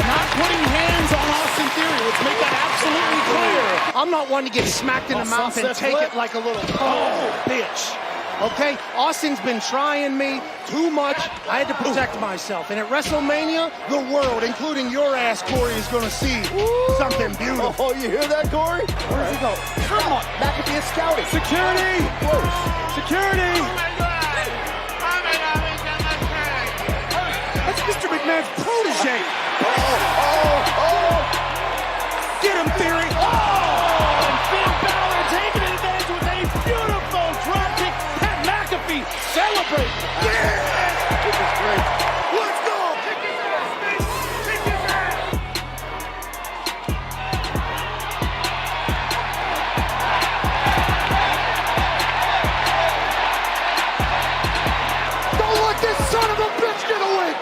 Not putting hands on Austin Theory. Let's make that absolutely clear. I'm not one to get smacked in the mouth and take it like a little bitch. Okay? Austin's been trying me too much. I had to protect myself. And at WrestleMania, the world, including your ass, Corey, is going to see something beautiful. Oh, you hear that, Corey? Where's he go? Come on. McAfee is scouting. Security! Whoa. Security! That's Mr. McMahon's protege. Get him, Theory. And Finn Balor taking advantage with a beautiful dropkick. Pat McAfee celebrate. Yeah! This is great. Let's go. Kick his ass, Steve. Kick his ass. Don't let this son of a bitch get away.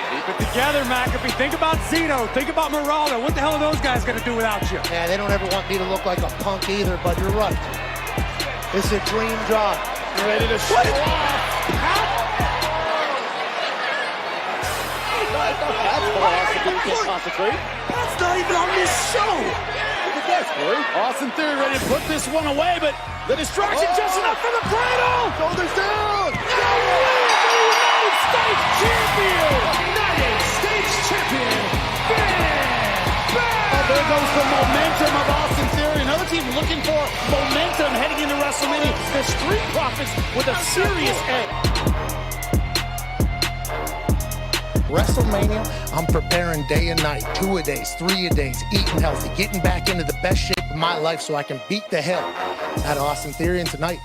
Keep it together, McAfee. Think about Zeno. Think about Morales. What the hell are those guys going to do without you? Yeah, they don't ever want me to look like a punk either, but you're right. It's a dream job. You ready to show off? Concentrate. That's not even on this show. Look at that, Corey. Austin Theory ready to put this one away, but the distraction just enough for the cradle. Shoulders down. United States champion. United States champion. Oh, there goes the momentum of Austin Theory. Another team looking for momentum heading into WrestleMania. The Street Profits with a serious edge. WrestleMania, I'm preparing day and night, 2-a-days, 3-a-days, eating healthy, getting back into the best shape of my life so I can beat the hell out of Austin Theory. And tonight,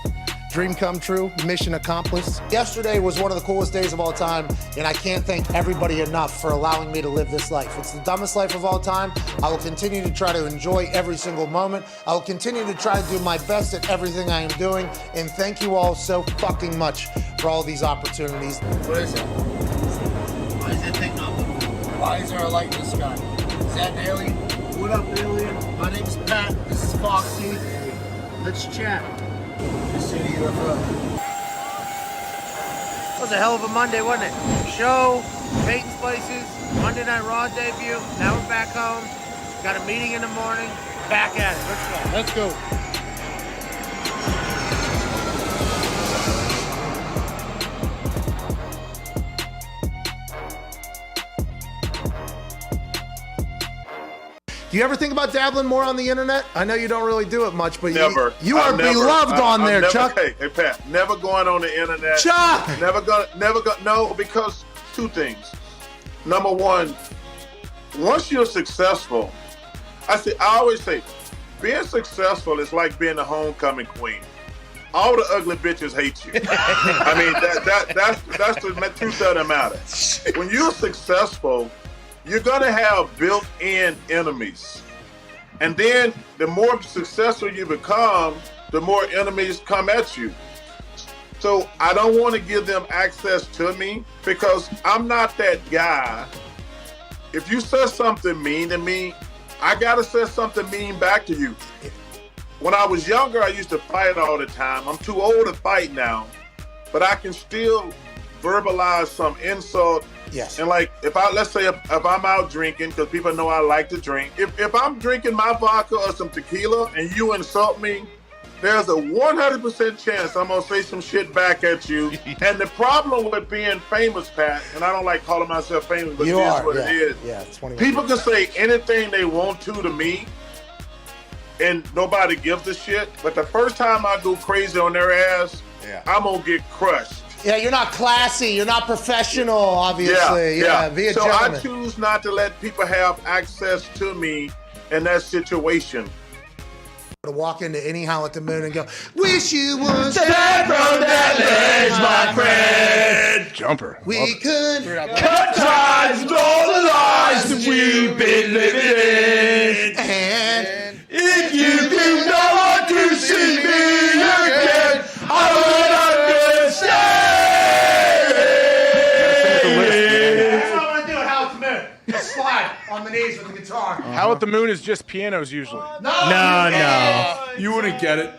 dream come true, mission accomplished. Yesterday was one of the coolest days of all time, and I can't thank everybody enough for allowing me to live this life. It's the dumbest life of all time. I will continue to try to enjoy every single moment. I will continue to try to do my best at everything I am doing, and thank you all so fucking much for all these opportunities. What is it? Why is that thing up? Why is there a light in the sky? Is that an alien? What up, alien? My name's Pat. This is Foxy. Let's chat. This city UFO. It was a hell of a Monday, wasn't it? Show, Peyton's Places, Monday Night Raw debut. Now we're back home. Got a meeting in the morning. Back at it. Let's go. Let's go. Do you ever think about dabbling more on the internet? I know you don't really do it much, but never. you are beloved on there, never, Chuck. Hey, Pat, never going on the internet. Chuck! Never go. No, because two things. Number one, once you're successful, I always say, being successful is like being the homecoming queen. All the ugly bitches hate you. I mean, that's the truth of the matter. When you're successful, you're gonna have built-in enemies. And then the more successful you become, the more enemies come at you. So I don't want to give them access to me because I'm not that guy. If you say something mean to me, I gotta say something mean back to you. When I was younger, I used to fight all the time. I'm too old to fight now, but I can still verbalize some insult. Yes. And like, let's say if I'm out drinking, because people know I like to drink. If I'm drinking my vodka or some tequila and you insult me, there's a 100% chance I'm gonna say some shit back at you. And the problem with being famous, Pat, and I don't like calling myself famous, but it is what it is. Yeah, 21 People can say anything they want to me, and nobody gives a shit. But the first time I go crazy on their ass, I'm gonna get crushed. Yeah, you're not classy. You're not professional, obviously. Yeah, be a so gentleman. I choose not to let people have access to me in that situation. To walk into any Howl at the Moon and go, wish you was Stand from that ledge, my friend. Jumper. We could cut ties with all the lies that we've been living in. And if you do not want to see me again, I would understand. That's what I want to do at Howl at the Moon. Just slide on the knees with the guitar. Howl at the Moon is just pianos usually. No. You wouldn't get it.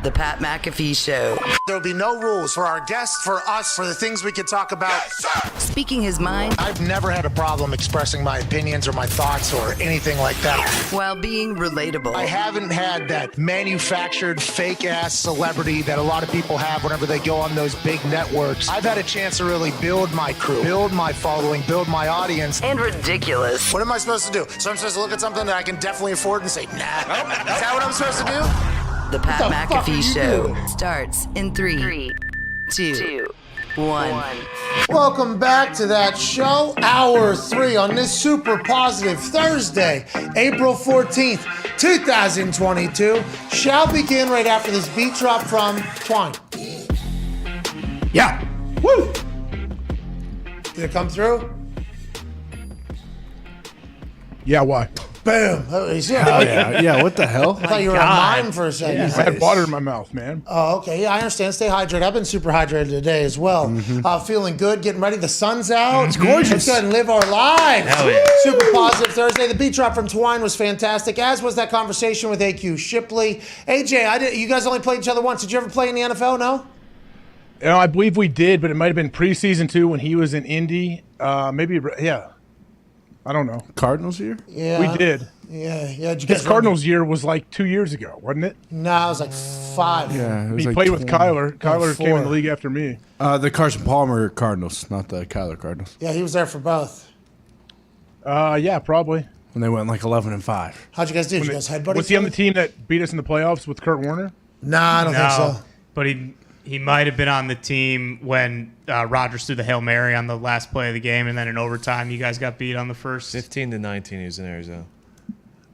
The Pat McAfee Show. There'll be no rules for our guests, for us, for the things we could talk about. Speaking his mind I've never had a problem expressing my opinions or my thoughts or anything like that. while being relatable. I haven't had that manufactured fake-ass celebrity that a lot of people have whenever they go on those big networks. I've had a chance to really build my crew, build my following, build my audience. And ridiculous. What am I supposed to do? So I'm supposed to look at something that I can definitely afford and say, nah. Is that what I'm supposed to do? The Pat What the fuck are McAfee you Show doing? starts in 3, 2, 1. Welcome back to that show, Hour 3 on this super positive Thursday, April 14th, 2022. Shall begin right after this beat drop from Twine. Yeah. Woo! Did it come through? Yeah, why? Boom. Oh, he's here. Oh, yeah. Yeah, what the hell? I thought you were on mine for a second. I had water in my mouth, man. Oh, okay. Yeah, I understand. Stay hydrated. I've been super hydrated today as well. Feeling good, getting ready. The sun's out. It's gorgeous. Let's go ahead and live our lives. Hell yeah. Super positive Thursday. The beat drop from Twine was fantastic, as was that conversation with AQ Shipley. AJ, you guys only played each other once. Did you ever play in the NFL? No? You know, I believe we did, but it might have been preseason too when he was in Indy. Maybe, yeah. I don't know. Cardinals year? Yeah. We did. Yeah. Did you His guys Cardinals year was like 2 years ago, wasn't it? No, it was like 5. Yeah. It was He like played with 20. Kyler. Kyler came in the 4. league after me. The Carson Palmer Cardinals, not the Kyler Cardinals. Yeah, he was there for both. Yeah, probably. When they went like 11-5. How'd you guys do? Did you guys headbutt Was each he on the other? team that beat us in the playoffs with Kurt Warner? Nah, I don't think so. But he might have been on the team when Rodgers threw the Hail Mary on the last play of the game, and then in overtime, you guys got beat on the first. 15-19, he was in Arizona.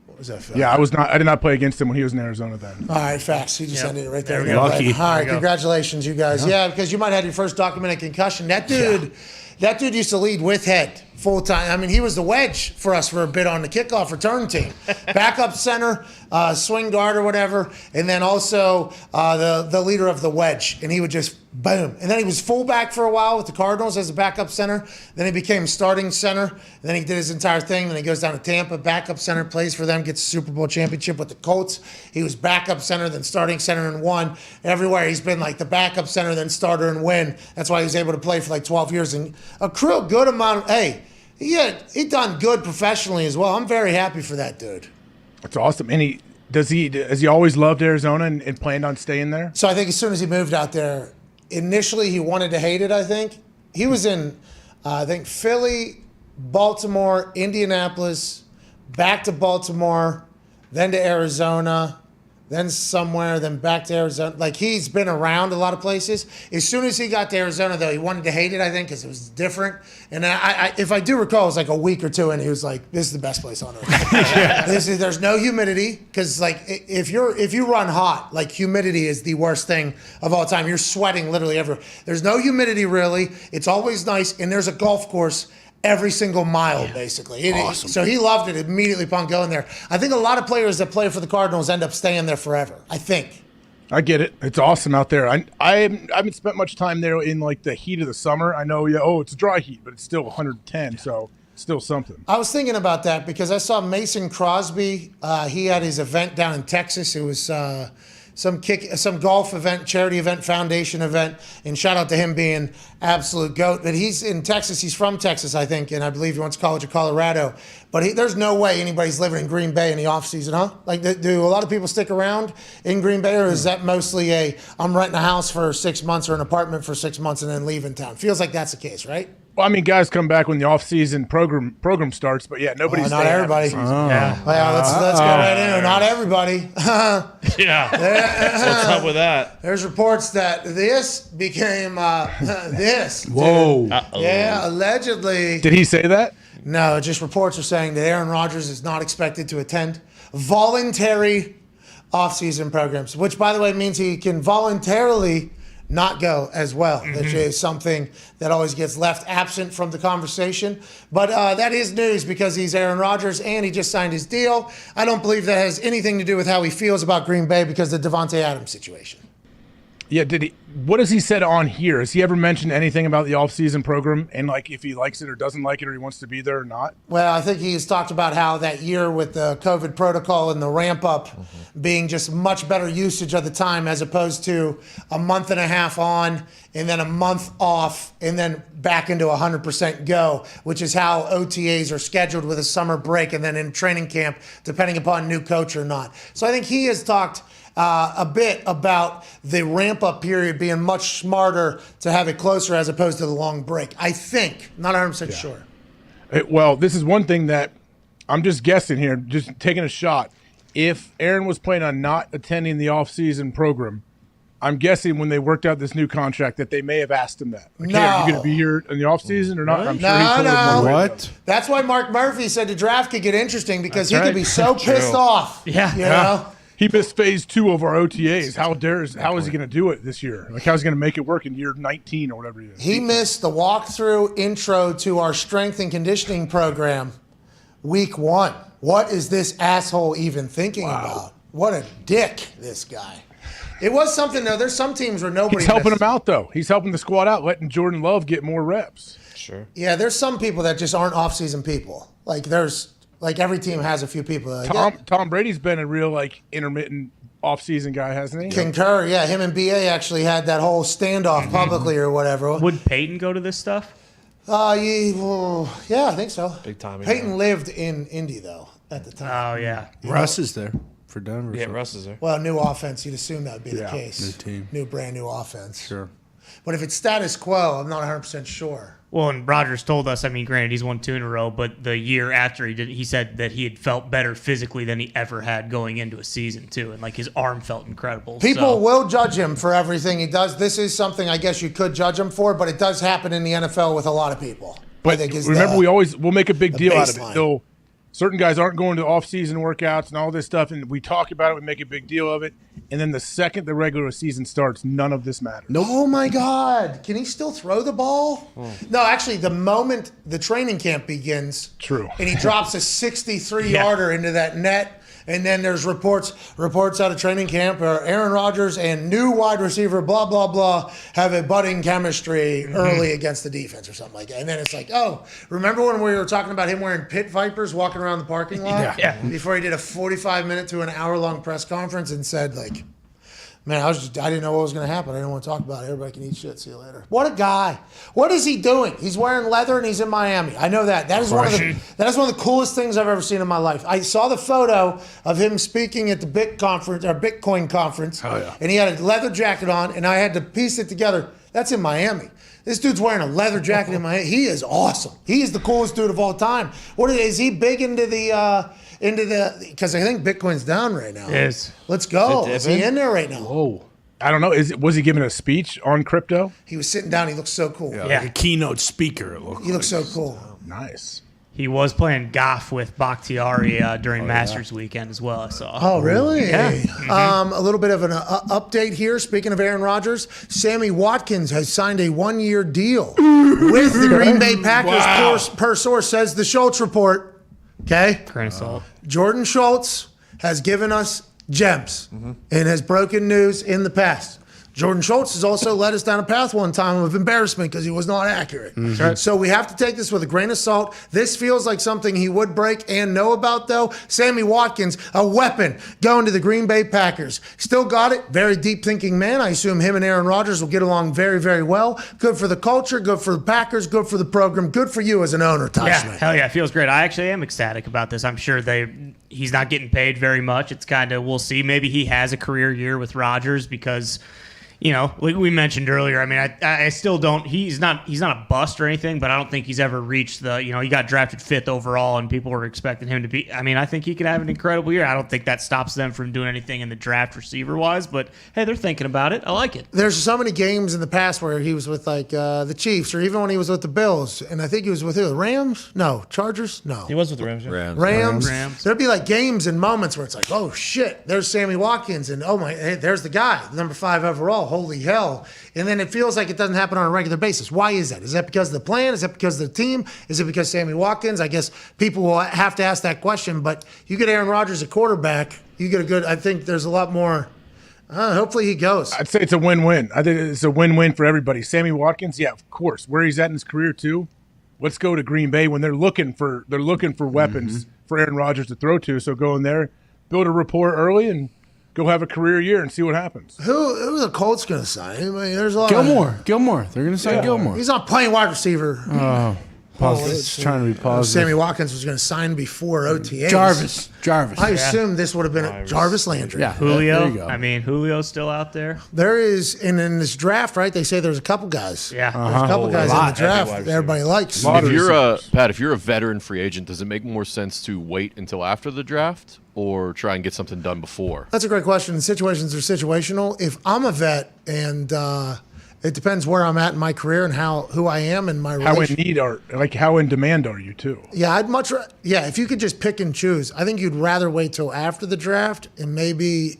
What was that, Phil? Yeah, I did not play against him when he was in Arizona then. All right, facts. You just ended it right there. There we go. Lucky. All right, There we go. congratulations, you guys. Yeah, because you might have had your first documented concussion. That dude used to lead with head full time. I mean, he was the wedge for us for a bit on the kickoff return team. Backup center, swing guard or whatever, and then also the leader of the wedge. And he would just boom. And then he was fullback for a while with the Cardinals as a backup center. Then he became starting center. And then he did his entire thing. Then he goes down to Tampa, backup center, plays for them, gets a Super Bowl championship with the Colts. He was backup center, then starting center and won. Everywhere he's been like the backup center, then starter and win. That's why he was able to play for like 12 years and accrue a good amount of, he done good professionally as well. I'm very happy for that dude. That's awesome. And has he always loved Arizona and planned on staying there? So I think as soon as he moved out there, initially he wanted to hate it, I think. He was in, Philly, Baltimore, Indianapolis, back to Baltimore, then to Arizona, then somewhere, then back to Arizona. Like, he's been around a lot of places. As soon as he got to Arizona, though, he wanted to hate it, I think, because it was different. And if I do recall, it was like a week or two, and he was like, this is the best place on earth. There's no humidity, because, like, if you run hot, like, humidity is the worst thing of all time. You're sweating literally everywhere. There's no humidity, really. It's always nice, and there's a golf course every single mile, basically. Awesome. So he loved it immediately upon going there. I think a lot of players that play for the Cardinals end up staying there forever. I think. I get it. It's awesome out there. I haven't spent much time there in like the heat of the summer. I know, it's dry heat, but it's still 110, so it's still something. I was thinking about that because I saw Mason Crosby. He had his event down in Texas. It was some golf event, charity event, foundation event, and shout out to him being absolute GOAT. But he's in Texas. He's from Texas, I think, and I believe he went to college at Colorado. But there's no way anybody's living in Green Bay in the offseason, huh? Like, do a lot of people stick around in Green Bay, or is that mostly I'm renting a house for 6 months or an apartment for 6 months and then leaving town? Feels like that's the case, right? Well, I mean, guys come back when the off-season program starts, but yeah, nobody's not everybody. Yeah. Well, let's go right in. Not everybody. What's up with that? There's reports that this became this. Whoa. Yeah, allegedly. Did he say that? No, just reports are saying that Aaron Rodgers is not expected to attend voluntary off-season programs, which, by the way, means he can voluntarily not go as well, which is something that always gets left absent from the conversation. But that is news because he's Aaron Rodgers and he just signed his deal. I don't believe that has anything to do with how he feels about Green Bay because of the Devontae Adams situation. Yeah, what has he said on here? Has he ever mentioned anything about the off-season program and like if he likes it or doesn't like it or he wants to be there or not? Well, I think he's talked about how that year with the COVID protocol and the ramp up being just much better usage of the time as opposed to a month and a half on and then a month off and then back into 100% go, which is how OTAs are scheduled with a summer break and then in training camp, depending upon new coach or not. So I think he has talked a bit about the ramp-up period being much smarter to have it closer as opposed to the long break. I think. Not 100% sure. Well, this is one thing that I'm just guessing here, just taking a shot. If Aaron was planning on not attending the off-season program, I'm guessing when they worked out this new contract that they may have asked him that. Like, No. hey, are you going to be here in the off-season or not? I'm sure he told him No. what? That's why Mark Murphy said the draft could get interesting because That's he could right. be so pissed off. You know? He missed phase 2 of our OTAs. How is he going to do it this year? Like, how's he going to make it work in year 19 or whatever he is? He missed the walkthrough intro to our strength and conditioning program week 1. What is this asshole even thinking about? What a dick, this guy. It was something, though. There's some teams where nobody He's helping missed. him out, though. He's helping the squad out, letting Jordan Love get more reps. Sure. Yeah, there's some people that just aren't off-season people. Like, every team has a few people. That Tom Brady's been a real, intermittent off-season guy, hasn't he? Concur, yeah. Him and BA actually had that whole standoff publicly or whatever. Would Peyton go to this stuff? Yeah, I think so. Big time. Peyton lived in Indy, though, at the time. Oh, yeah. Russ is there for Denver. Yeah, so. Russ is there. Well, new offense, you'd assume that would be the Yeah, case. new team. Brand new offense. Sure. But if it's status quo, I'm not 100% sure. Well, and Rodgers told us, granted, he's won 2 in a row, but the year after he said that he had felt better physically than he ever had going into a season, too. And, his arm felt incredible. People will judge him for everything he does. This is something I guess you could judge him for, but it does happen in the NFL with a lot of people. But remember, we'll make a big deal out of it. Certain guys aren't going to off-season workouts and all this stuff, and we talk about it, we make a big deal of it, and then the second the regular season starts, none of this matters. Oh, my God. Can he still throw the ball? No, actually, the moment the training camp begins, True, and he drops a 63-yarder into that net, and then there's reports out of training camp where Aaron Rodgers and new wide receiver, blah, blah, blah, have a budding chemistry early against the defense or something like that. And then it's like, oh, remember when we were talking about him wearing pit vipers walking around the parking lot? Yeah. Before he did a 45-minute to an hour-long press conference and said, man, I didn't know what was going to happen. I didn't want to talk about it. Everybody can eat shit. See you later. What a guy. What is he doing? He's wearing leather and he's in Miami. I know that. That is one of the coolest things I've ever seen in my life. I saw the photo of him speaking at the Bitcoin conference. Oh, yeah. And he had a leather jacket on, and I had to piece it together. That's in Miami. This dude's wearing a leather jacket in my head. He is awesome. He is the coolest dude of all time. Is he big into the because I think Bitcoin's down right now. Yes. Let's go. Is he in there right now? Whoa. I don't know. Was he giving a speech on crypto? He was sitting down. He looks so cool. Yeah, like a keynote speaker. He looks so cool. Nice. He was playing golf with Bakhtiari during Masters weekend as well. I saw. Oh, really? Yeah. A little bit of an update here. Speaking of Aaron Rodgers, Sammy Watkins has signed a 1-year deal with the Green Bay Packers. Wow. Per source, says the Schultz report. Okay? Grain of salt. Jordan Schultz has given us gems and has broken news in the past. Jordan Schultz has also led us down a path one time of embarrassment because he was not accurate. Right. So we have to take this with a grain of salt. This feels like something he would break and know about, though. Sammy Watkins, a weapon, going to the Green Bay Packers. Still got it. Very deep thinking man. I assume him and Aaron Rodgers will get along very, very well. Good for the culture, good for the Packers, good for the program, good for you as an owner, Teichman. Hell yeah, it feels great. I actually am ecstatic about this. I'm sure he's not getting paid very much. It's kind of, we'll see. Maybe he has a career year with Rodgers because, like we mentioned earlier, I mean, I still don't. He's not a bust or anything, but I don't think he's ever reached the. He got drafted 5th overall, and people were expecting him to be. I mean, I think he could have an incredible year. I don't think that stops them from doing anything in the draft receiver wise. But hey, they're thinking about it. I like it. There's so many games in the past where he was with the Chiefs, or even when he was with the Bills, and I think he was with who? The Rams? No, Chargers? No. He was with the Rams. Rams. There'd be like games and moments where it's like, oh shit, there's Sammy Watkins, and oh my, hey, there's the guy, number 5 overall. Holy hell. And then it feels like it doesn't happen on a regular basis. Why is that? Is that because of the plan? Is that because of the team? Is it because Sammy Watkins? I guess people will have to ask that question, but you get Aaron Rodgers at quarterback, you get a good, I think there's a lot more, hopefully he goes. I'd say it's a win-win. I think it's a win-win for everybody. Sammy Watkins, yeah, of course. Where he's at in his career too. Let's go to Green Bay when they're looking for weapons for Aaron Rodgers to throw to. So go in there, build a rapport early, and go have a career year and see what happens. Who are the Colts going to sign? I mean, there's a lot Gilmore. They're going to sign Gilmore. He's not playing wide receiver. Oh, trying to be positive. Sammy Watkins was going to sign before OTAs. Jarvis. I assumed this would have been Jarvis Landry. Yeah, Julio. There you go. I mean, Julio's still out there. There is, and in this draft, right? They say there's a couple guys. Yeah, there's a couple guys in the draft that everybody likes. If you're a veteran free agent, does it make more sense to wait until after the draft or try and get something done before? That's a great question. Situations are situational. If I'm a vet and it depends where I'm at in my career and who I am and my how in demand are you too? Yeah, if you could just pick and choose, I think you'd rather wait till after the draft and maybe,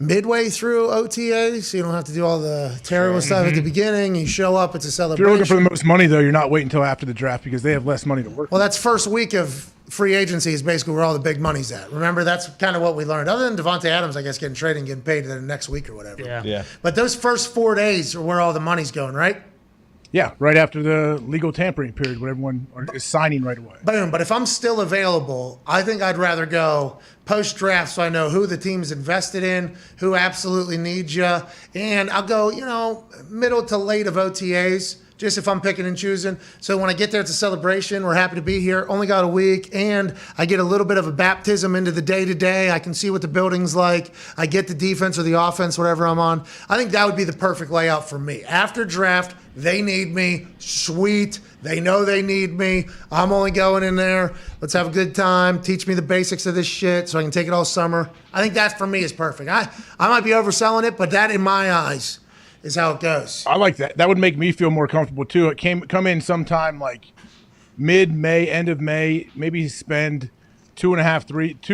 midway through OTAs, so you don't have to do all the terrible stuff at the beginning. You show up, it's a If celebration. you're looking for the most money, though, you're not waiting until after the draft because they have less money to work Well, that's first week of free agency is basically where all the big money's at. Remember, that's kind of what we learned. Other than Devontae Adams, I guess, getting traded and getting paid the next week or whatever. Yeah. But those first 4 days are where all the money's going, right? Yeah, right after the legal tampering period when everyone is signing right away. Boom. But if I'm still available, I think I'd rather go post-draft so I know who the team's invested in, who absolutely needs you. And I'll go, middle to late of OTAs, just if I'm picking and choosing. So when I get there, it's a celebration. We're happy to be here. Only got a week. And I get a little bit of a baptism into the day-to-day. I can see what the building's like. I get the defense or the offense, whatever I'm on. I think that would be the perfect layout for me. After draft, they need me. Sweet. They know they need me. I'm only going in there. Let's have a good time. Teach me the basics of this shit so I can take it all summer. I think that for me is perfect. I might be overselling it, but that in my eyes is how it goes. I like that. That would make me feel more comfortable too. It come in sometime like mid-May, end of May. Maybe spend 2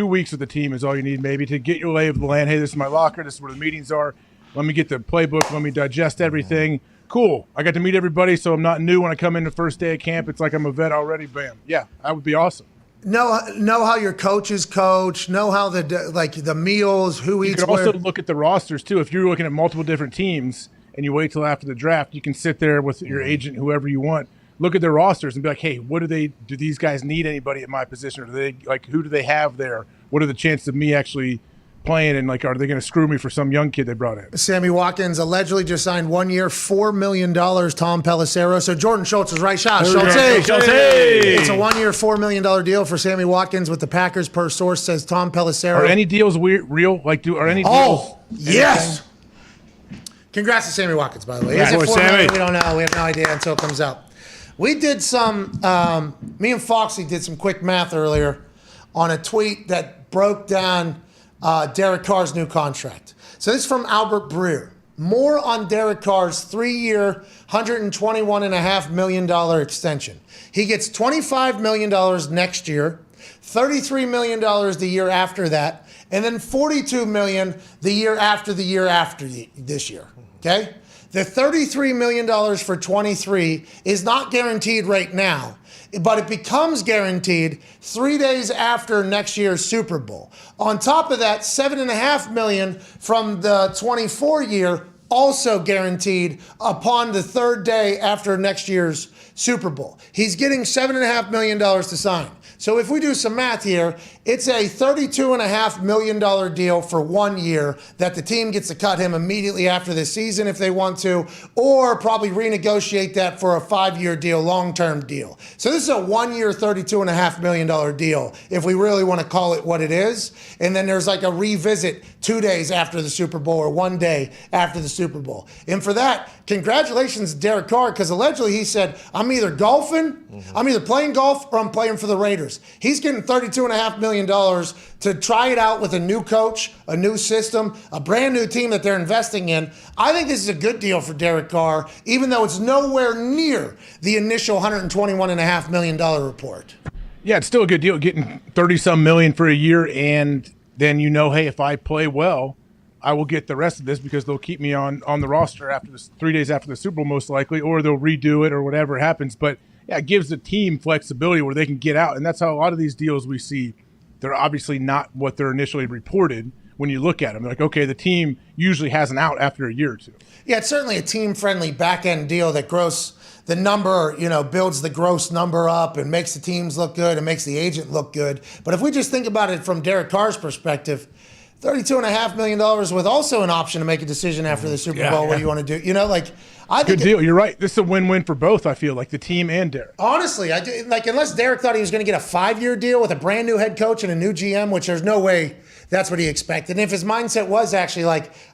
weeks with the team is all you need maybe to get your lay of the land. Hey, this is my locker. This is where the meetings are. Let me get the playbook. Let me digest everything. Cool. I got to meet everybody, so I'm not new when I come in the first day of camp. It's like I'm a vet already. Bam. Yeah, that would be awesome. Know how your coaches coach. Know how the meals, who eats where. You can also look at the rosters too. If you're looking at multiple different teams and you wait till after the draft, you can sit there with your agent, whoever you want, look at their rosters and be like, hey, do these guys need anybody at my position? Or do they who do they have there? What are the chances of me actually playing, and are they going to screw me for some young kid they brought in? Sammy Watkins allegedly just signed 1 year, $4 million, Tom Pelissero. So Jordan Schultz is right. Schultz. It's a 1 year, $4 million deal for Sammy Watkins with the Packers per source, says Tom Pelissero. Are any deals real? Are any deals? Oh, yes. Congrats to Sammy Watkins, by the way. Yeah, Is it boy, 4 Sammy. million? We don't know. We have no idea until it comes out. We did some, me and Foxy did some quick math earlier on a tweet that broke down Derek Carr's new contract. So this is from Albert Breer. More on Derek Carr's 3-year, $121.5 million extension. He gets $25 million next year, $33 million the year after that, and then $42 million the year after this year. Okay? The $33 million for 23 is not guaranteed right now, but it becomes guaranteed 3 days after next year's Super Bowl. On top of that, $7.5 million from the 24 year, also guaranteed upon the third day after next year's Super Bowl. He's getting $7.5 million to sign. So if we do some math here, it's a $32.5 million deal for 1 year that the team gets to cut him immediately after this season if they want to, or probably renegotiate that for a 5-year deal, long-term deal. So this is a 1-year, $32.5 million deal if we really want to call it what it is. And then there's like a revisit 2 days after the Super Bowl or 1 day after the Super Bowl. And for that, congratulations to Derek Carr, because allegedly he said, I'm either golfing, I'm either playing golf or I'm playing for the Raiders. He's getting $32.5 million to try it out with a new coach, a new system, a brand new team that they're investing in. I think this is a good deal for Derek Carr, even though it's nowhere near the initial $121.5 million report. Yeah, it's still a good deal getting 30-some million for a year, and then hey, if I play well, I will get the rest of this because they'll keep me on the roster after this 3 days after the Super Bowl most likely, or they'll redo it or whatever happens. But yeah, it gives the team flexibility where they can get out, and that's how a lot of these deals we see, they're obviously not what they're initially reported when you look at them. They're like, okay, the team usually has an out after a year or two. Yeah, it's certainly a team-friendly back-end deal that grows the number, builds the gross number up and makes the teams look good and makes the agent look good. But if we just think about it from Derek Carr's perspective, $32.5 million with also an option to make a decision after the Super Bowl what you want to do. I think good deal. You're right. This is a win-win for both, I feel like, the team and Derek. Honestly, I do, unless Derek thought he was going to get a 5-year deal with a brand new head coach and a new GM, which there's no way that's what he expected. And if his mindset was actually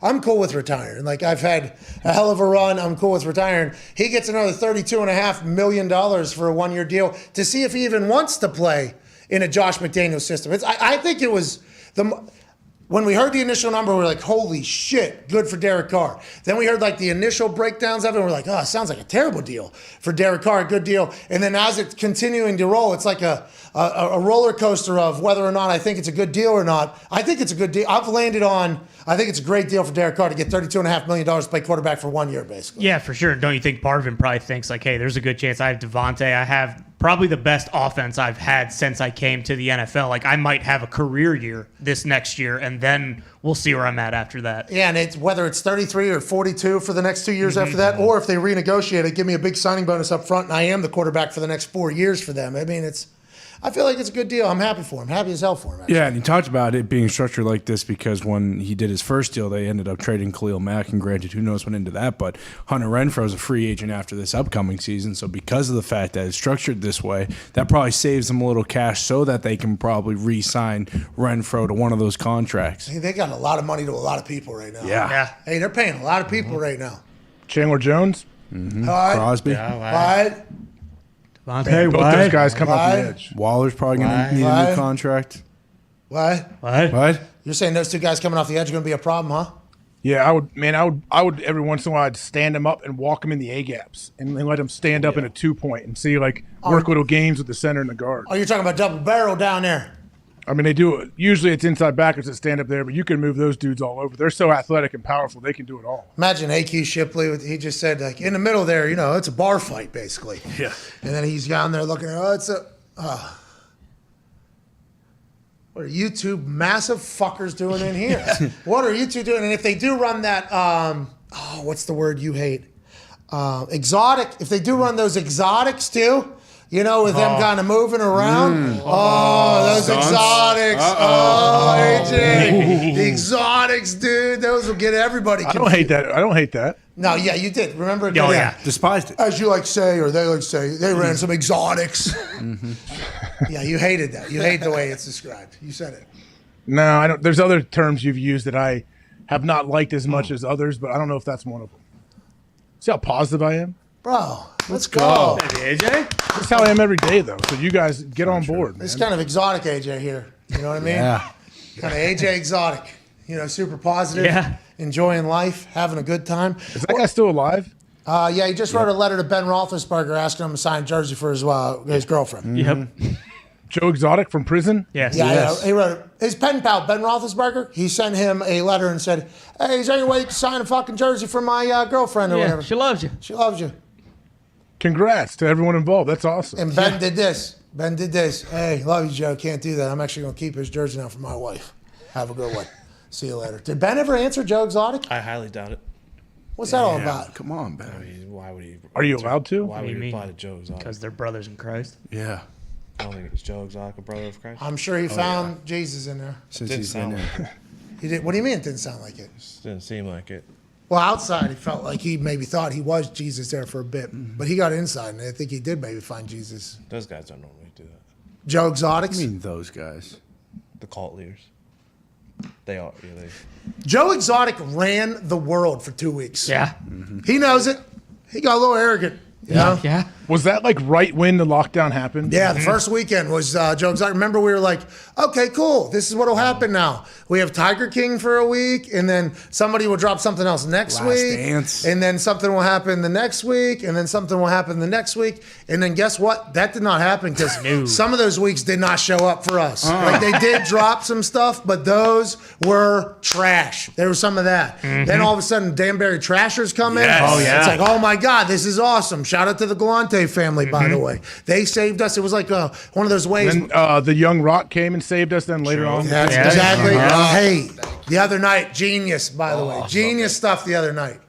I'm cool with retiring. I've had a hell of a run. I'm cool with retiring. He gets another $32.5 million for a 1-year deal to see if he even wants to play in a Josh McDaniels system. I think it was when we heard the initial number, we were like, holy shit, good for Derek Carr. Then we heard the initial breakdowns of it, and we're like, oh, it sounds like a terrible deal for Derek Carr, a good deal. And then as it's continuing to roll, it's like a roller coaster of whether or not I think it's a good deal or not. I think it's a good deal. I've landed on, I think it's a great deal for Derek Carr to get $32.5 million to play quarterback for 1 year, basically. Yeah, for sure. Don't you think part of him probably thinks hey, there's a good chance I have Devontae. I have probably the best offense I've had since I came to the NFL. I might have a career year this next year, and then we'll see where I'm at after that. Yeah, and it's whether it's 33 or 42 for the next 2 years after that, or if they renegotiate it, give me a big signing bonus up front, and I am the quarterback for the next 4 years for them. I mean, I feel like it's a good deal. I'm happy for him. Happy as hell for him, actually. Yeah, and he talked about it being structured like this because when he did his first deal, they ended up trading Khalil Mack, and granted, who knows what into that, but Hunter Renfrow is a free agent after this upcoming season, so because of the fact that it's structured this way, that probably saves them a little cash so that they can probably re-sign Renfrow to one of those contracts. Hey, they got a lot of money to a lot of people right now. Yeah. Hey, they're paying a lot of people right now. Chandler Jones? Crosby? What? Devontae, both those guys come off the edge. Waller's probably going to need a new contract. What? You're saying those two guys coming off the edge are going to be a problem, huh? Yeah, I would every once in a while I'd stand him up and walk him in the A gaps and let him stand up in a 2-point and see work little games with the center and the guard. Oh, you're talking about double barrel down there. I mean, they do it. Usually it's inside backers that stand up there, but you can move those dudes all over. They're so athletic and powerful, they can do it all. Imagine AQ Shipley. He just said, in the middle there, it's a bar fight, basically. Yeah. And then he's down there looking, what are you two massive fuckers doing in here? What are you two doing? And if they do run that, what's the word you hate? Exotic. If they do run those exotics too, with them kind of moving around. Those exotics. AJ. The exotics, dude. Those will get everybody confused. I don't hate that. No, yeah, you did. Remember? Oh, yeah. Despised it. As you say, or they say, they ran some exotics. Yeah, you hated that. You hate the way it's described. You said it. No, I don't. There's other terms you've used that I have not liked as much as others, but I don't know if that's one of them. See how positive I am? Bro, let's go. Maybe AJ? That's how I am every day, though. So you guys get on board, man. It's kind of exotic AJ here. You know what I mean? Yeah. Kind of AJ exotic. You know, super positive. Yeah. Enjoying life, having a good time. Is that guy still alive? Yeah, he just wrote a letter to Ben Roethlisberger asking him to sign a jersey for his girlfriend. Yep. Joe Exotic from prison? Yes. Yeah, he wrote it. His pen pal, Ben Roethlisberger, he sent him a letter and said, hey, is there any way you can sign a fucking jersey for my girlfriend or Yeah, whatever? she loves you. She loves you. Congrats to everyone involved. That's awesome. And Ben did this. Ben did this. Hey, love you, Joe. Can't do that. I'm actually going to keep his jersey now for my wife. Have a good one. See you later. Did Ben ever answer Joe Exotic? I highly doubt it. What's that all about? Come on, Ben. I mean, why would he? Are you allowed to? Why would he reply to Joe Exotic? Because they're brothers in Christ. Yeah. I don't think it's Joe Exotic, a brother of Christ. I'm sure he found Jesus in there. Since Didn't he's been sound there. like it. He did. What do you mean it didn't sound like it? Didn't seem like it. Well, outside, he felt like he maybe thought he was Jesus there for a bit. But he got inside, and I think he did maybe find Jesus. Those guys don't normally do that. Joe Exotics? I mean, those guys. The cult leaders. They are. Yeah, they. Joe Exotic ran the world for 2 weeks. Yeah. He knows it. He got a little arrogant. You know? Yeah. Was that like right when the lockdown happened? Yeah, the first weekend was Joe Exotic. Remember, we were like, okay, cool. This is what will happen now. We have Tiger King for a week, and then somebody will drop something else next Last week. Dance. And then something will happen the next week, and then something will happen the next week. And then guess what? That did not happen because some of those weeks did not show up for us. Like they did drop some stuff, but those were trash. There was some of that. Then all of a sudden, Danbury Trashers come in. Yes. Oh, yeah. It's like, oh my God, this is awesome. Shout out to the Galante family, by the way. They saved us. It was like one of those ways. Then the Young Rock came and saved us. Then later on, That's Yeah. exactly. Uh-huh. Hey, the other night, genius, by the way. Genius stuff the other night.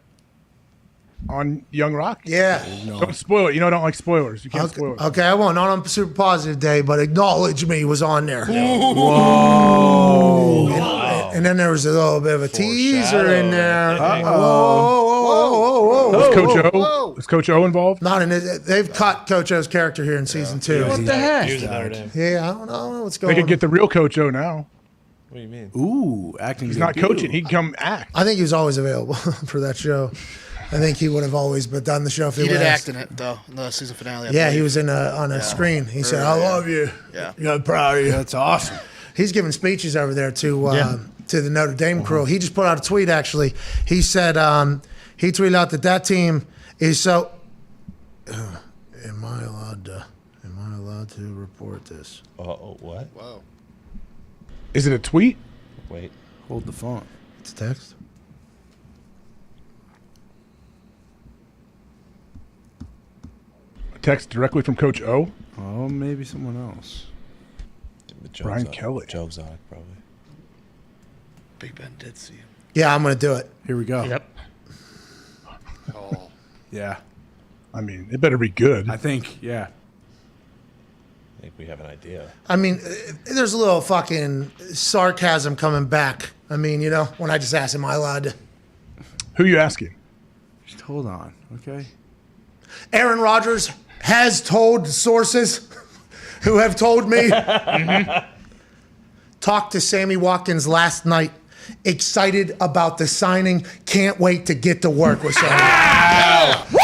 on Young Rock. Yeah. Don't spoil it. You know I don't like spoilers. You can't Okay, spoil it. okay, I won't. Not on Super Positive Day, but Acknowledge Me was on there. Whoa. And then there was a little bit of a teaser in there. Whoa. Was Coach O? Is Coach O involved? Not in it. They've cut Coach O's character here in season 2. What the heck? Yeah, I don't know what's They going on. could get the real Coach O now. What do you mean? Ooh, acting. He's not debut. coaching. He can come act. I think he was always available for that show. I think he would have always done the show if he He did was. act in it though, in the season finale. I Yeah, he believe. was on a screen. He said, "I Yeah. love you. Yeah. I'm proud of you." That's awesome. He's giving speeches over there to the Notre Dame crew. He just put out a tweet. Actually, he said he tweeted out that team is so. Am I allowed to report this? What? Whoa. Is it a tweet? Wait. Hold the phone. It's a text. A text directly from Coach O? Oh, maybe someone else. Brian Kelly. Joe Exotic, probably. Big Ben did see him. Yeah, I'm going to do it. Here we go. Yep. Oh. Yeah. I mean, it better be good. I think, yeah. I think we have an idea. I mean, there's a little fucking sarcasm coming back. I mean, you know, when I just asked, am I allowed to? Who are you asking? Just hold on, okay? Aaron Rodgers has told sources who have told me. Talked to Sammy Watkins last night. Excited about the signing. Can't wait to get to work with Sammy. Woo!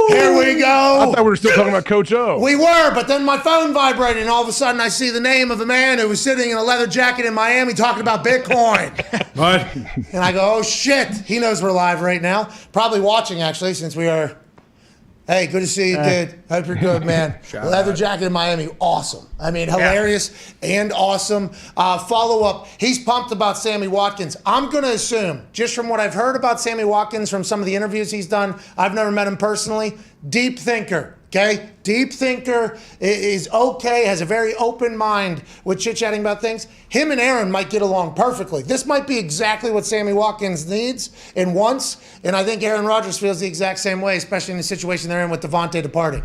Here we go. I thought we were still talking about Coach O. We were, but then my phone vibrated, and all of a sudden I see the name of a man who was sitting in a leather jacket in Miami talking about Bitcoin. What? And I go, oh shit, he knows we're live right now. Probably watching, actually, since we are. Hey, good to see you, dude. Hope you're good, man. Leather jacket in Miami, awesome. I mean, hilarious and awesome. Follow up, he's pumped about Sammy Watkins. I'm going to assume, just from what I've heard about Sammy Watkins from some of the interviews he's done, I've never met him personally, deep thinker. Okay, deep thinker is okay, has a very open mind with chit-chatting about things. Him and Aaron might get along perfectly. This might be exactly what Sammy Watkins needs and wants, and I think Aaron Rodgers feels the exact same way, especially in the situation they're in with Devontae departing.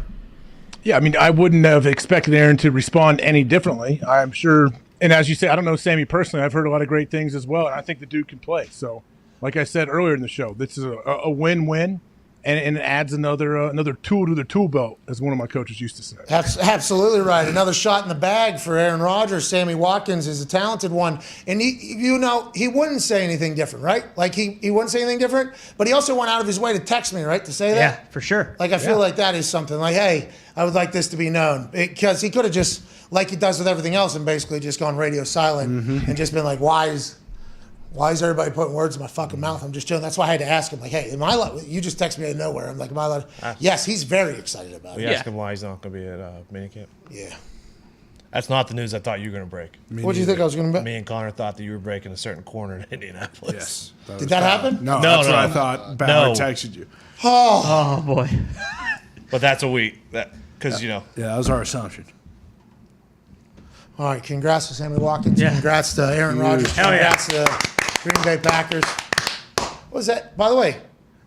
Yeah, I mean, I wouldn't have expected Aaron to respond any differently. I'm sure, and as you say, I don't know Sammy personally. I've heard a lot of great things as well, and I think the dude can play. So, like I said earlier in the show, this is a win-win. and it adds another tool to the tool belt, as one of my coaches used to say. That's absolutely right. Another shot in the bag for Aaron Rodgers. Sammy Watkins is a talented one. And he wouldn't say anything different, right? Like he wouldn't say anything different, but he also went out of his way to text me, right? To say that? Yeah, for sure. Like I feel like that is something like, hey, I would like this to be known. Because he could have just, like he does with everything else, and basically just gone radio silent and just been like, why is everybody putting words in my fucking mouth? I'm just chilling. That's why I had to ask him, like, hey, am I allowed? You just text me out of nowhere. I'm like, am I allowed? Yes, he's very excited about We it. asked him why he's not going to be at minicamp. Yeah. That's not the news I thought you were going to break. What do you think I was going to bet? Me and Connor thought that you were breaking a certain corner in Indianapolis. Yes. Did that happen? No, that's what I thought. Ballard texted you. Oh boy. But that's a week. Because, Yeah, that was our assumption. All right, congrats to Sammy Watkins. Yeah. Congrats to Aaron Rodgers. Hell yeah. Congrats to Green Bay Packers. What was that? By the way,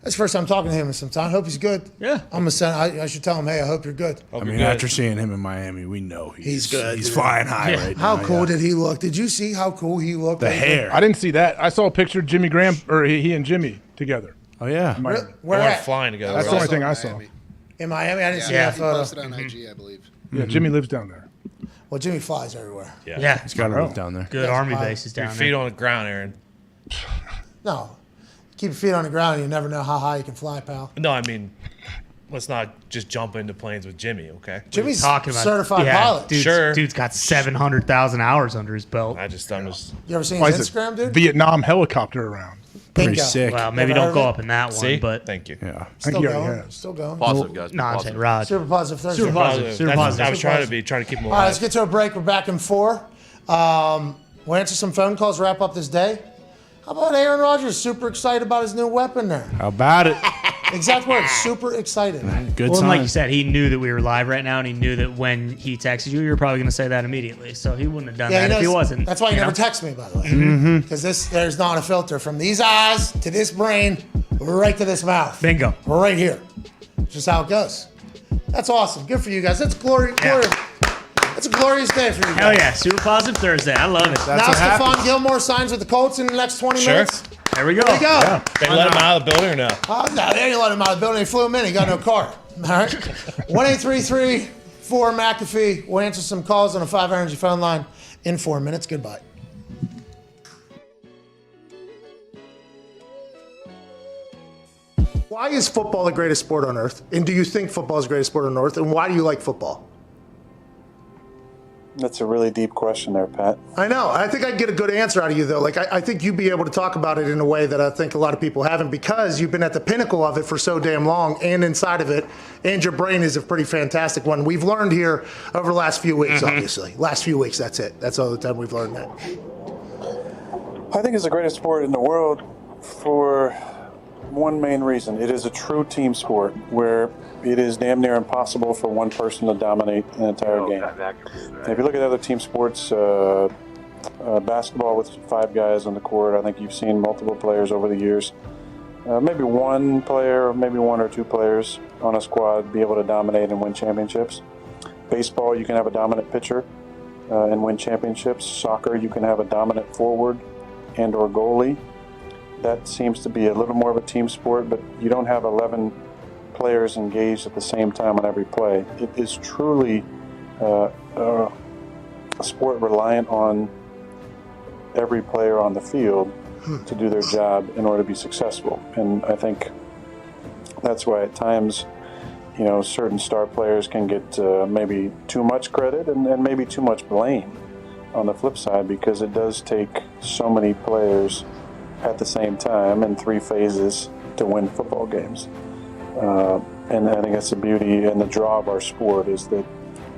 that's the first time talking to him in some time. I hope he's good. Yeah. I should tell him, hey, I hope you're good. After seeing him in Miami, we know he's good. He's dude. flying high right now. How cool did he look? Did you see how cool he looked? The hair. I didn't see that. I saw a picture of Jimmy Graham, or he and Jimmy together. Oh, yeah. Where We're at? flying together. That's the only thing I saw. In Miami? I didn't see Yeah, that he photo. posted on IG, I believe. Yeah, Jimmy lives down there. Well, Jimmy flies everywhere. Yeah. He's got to live down there. Good That's Army fine. bases Your down feet there. on the ground, Aaron. No. Keep your feet on the ground and you never know how high you can fly, pal. No, I mean, let's not just jump into planes with Jimmy, okay? Jimmy's Talking about certified pilot. Dude's got 700,000 hours under his belt. I'm just. You ever seen Why his is it Instagram, dude? Vietnam helicopter around. Pretty Bingo. sick. Well, maybe Never don't heard go of up in that one, See? but Thank you. Yeah. Still he already going. has. Still going. Positive, guys. no, I'm Positive. saying Rod. Super positive Thursday. Super positive. Super positive. I was trying to keep him All right, let's alive. get to a break. We're back in 4. We'll answer some phone calls, wrap up this day. How about Aaron Rodgers? Super excited about his new weapon there. How about it? Exact word, super excited. Good Well, and sign. like you said, he knew that we were live right now, and he knew that when he texted you, you were probably going to say that immediately. So he wouldn't have done that if he wasn't. That's why he you never know? texts me, by the way. Because there's not a filter from these eyes to this brain, right to this mouth. Bingo. Right here. Just how it goes. That's awesome. Good for you guys. That's glorious. That's a glorious day for you guys. Hell yeah. Super positive Thursday. I love it. Now Stephon Gilmore signs with the Colts in the next 20 minutes. There we go. There you go. Yeah. They let him out of the building or no? Oh, no, they didn't let him out of the building. They flew him in. He got no car. All right. 1-833-4 McAfee. We'll answer some calls on a 5 Energy phone line in 4 minutes. Goodbye. Why is football the greatest sport on earth? And do you think football is the greatest sport on earth? And why do you like football? That's a really deep question there, Pat. I know. I think I'd get a good answer out of you, though. Like, I think you'd be able to talk about it in a way that I think a lot of people haven't, because you've been at the pinnacle of it for so damn long and inside of it, and your brain is a pretty fantastic one. We've learned here over the last few weeks, obviously. Last few weeks, that's it. That's all the time we've learned that. I think it's the greatest sport in the world for one main reason. It is a true team sport where it is damn near impossible for one person to dominate an entire game. If you look at other team sports, basketball with 5 guys on the court, I think you've seen multiple players over the years. Maybe one player, maybe 1 or 2 players on a squad be able to dominate and win championships. Baseball, you can have a dominant pitcher and win championships. Soccer, you can have a dominant forward and or goalie. That seems to be a little more of a team sport, but you don't have 11 players engaged at the same time on every play. It is truly a sport reliant on every player on the field to do their job in order to be successful. And I think that's why at times, you know, certain star players can get maybe too much credit and maybe too much blame on the flip side, because it does take so many players at the same time in 3 phases to win football games. And I think that's the beauty and the draw of our sport, is that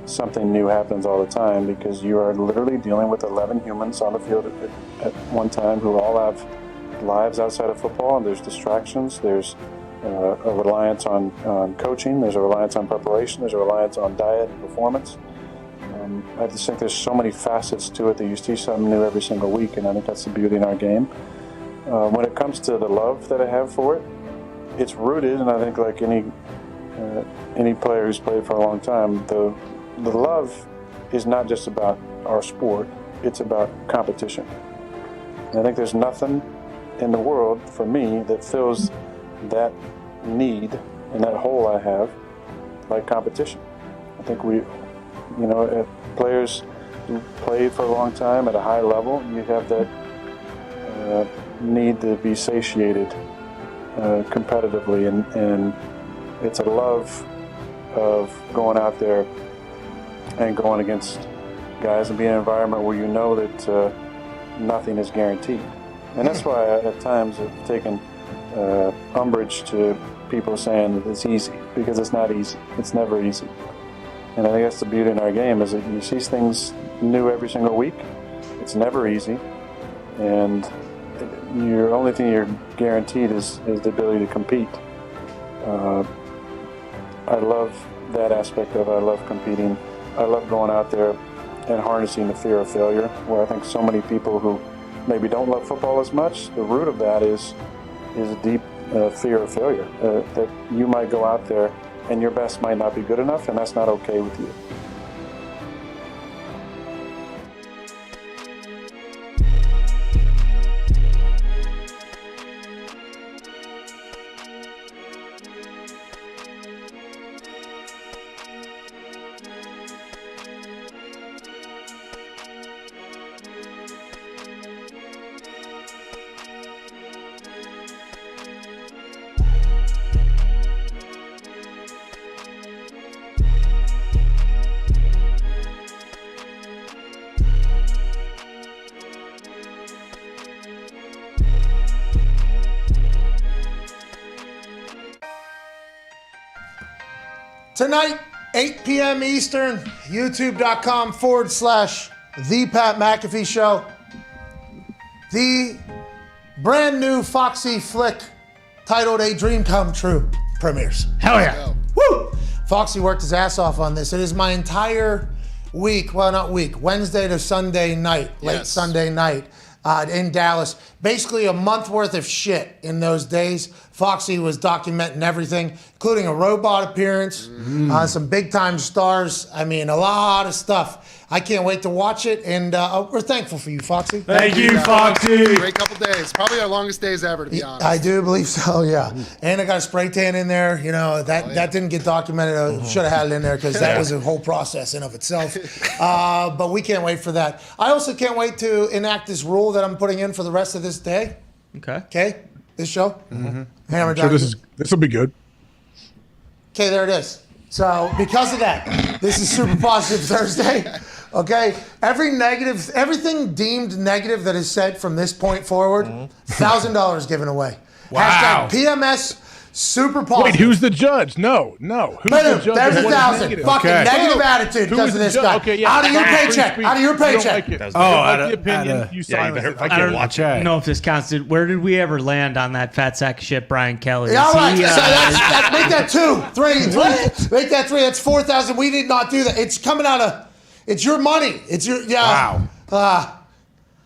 something new happens all the time, because you are literally dealing with 11 humans on the field at one time who all have lives outside of football, and there's distractions, there's a reliance on coaching, there's a reliance on preparation, there's a reliance on diet and performance. I just think there's so many facets to it that you see something new every single week, and I think that's the beauty in our game. When it comes to the love that I have for it, it's rooted, and I think like any player who's played for a long time, the love is not just about our sport, it's about competition. And I think there's nothing in the world for me that fills that need and that hole I have, like competition. I think players who played for a long time at a high level, you have that need to be satiated competitively, and it's a love of going out there and going against guys and being in an environment where you know that nothing is guaranteed. And that's why I, at times, I've taken umbrage to people saying that it's easy, because it's not easy. It's never easy. And I think that's the beauty in our game, is that you see things new every single week. It's never easy. And your only thing you're guaranteed is the ability to compete. I love that aspect of it. I love competing. I love going out there and harnessing the fear of failure, where I think so many people who maybe don't love football as much, the root of that is a deep fear of failure, that you might go out there and your best might not be good enough, and that's not okay with you. Tonight, 8 p.m. Eastern, youtube.com/The Pat McAfee Show. The brand new Foxy flick titled A Dream Come True premieres. Hell yeah. Woo! Foxy worked his ass off on this. It is my entire week, well, not week, Wednesday to Sunday night, late Sunday night in Dallas. Basically a month worth of shit in those days. Foxy was documenting everything, including a robot appearance, some big time stars. I mean, a lot of stuff. I can't wait to watch it, and we're thankful for you, Foxy. Thank you, Foxy. Great couple days. Probably our longest days ever, to be honest. I do believe so, yeah. And I got a spray tan in there. You know, that didn't get documented. I should have had it in there, because that was a whole process in of itself. But we can't wait for that. I also can't wait to enact this rule that I'm putting in for the rest of this day. Okay? This show? Hammer Sure, down. this will be good. Okay, there it is. So because of that, this is Super Positive Thursday. Okay, everything deemed negative that is said from this point forward, $1,000 given away. Wow. Hashtag PMS Super Positive. Wait, who's the judge? No. Who's the judge? There's What is $1,000. negative? Fucking negative attitude Who because is of the this judge? guy. Okay, yeah. Out of your paycheck. Free Out of your speech. You don't paycheck. like it. Oh, You don't out like of- the opinion. You silence it. I don't know if this counts. Where did we ever land on that fat sack of shit, Brian Kelly? Yeah, all right. Is he, So that's make that 2, 3. Make that 3. That's 4,000. We did not do that. It's coming out of. It's your money. It's your Wow.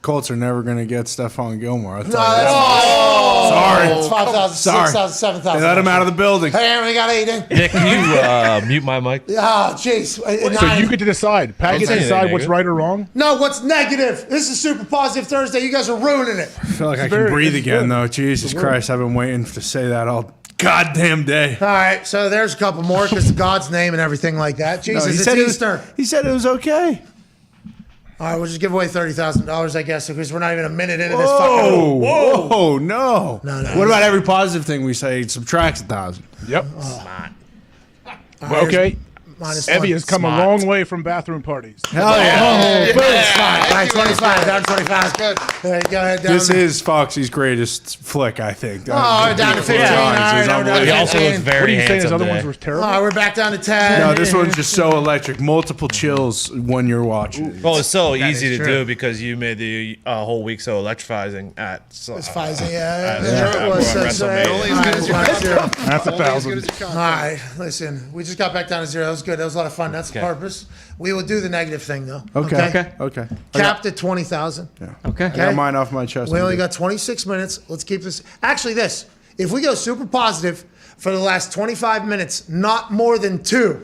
Colts are never going to get Stephon Gilmore. No, Sorry. It's 5,000, Sorry. 6,000, 7,000. They let him out of the building. Hey, Aaron, we got 8 in. Nick, can you mute my mic? Oh, jeez. So you get to decide. Pat gets to decide what's right or wrong? No, what's negative? This is Super Positive Thursday. You guys are ruining it. I feel like I can breathe again, though. Jesus Christ, I've been waiting to say that all goddamn day. All right, so there's a couple more because of God's name and everything like that. Jesus, it's Easter. He said it was okay. All right, we'll just give away $30,000, I guess, because we're not even a minute into this Whoa, fucking. whoa, no. No. What about every positive thing we say subtracts 1,000? Yep. Right, Okay. minus Evie 1. has come a long way from bathroom parties. Hell yeah. Boom, it's fine. All right, 25, down to 25. Good. All right, go ahead, down. This is Foxy's greatest flick, I think. Oh, down to 15. All right, down to He also 15. looks very What are you saying? His handsome other today. ones were terrible? All right, we're back down to 10. No, this one's just so electric. Multiple chills when you're watching. Well, it's so easy is to true. do because you made the whole week so electrifying at It's Pfizer, yeah. at It was, WrestleMania. all right, it's 1-0. That's Only as good 1,000. as you come. All right, listen, we just got back down to 0. That was good. That was a lot of fun. That's the purpose. We will do the negative thing, though. Okay. Capped at 20,000. Yeah. Okay. I got mine off my chest. We only got 26 minutes. Let's keep this. Actually, if we go super positive for the last 25 minutes, not more than 2,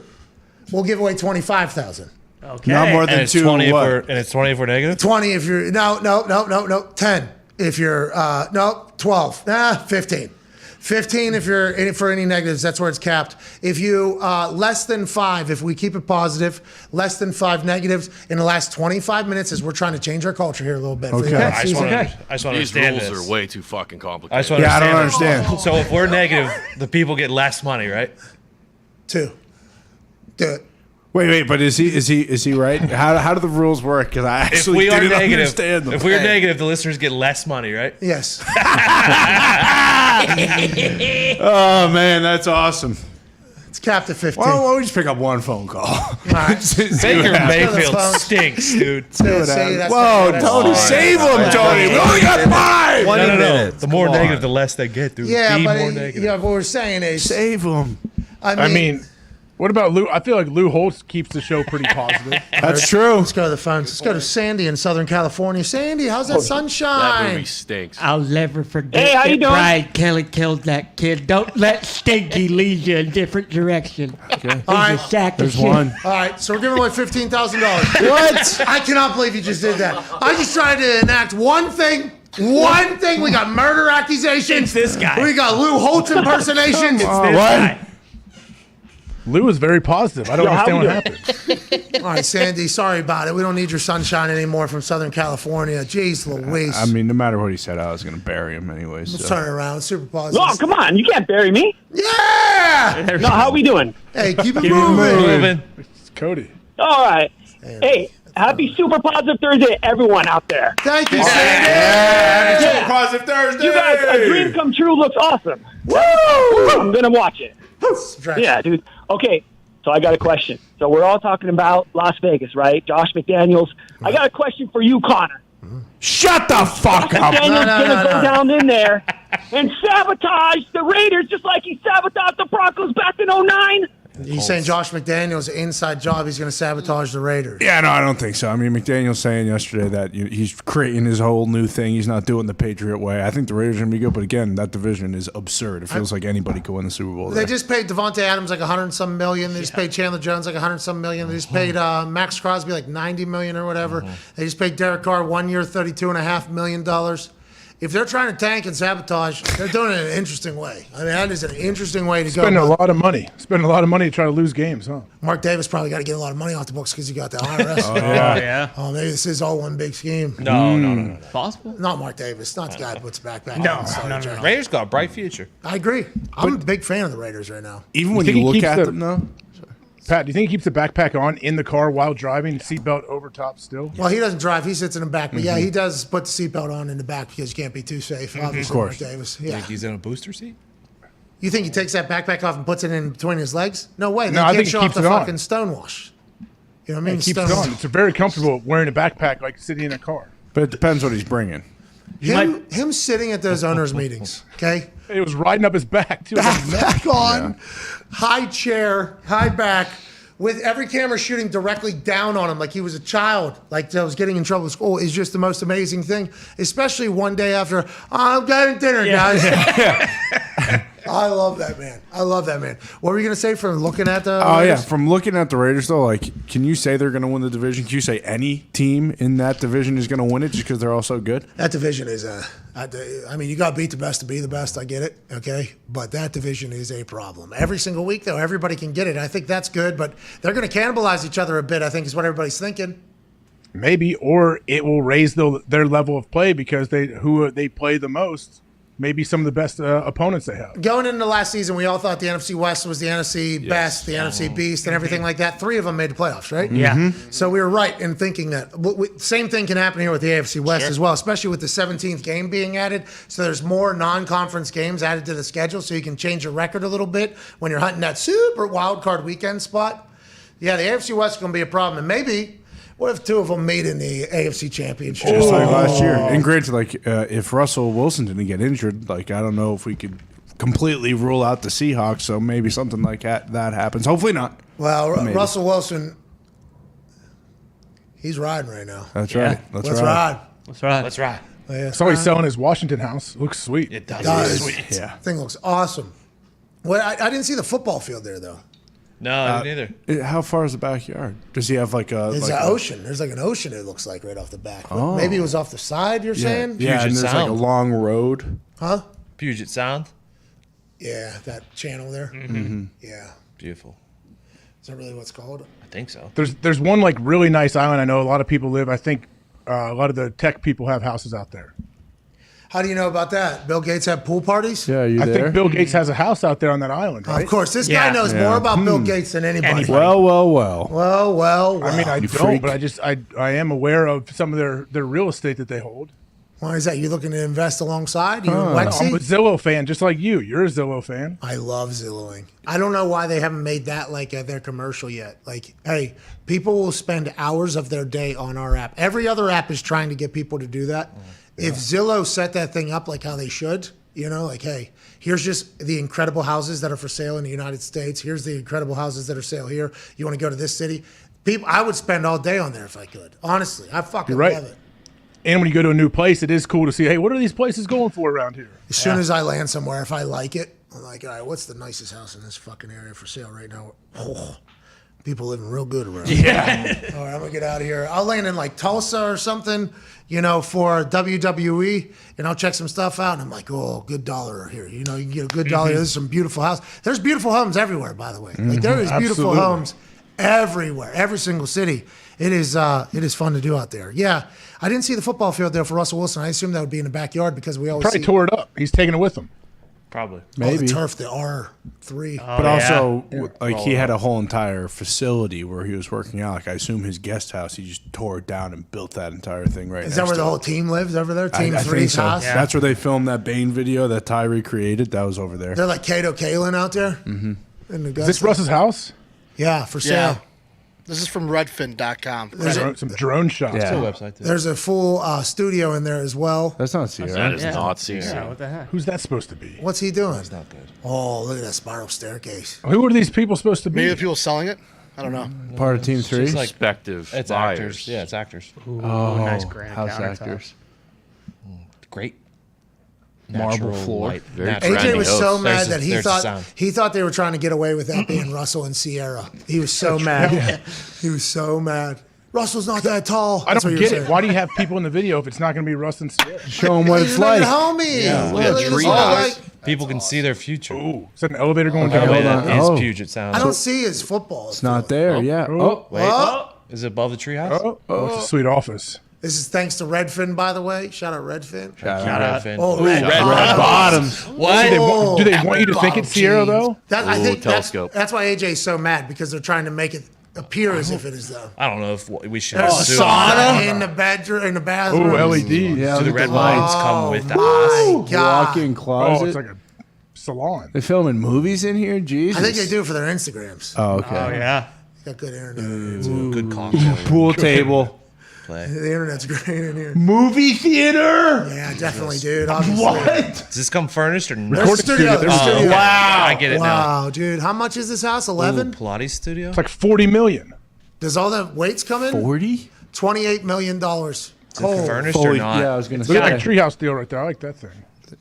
we'll give away 25,000. Okay. Not more And than it's 2. 20 what? and it's 20 for negative? 20 if you're, no, 10 if you're, 12, 15. 15 if you're in it for any negatives. That's where it's capped. If you less than 5, if we keep it positive, less than 5 negatives in the last 25 minutes, as we're trying to change our culture here a little bit. Okay. I just want to These understand rules this. are way too fucking complicated. I just want to Yeah, I don't understand. understand. So if we're negative, the people get less money, right? 2. Do it. Wait, but is he right? How do the rules work? Because I If actually we are didn't negative, understand them. if we are negative, the listeners get less money, right? Yes. Oh man, that's awesome. It's capped at 15. Why don't we just pick up one phone call? All right. Baker Mayfield stinks, dude. Whoa, Tony, save him, Tony. We only got 5. No. The more negative, the less they get, dude. Yeah, Be but more negative. what we're saying is save them. I mean, what about Lou? I feel like Lou Holtz keeps the show pretty positive. That's true. Let's go to the phones. Let's go to Sandy in Southern California. Sandy, how's that sunshine? That movie stinks. I'll never forget Hey, how you that doing? Brian Kelly killed that kid. Don't let Stinky lead you in a different direction. Okay. All right. He's a sack of There's shit. one. All right, so we're giving away $15,000. What? I cannot believe you just did that. I just tried to enact one thing. One thing. We got murder accusations. It's this guy. We got Lou Holtz impersonations. It's this guy. Lou is very positive. I don't understand what happened. All right, Sandy, sorry about it. We don't need your sunshine anymore from Southern California. Jeez Louise. I mean, no matter what he said, I was going to bury him anyway. Let's So. turn it around. Super positive. No, come on. You can't bury me. Yeah! No, how we doing? Hey, keep it moving. It's Cody. All right. Hey, happy Super Positive Thursday, everyone out there. Thank you, Sandy. Yeah. Positive Thursday. You guys, a dream come true looks awesome. Woo! I'm going to watch it. Yeah, dude. Okay, so I got a question. So we're all talking about Las Vegas, right? Josh McDaniels. I got a question for you, Connor. Shut the fuck up. McDaniels going to go down in there and sabotage the Raiders just like he sabotaged the Broncos back in 2009? He's saying Josh McDaniels, inside job, he's going to sabotage the Raiders. Yeah, no, I don't think so. I mean, McDaniel's saying yesterday that he's creating his whole new thing. He's not doing the Patriot way. I think the Raiders are going to be good, but again, that division is absurd. It feels like anybody could win the Super Bowl. They there. just paid Devontae Adams like $100 some million. They just paid Chandler Jones like $100 some million. They just paid Max Crosby like $90 million or whatever. They just paid Derek Carr 1 year, $32.5 million. If they're trying to tank and sabotage, they're doing it in an interesting way. I mean, that is an interesting way to Spending go. a lot of money. Spending a lot of money to try to lose games, huh? Mark Davis probably got to get a lot of money off the books because he got the IRS. Yeah. Oh, maybe this is all one big scheme. No. Possible? Not Mark Davis. Not the guy who puts backpack on. No. Raiders got a bright future. I agree. I'm a big fan of the Raiders right now. Even when You you think he look keeps at the- them, though. Pat, do you think he keeps the backpack on in the car while driving, seatbelt over top still? Well, he doesn't drive. He sits in the back. But, yeah, he does put the seatbelt on in the back because you can't be too safe. Obviously, Mark Davis. Yeah. Think he's in a booster seat? You think he takes that backpack off and puts it in between his legs? No way. They No, I can't think he show off keeps the it on. fucking stonewash. You know what I mean? He keeps it on. It's very comfortable wearing a backpack like sitting in a car. But it depends what he's bringing. Him sitting at those owners' meetings, okay? It was riding up his back, too. Back on, high chair, high back, with every camera shooting directly down on him like he was a child, like that was getting in trouble at school, is just the most amazing thing. Especially one day after, I'm getting dinner, guys. I love that man. I love that man. What were you going to say from looking at the Oh, yeah. Raiders? From looking at the Raiders, though, like, can you say they're going to win the division? Can you say any team in that division is going to win it just because they're all so good? That division is I mean, you got to beat the best to be the best. I get it, okay? But that division is a problem. Every single week, though, everybody can get it. I think that's good, but they're going to cannibalize each other a bit, I think is what everybody's thinking. Maybe, or it will raise their level of play because who they play the most. Maybe some of the best opponents they have. Going into last season, we all thought the NFC West was the NFC best, the NFC beast, and everything like that. 3 of them made the playoffs, right? Yeah. So we were right in thinking that. Same thing can happen here with the AFC West as well, especially with the 17th game being added. So there's more non-conference games added to the schedule, so you can change your record a little bit when you're hunting that super wild card weekend spot. Yeah, the AFC West is going to be a problem, and maybe. What if 2 of them made in the AFC Championship? Just like last year. And granted, like, if Russell Wilson didn't get injured, like, I don't know if we could completely rule out the Seahawks, so maybe something like that happens. Hopefully not. Well, Maybe. Russell Wilson, he's riding right now. That's right. Let's ride. That's right. That's right. Yeah. Somebody's selling his Washington house. Looks sweet. It does. Does. Sweet. Yeah. Thing looks awesome. Well, I didn't see the football field there, though. No, I didn't either. How far is the backyard? Does he have like a? There's like an a- ocean. There's like an ocean, it looks like, right off the back. Oh. Maybe it was off the side, you're saying? Yeah, and Puget there's like a Sound. long road. Huh? Puget Sound. Yeah, that channel there. Mm-hmm. Yeah. Beautiful. Is that really what's called? I think so. There's one like really nice island I know a lot of people live. I think a lot of the tech people have houses out there. How do you know about that? Bill Gates had pool parties? Yeah, you I there? think Bill Gates has a house out there on that island, right? Of course. This guy knows more about Bill Gates than anybody. Well. Well. I mean, I You don't, freak. but I am aware of some of their real estate that they hold. Why is that? You looking to invest alongside? You I'm a Zillow fan, just like you. You're a Zillow fan. I love Zillowing. I don't know why they haven't made that like their commercial yet. Like, hey, people will spend hours of their day on our app. Every other app is trying to get people to do that. If Zillow set that thing up like how they should, like, hey, here's just the incredible houses that are for sale in the United States. Here's the incredible houses that are sale here. You want to go to this city? I would spend all day on there if I could. Honestly, I fucking You're right. love it. And when you go to a new place, it is cool to see, hey, what are these places going for around here? As soon as I land somewhere, if I like it, I'm like, all right, what's the nicest house in this fucking area for sale right now? Oh, people living real good around here. Yeah. All right, I'm going to get out of here. I'll land in like Tulsa or something, for WWE, and I'll check some stuff out. And I'm like, oh, good dollar here. You can get a good dollar. There's some beautiful house. There's beautiful homes everywhere, by the way. Like there is beautiful Absolutely. homes everywhere, every single city. It is fun to do out there. Yeah, I didn't see the football field there for Russell Wilson. I assumed that would be in the backyard because we always Probably see tore it up. He's taking it with him. Probably. the turf, the R3. But also, he had a whole entire facility where he was working out. Like, I assume his guest house, he just tore it down and built that entire thing right Is that where the whole team lives over there? Team I 3's think so. house? That's where they filmed that Bane video that Tyree created. That was over there. They're like Kato Kalin out there? Mm-hmm. In the Is this Russ's house? Yeah, for sale. Yeah. This is from Redfin.com. Some drone shots. Yeah. Still a website too. There's a full studio in there as well. That's not Sierra. That is not Sierra. Yeah, what the heck? Who's that supposed to be? What's he doing? That's not good. Oh, look at that spiral staircase. Who are these people supposed to be? Maybe the people selling it? I don't know. Part of Team 3? Just like Perspective it's buyers. actors. Yeah, it's actors. Ooh, Oh, nice granite house countertops. actors. Great. Marble Natural floor. light. Very Natural AJ trendy was host. so mad There's that the sound. he thought they were trying to get away with that being Russell and Sierra. He was so mad. He was so mad. Russell's not that tall. I That's don't what you were get it. saying. Why do you have people in the video if it's not going to be Russ and Sierra? Show him what it's Look at like. homie. Yeah. Look Yeah, at this tree guy. house. People can see their future. Ooh, is that an elevator going The down? way hold that on. is Oh. Puget Sound. I don't see his football. It's not there. Yeah. Oh. Wait. Oh. Is it above the treehouse? Oh, it's a sweet office. This is thanks to Redfin, by the way. Shout out Redfin. Shout out. Redfin. Oh, Ooh, Red Bottoms. What? Do they want you to think it's Sierra, though? I Ooh, think telescope. that's why AJ's so mad because they're trying to make it appear as if it is though. I don't know if we should There's a assume. sauna in the bedroom, in the bathroom. Ooh, LEDs. Yeah, Do the look red at lights that. come with the My God. Walk-in Oh, closet. it's like a salon. They're filming movies in here? Jesus. I think they do for their Instagrams. Oh, okay. Oh, yeah. Got good internet. Ooh, good cocktail. Pool table. Play. The internet's great in here. Movie theater? Yeah, definitely, dude. Obviously. What? Does this come furnished or no? There's studio. There's Oh, studio. wow. I get it now. Wow, dude. How much is this house? 11? Ooh, Pilates studio? It's like $40 million. Does all the weights come in? 40? $28 million. Is it furnished or Fully- not? Yeah, I was going to Look at that say. treehouse deal right there. I like that thing.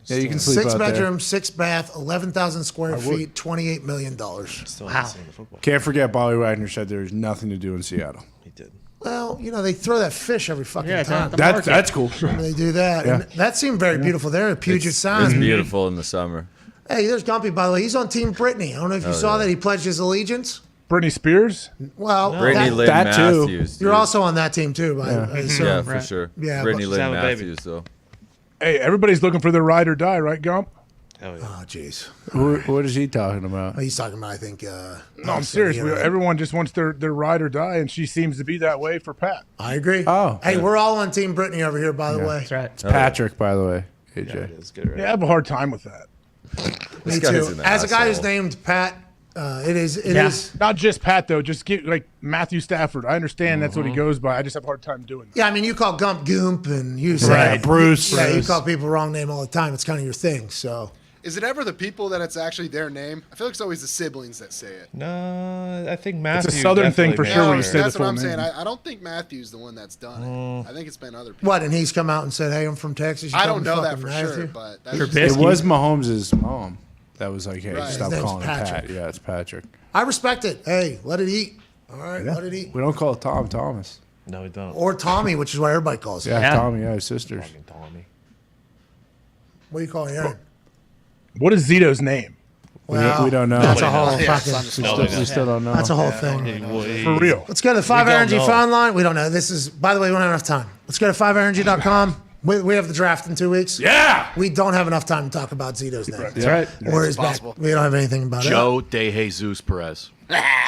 Yeah, you can sleep 6 out there. bedroom, 6 bath, 11,000 square feet, $28 million. Still haven't seen the football. Can't forget Bobby Wagner said there's nothing to do in Seattle. He did. Well, they throw that fish every fucking Yeah, it's time. not the That's cool. They do that. Yeah. And that seemed very beautiful there at Puget It's Sound. beautiful in the summer. Hey, there's Gumpy, by the way. He's on Team Brittany. I don't know if you saw that. He pledged his allegiance. Britney Spears? Well, Brittany Lynn that too. Matthews. you're dude. also on that team, too. I assume. Yeah, for Right. sure. Yeah, Brittany but- Lynn Have a baby. Matthews, though. Hey, everybody's looking for their ride or die, right, Gump? Hell yeah. Oh, jeez. What is he talking about? He's talking about, I think. No, I'm serious. Everyone just wants their ride or die, and she seems to be that way for Pat. I agree. Oh. Hey, we're all on Team Brittany over here, by the way. That's right. It's Patrick, by the way. Yeah, AJ. it is. Get it right. Yeah, I have a hard time with that. Me guy's too. an As a guy who's asshole. named Pat, it is. Yeah. Not just Pat, though. Just get like Matthew Stafford. I understand that's what he goes by. I just have a hard time doing that. Yeah, I mean, you call Gump Goomp, and you say Right, Bruce. Yeah, you Bruce. call people wrong name all the time. It's kind of your thing. So Is it ever the people that it's actually their name? I feel like it's always the siblings that say it. No, I think Matthew. Southern thing for definitely sure made when you it. say the That's what full I'm name. saying. I don't think Matthew's the one that's done it. I think it's been other people. what? And he's come out and said, "Hey, I'm from Texas." You I call don't me know that fucking for Matthew? sure, but that's Your just- It biscuit. was Mahomes' mom that was like, hey, Right. stop His name's calling him Patrick. Pat. Yeah, it's Patrick. I respect it. Hey, let it eat. All right, let it eat. We don't call it Tom Thomas. No, we don't. Or Tommy, which is what everybody calls him. Yeah, Yeah. Tommy, yeah, his sisters. Fucking Tommy. What do you call Aaron? What is Zito's name? Well, we don't know. That's a whole Yeah, fucking. We still don't know. That's a whole thing. For real. Let's go to the 5 Hour Energy phone line. We don't know. This is, by the way, we don't have enough time. Let's go to 5hourenergy.com. We have the draft in 2 weeks. Yeah. We don't have enough time to talk about Zito's name. That's right. Or his back. We don't have anything about Joe De Jesus Perez.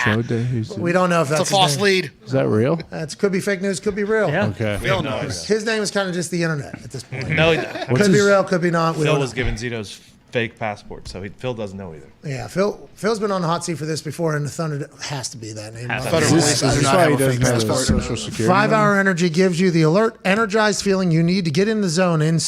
Joe Days. it. We don't know if that's It's a false his name. lead. Is that real? It could be fake news, could be real. Yeah. Okay. Phil knows. His name is kind of just the internet at this point. No, Could be real, could be not. We Phil don't was know. given Zito's fake passport, so Phil doesn't know either. Yeah, Phil's been on the hot seat for this before, and the Thunder has to be that name. Federal Is Police do this not why have he a doesn't fake have a passport. social security 5 number? Hour Energy gives you the alert, energized feeling you need to get in the zone and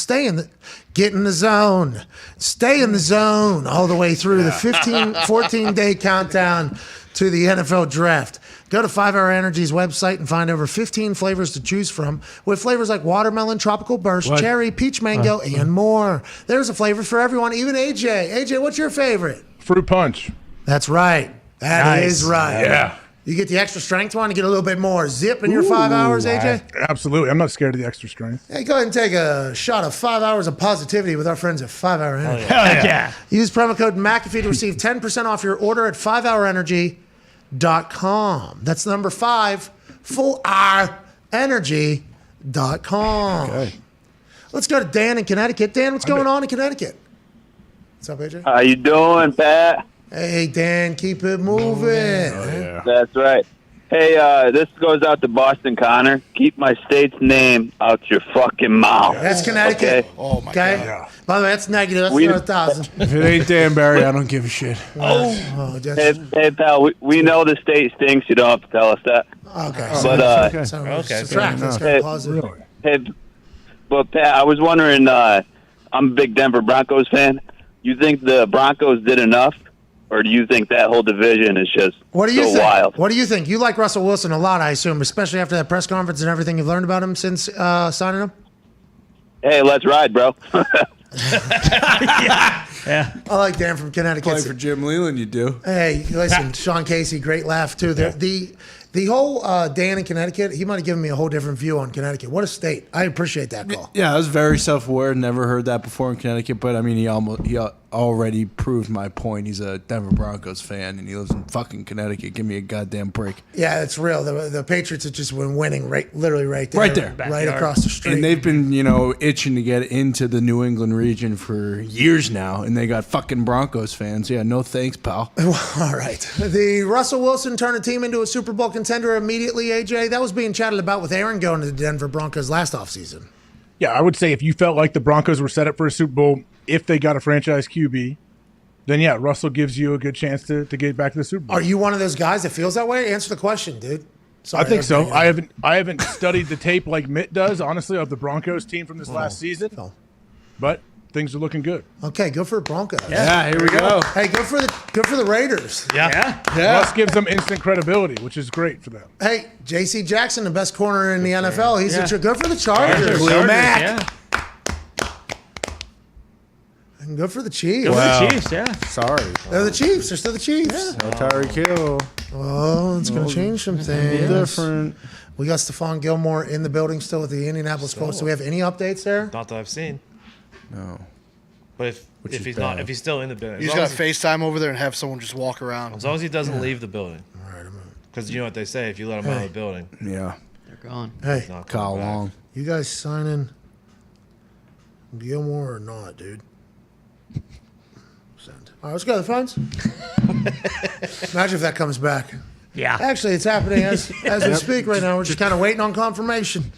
get in the zone. Stay in the zone all the way through the 14-day countdown to the NFL draft. Go to 5 Hour Energy's website and find over 15 flavors to choose from, with flavors like watermelon, tropical burst, cherry, peach mango, and more. There's a flavor for everyone, even AJ. AJ, what's your favorite? Fruit punch. That's right. That is right. Yeah. You get the extra strength one, you get a little bit more zip in your 5 hours, AJ? Absolutely. I'm not scared of the extra strength. Hey, go ahead and take a shot of 5 hours of positivity with our friends at 5 Hour Energy. Hell yeah. Use promo code McAfee to receive 10% off your order at 5hourenergy.com. That's number 5, full R energy.com. Okay. Let's go to Dan in Connecticut. Dan, what's going on in Connecticut? What's up, AJ? How you doing, Pat? Hey, Dan, keep it moving. That's right. Hey, this goes out to Boston Connor. Keep my state's name out your fucking mouth. That's Connecticut. Okay? Oh, my Okay? God. By the way, that's negative. That's We- 1,000. If it ain't Dan Barry, I don't give a shit. Oh, Hey, pal, we know the state stinks. You don't have to tell us that. okay. But, okay. So Okay, subtract. That's Hey, very positive. hey, but Pat, I was wondering. I'm a big Denver Broncos fan. You think the Broncos did enough, or do you think that whole division is just What do you so think? wild? What do you think? You like Russell Wilson a lot, I assume, especially after that press conference and everything you've learned about him since signing him? Hey, let's ride, bro. Yeah. I like Dan from Connecticut. Play for Jim Leland, you do. Hey, listen, Sean Casey, great laugh, too. The whole Dan in Connecticut, he might have given me a whole different view on Connecticut. What a state. I appreciate that call. Yeah, I was very self-aware. Never heard that before in Connecticut, but I mean, he already proved my point. He's a Denver Broncos fan, and he lives in fucking Connecticut. Give me a goddamn break. Yeah, it's real. The Patriots have just been winning literally right there. Right there. Right across the street. And they've been, itching to get into the New England region for years now, and they got fucking Broncos fans. Yeah, no thanks, pal. All right. The Russell Wilson turned a team into a Super Bowl contender immediately, AJ. That was being chatted about with Aaron going to the Denver Broncos last offseason. Yeah, I would say if you felt like the Broncos were set up for a Super Bowl, if they got a franchise QB, then yeah, Russell gives you a good chance to get back to the Super Bowl. Are you one of those guys that feels that way? Answer the question, dude. Sorry, I think so. everybody. I haven't studied the tape like Mitt does, honestly, of the Broncos team from this last season. But things are looking good. Okay, go for the Broncos. Yeah, here we go. Hey, go for the Raiders. Yeah. Russ gives them instant credibility, which is great for them. Hey, J.C. Jackson, the best corner in the NFL. He's go for the Chargers. Chargers, Mac. yeah. And go for the Chiefs. Go for the Chiefs, yeah. Sorry. They're the Chiefs. They're still the Chiefs. No Tyreek Hill. Oh, it's going to change some things. Different. We got Stephon Gilmore in the building still with the Indianapolis Colts. Do we have any updates there? Not that I've seen. No. But if he's not, if he's still in the building, You just got to FaceTime over there and have someone just walk around. as long as he doesn't leave the building. All right, because you know what they say: if you let him out of the building, Yeah. They're gone. Hey, he's not Kyle coming back. Long. you guys signing Gilmore or not, dude? Send. All right, let's go to the phones. Imagine if that comes back. Yeah. Actually, it's happening as we speak right now. We're just kind of waiting on confirmation.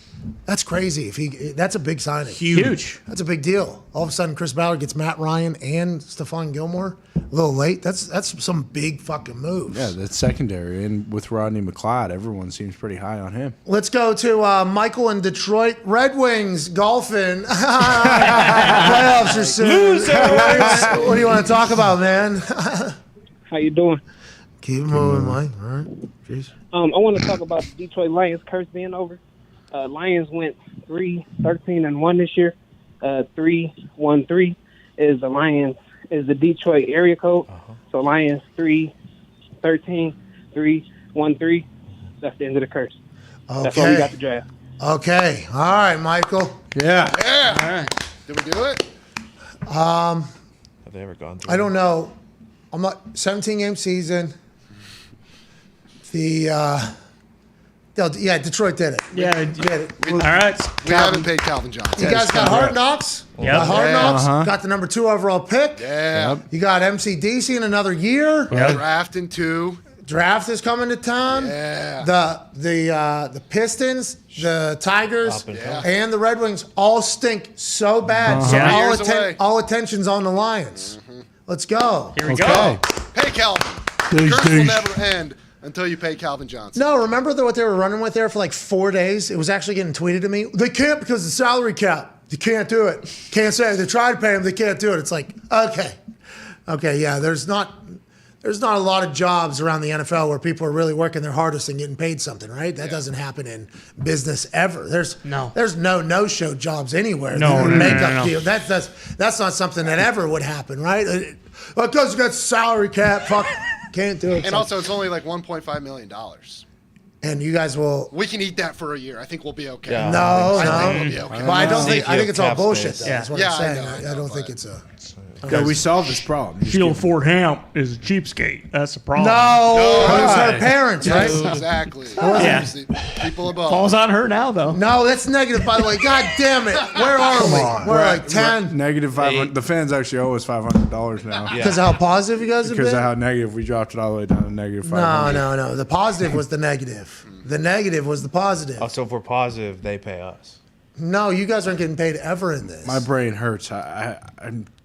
That's crazy. That's a big signing. Huge. That's a big deal. All of a sudden, Chris Ballard gets Matt Ryan and Stephon Gilmore. A little late. That's some big fucking moves. Yeah, that's secondary. And with Rodney McLeod, everyone seems pretty high on him. Let's go to Michael in Detroit. Red Wings golfing. Playoffs are soon. What do you want to talk about, man? How you doing? Keep it moving, Mike. All right. Jeez. I want to talk about the Detroit Lions curse being over. Lions went 3-13-1 this year. 3-1-3 is the Detroit area code. So Lions 3-13-3-1-3. That's the end of the curse. That's why we got the draft. Okay. All right, Michael. Yeah. Yeah. All right. Did we do it? Have they ever gone through? I don't know I'm not 17 game season. Detroit did it. Yeah, they did it. All right. We haven't paid Calvin Johnson. You guys got Hard Knocks. Yep. Got Hard Yeah. Knocks. Uh-huh. Got the number 2 overall pick. Yeah. You got MC DC in another year. Draft in 2. Draft is coming to town. Yeah. The Pistons, the Tigers, and the Red Wings all stink so bad. So all attention's on the Lions. Let's go. Here we go. Pay Calvin. The curse will never end until you pay Calvin Johnson. No, remember what they were running with there for like 4 days? It was actually getting tweeted to me. They can't because of the salary cap. They can't do it. Can't say it. They tried to pay him. They can't do it. It's like, okay, yeah. There's not a lot of jobs around the NFL where people are really working their hardest and getting paid something, right? That doesn't happen in business ever. There's no-show jobs anywhere. No. Deal. That's not something that ever would happen, right? Because you got salary cap. Fuck, can't do it. And also, it's only like $1.5 million. And you guys will. We can eat that for a year. I think we'll be okay. Yeah. I think we'll be okay. But I don't think. I think it's all bullshit. Though, Yeah. is what Yeah, I'm saying. I know, I don't think it's a. Yeah, we solved this problem. Sheila Ford Hamp is a cheapskate. That's the problem. No, it was her parents, right? Yes, exactly. Yeah. People above. Falls on her now, though. No, that's negative, by the way. God damn it. Where are we? We're like 10. Negative 500. The fans actually owe us $500 now. Because of how positive you guys have Because been? of how negative we dropped it all the way down to negative 500. No. The positive was the negative. The negative was the positive. Oh, so if we're positive, they pay us. No, you guys aren't getting paid ever in this. My brain hurts. I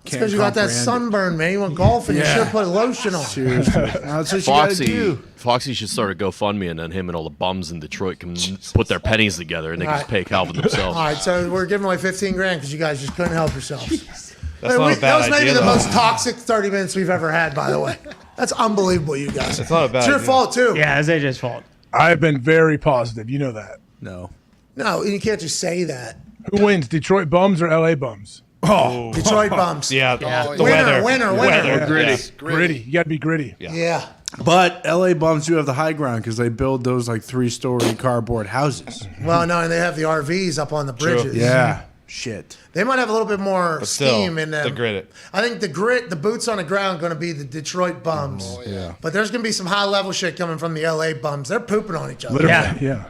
It's because you got that sunburn, man. You went golfing. You should have put lotion on. Seriously. That's what you gotta do. Foxy should start a GoFundMe, and then him and all the bums in Detroit can put their pennies together, and they can just pay Calvin themselves. All right, so we're giving away $15,000 because you guys just couldn't help yourselves. That's not a bad that was maybe idea, the though. most toxic 30 minutes we've ever had, by the way. That's unbelievable, you guys. It's not a bad It's your idea. fault, too. Yeah, it's AJ's fault. I've been very positive. You know that. No. No, you can't just say that. Who wins, Detroit bums or LA bums? Oh, Detroit bums. Yeah, the winner. Yeah. Gritty. Yeah. Gritty. You got to be gritty. Yeah. But LA bums do have the high ground because they build those like 3-story cardboard houses. Well, no, and they have the RVs up on the bridges. Yeah. Shit. They might have a little bit more But still, steam in them. the grit. I think the boots on the ground, going to be the Detroit bums. Oh, yeah. But there's going to be some high level shit coming from the LA bums. They're pooping on each other. Literally. Yeah.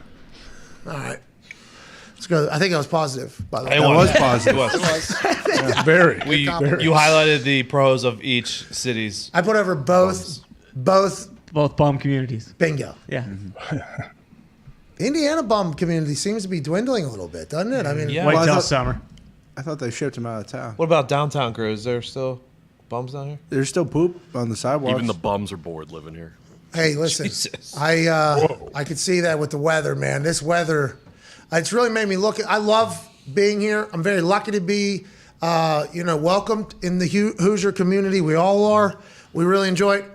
All right. Let's go. I think I was positive, by the way. It was positive. It was. Yeah, very. You highlighted the pros of each city's. I put over both bum communities. Bingo. Yeah. The Indiana bum community seems to be dwindling a little bit, doesn't it? I mean, Yeah. Wait Well, I till thought- summer. I thought they shipped them out of town. What about downtown crews? Is there still bums down here? There's still poop on the sidewalks. Even the bums are bored living here. hey, listen, Jesus. I could see that with the weather, man. This weather, it's really made me look. I love being here. I'm very lucky to be, welcomed in the Hoosier community. We all are. We really enjoy it.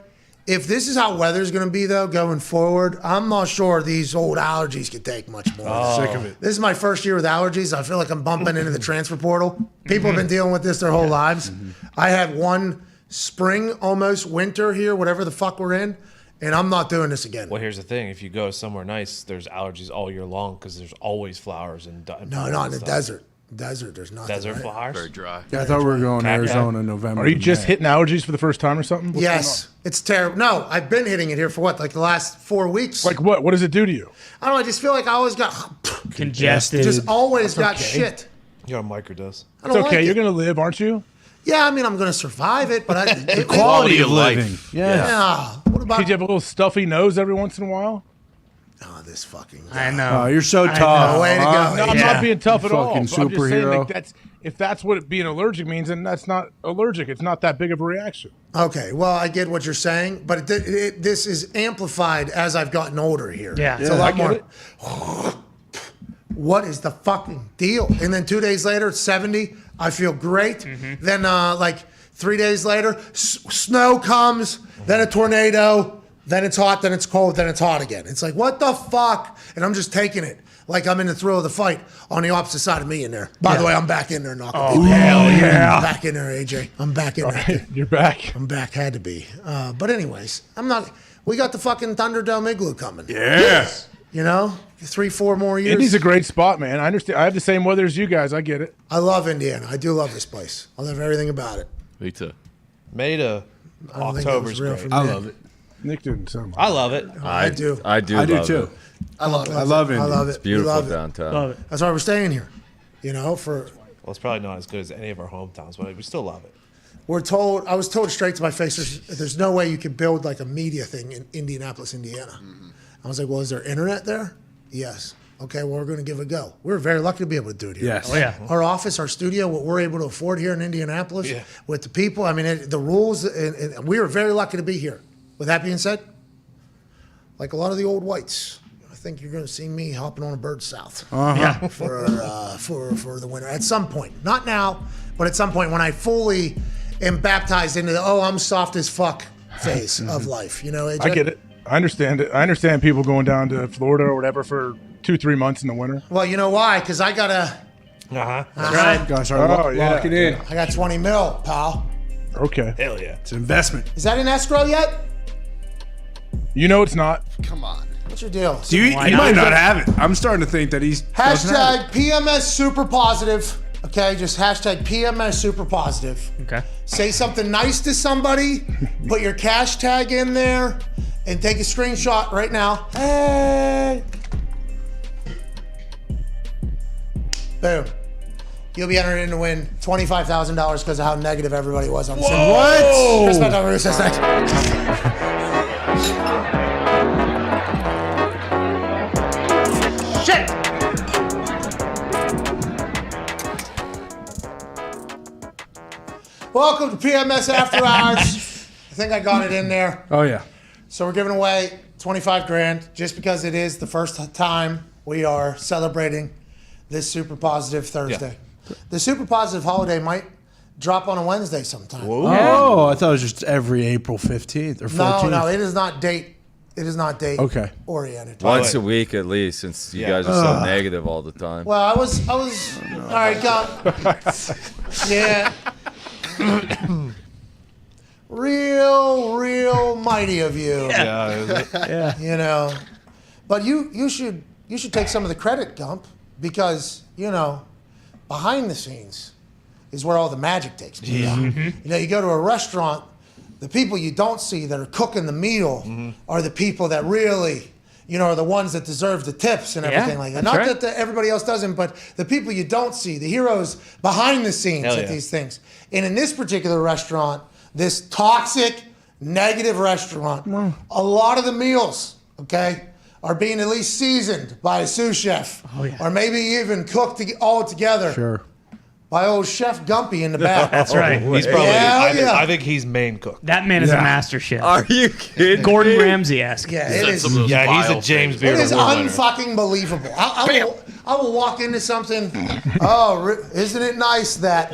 If this is how weather's going to be, though, going forward, I'm not sure these old allergies could take much more. Sick of it. This is my first year with allergies. I feel like I'm bumping into the transfer portal. People have been dealing with this their whole lives. I had one spring, almost winter here, whatever the fuck we're in, and I'm not doing this again. Well, here's the thing: if you go somewhere nice, there's allergies all year long because there's always flowers and No, not in the desert. Desert, there's nothing. Desert right? flowers. Very dry. Yeah, I thought we were going to Cacti. Arizona in November. Are you and just May. hitting allergies for the first time or something? What's Yes, it's terrible. No, I've been hitting it here for what, like the last 4 weeks? going on? Like what? What does it do to you? I don't know. I just feel like I always got Congested. just always got okay. shit. You're on microdose. I It's don't okay. like You're it. going to live, aren't you? Yeah, I mean, I'm going to survive it, but Quality of life. living. Yeah. Yeah. What about? Did you have a little stuffy nose every once in a while? Oh, this fucking. I know. Oh, you're so I tough. know. Way to go. No, I'm Yeah. not being tough at all. Fucking But I'm just saying, superhero. like, if that's what being allergic means, then that's not allergic. It's not that big of a reaction. Okay, well, I get what you're saying, but this is amplified as I've gotten older here. Yeah. It's a I lot get more. it. What is the fucking deal? And then 2 days later, it's 70. I feel great. Then, like 3 days later, snow comes, then a tornado, then it's hot, then it's cold, then it's hot again. It's like, what the fuck? And I'm just taking it like I'm in the thrill of the fight on the opposite side of me in there. By the way, I'm back in there knocking people. hell yeah. I'm back in there, AJ. I'm back in there. You're back. I'm back. Had to be. But anyways, I'm not. We got the fucking Thunderdome Igloo coming. Yes. You know, 3-4 more years. Indy's a great spot, man. I understand. I have the same weather as you guys. I get it. I love Indiana. I do love this place. I love everything about it. Me too. Made a I don't think it was October's real great. for I Nick. love it. Nick didn't sound like I love it. I do. I do love too. it. I love it. I love it. I love it. It's beautiful We love it. downtown. Love it. That's why we're staying here. You know, for Well, it's probably not as good as any of our hometowns, but we still love it. I was told straight to my face, there's no way you can build like a media thing in Indianapolis, Indiana. I was like, well, is there internet there? Yes. Okay, well, we're going to give it a go. We're very lucky to be able to do it here. Yes. Oh, yeah. Our office, our studio, what we're able to afford here in Indianapolis Yeah. with the people. I mean, the rules, and we are very lucky to be here. With that being said, like a lot of the old whites, I think you're going to see me hopping on a bird south Yeah. for the winter at some point. Not now, but at some point when I fully am baptized into the I'm soft as fuck phase of life. You know, I get it. I understand it. I understand people going down to Florida or whatever for 2-3 months in the winter. Well, you know why? Because I gotta. That's right. Gotta start locking in. I got 20 mil, pal. Okay. Hell yeah. It's an investment. Is that in escrow yet? You know it's not. Come on. What's your deal? Do you, he might not have it. I'm starting to think that he's doesn't have it. Hashtag PMS super positive. Okay, just hashtag PMS super positive. Okay. Say something nice to somebody, put your cash tag in there, and take a screenshot right now. Hey. Boom. You'll be entered in to win $25,000 because of how negative everybody was on the show. What? Chris Butler says that. Shit! Welcome to PMS After Hours. I think I got it in there. Oh yeah. So we're giving away 25 grand just because it is the first time we are celebrating this Super Positive Thursday. The Super Positive holiday might drop on a Wednesday sometime. Oh, I thought it was just every April 15th or 14th. No, it is not date. It is not date Okay. oriented. Once a week at least, since you guys are so negative all the time. Well, I was. All right, go. Yeah. real mighty of you. Yeah. You know, but you should take some of the credit, Gump, because behind the scenes is where all the magic takes place. You know, you go to a restaurant, the people you don't see that are cooking the meal are the people that really, are the ones that deserve the tips and everything like that. that's Not right. that everybody else doesn't, but the people you don't see, the heroes behind the scenes Hell at yeah. these things. And in this particular restaurant, this toxic, negative restaurant, a lot of the meals, are being at least seasoned by a sous chef. Oh, yeah. Or maybe even cooked all together Sure. by old Chef Gumpy in the back. That's right. He's probably. Hell I think he's main cook. That man is a master chef. Are you kidding? Gordon Ramsay-esque. Yeah, it is. Yeah, he's a James It Beard is Award winner. unfucking believable. I will walk into something. Isn't it nice that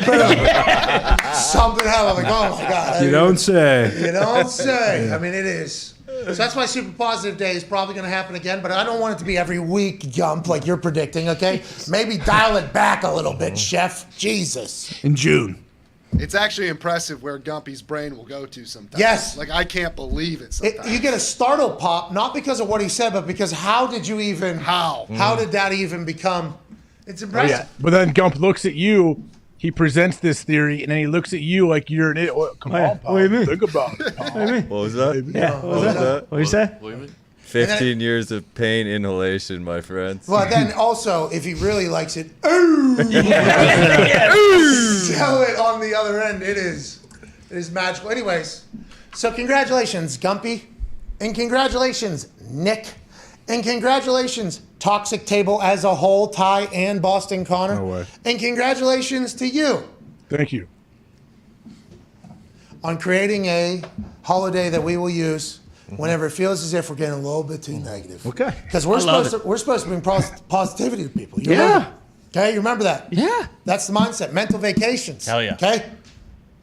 something happened? I'm like, oh my god! You don't say. You don't say. I mean, it is. So that's why Super Positive Day is probably going to happen again, but I don't want it to be every week, Gump, like you're predicting. Okay, maybe dial it back a little bit, Chef. Jesus. In June. It's actually impressive where Gumpy's brain will go to sometimes. Yes. Like, I can't believe it sometimes. You get a startle pop, not because of what he said, but because how did that even become? It's impressive. But then Gump looks at you. He presents this theory, and then he looks at you like you're an idiot. Come on, Paul. What do you mean? Think about it, Paul. What was that? Yeah. What was that? What did you say? What do you mean? 15 years of pain inhalation, my friends. Well, then also, if he really likes it, tell it on the other end. It is magical. Anyways, so congratulations, Gumpy, and congratulations, Nick, and congratulations, Toxic Table as a whole, Ty and Boston Connor. No way. And congratulations to you Thank you. on creating a holiday that we will use whenever it feels as if we're getting a little bit too negative. Okay. Because we're supposed to bring positivity to people. You remember? Okay, you remember that? Yeah. That's the mindset. Mental vacations. Hell yeah. Okay?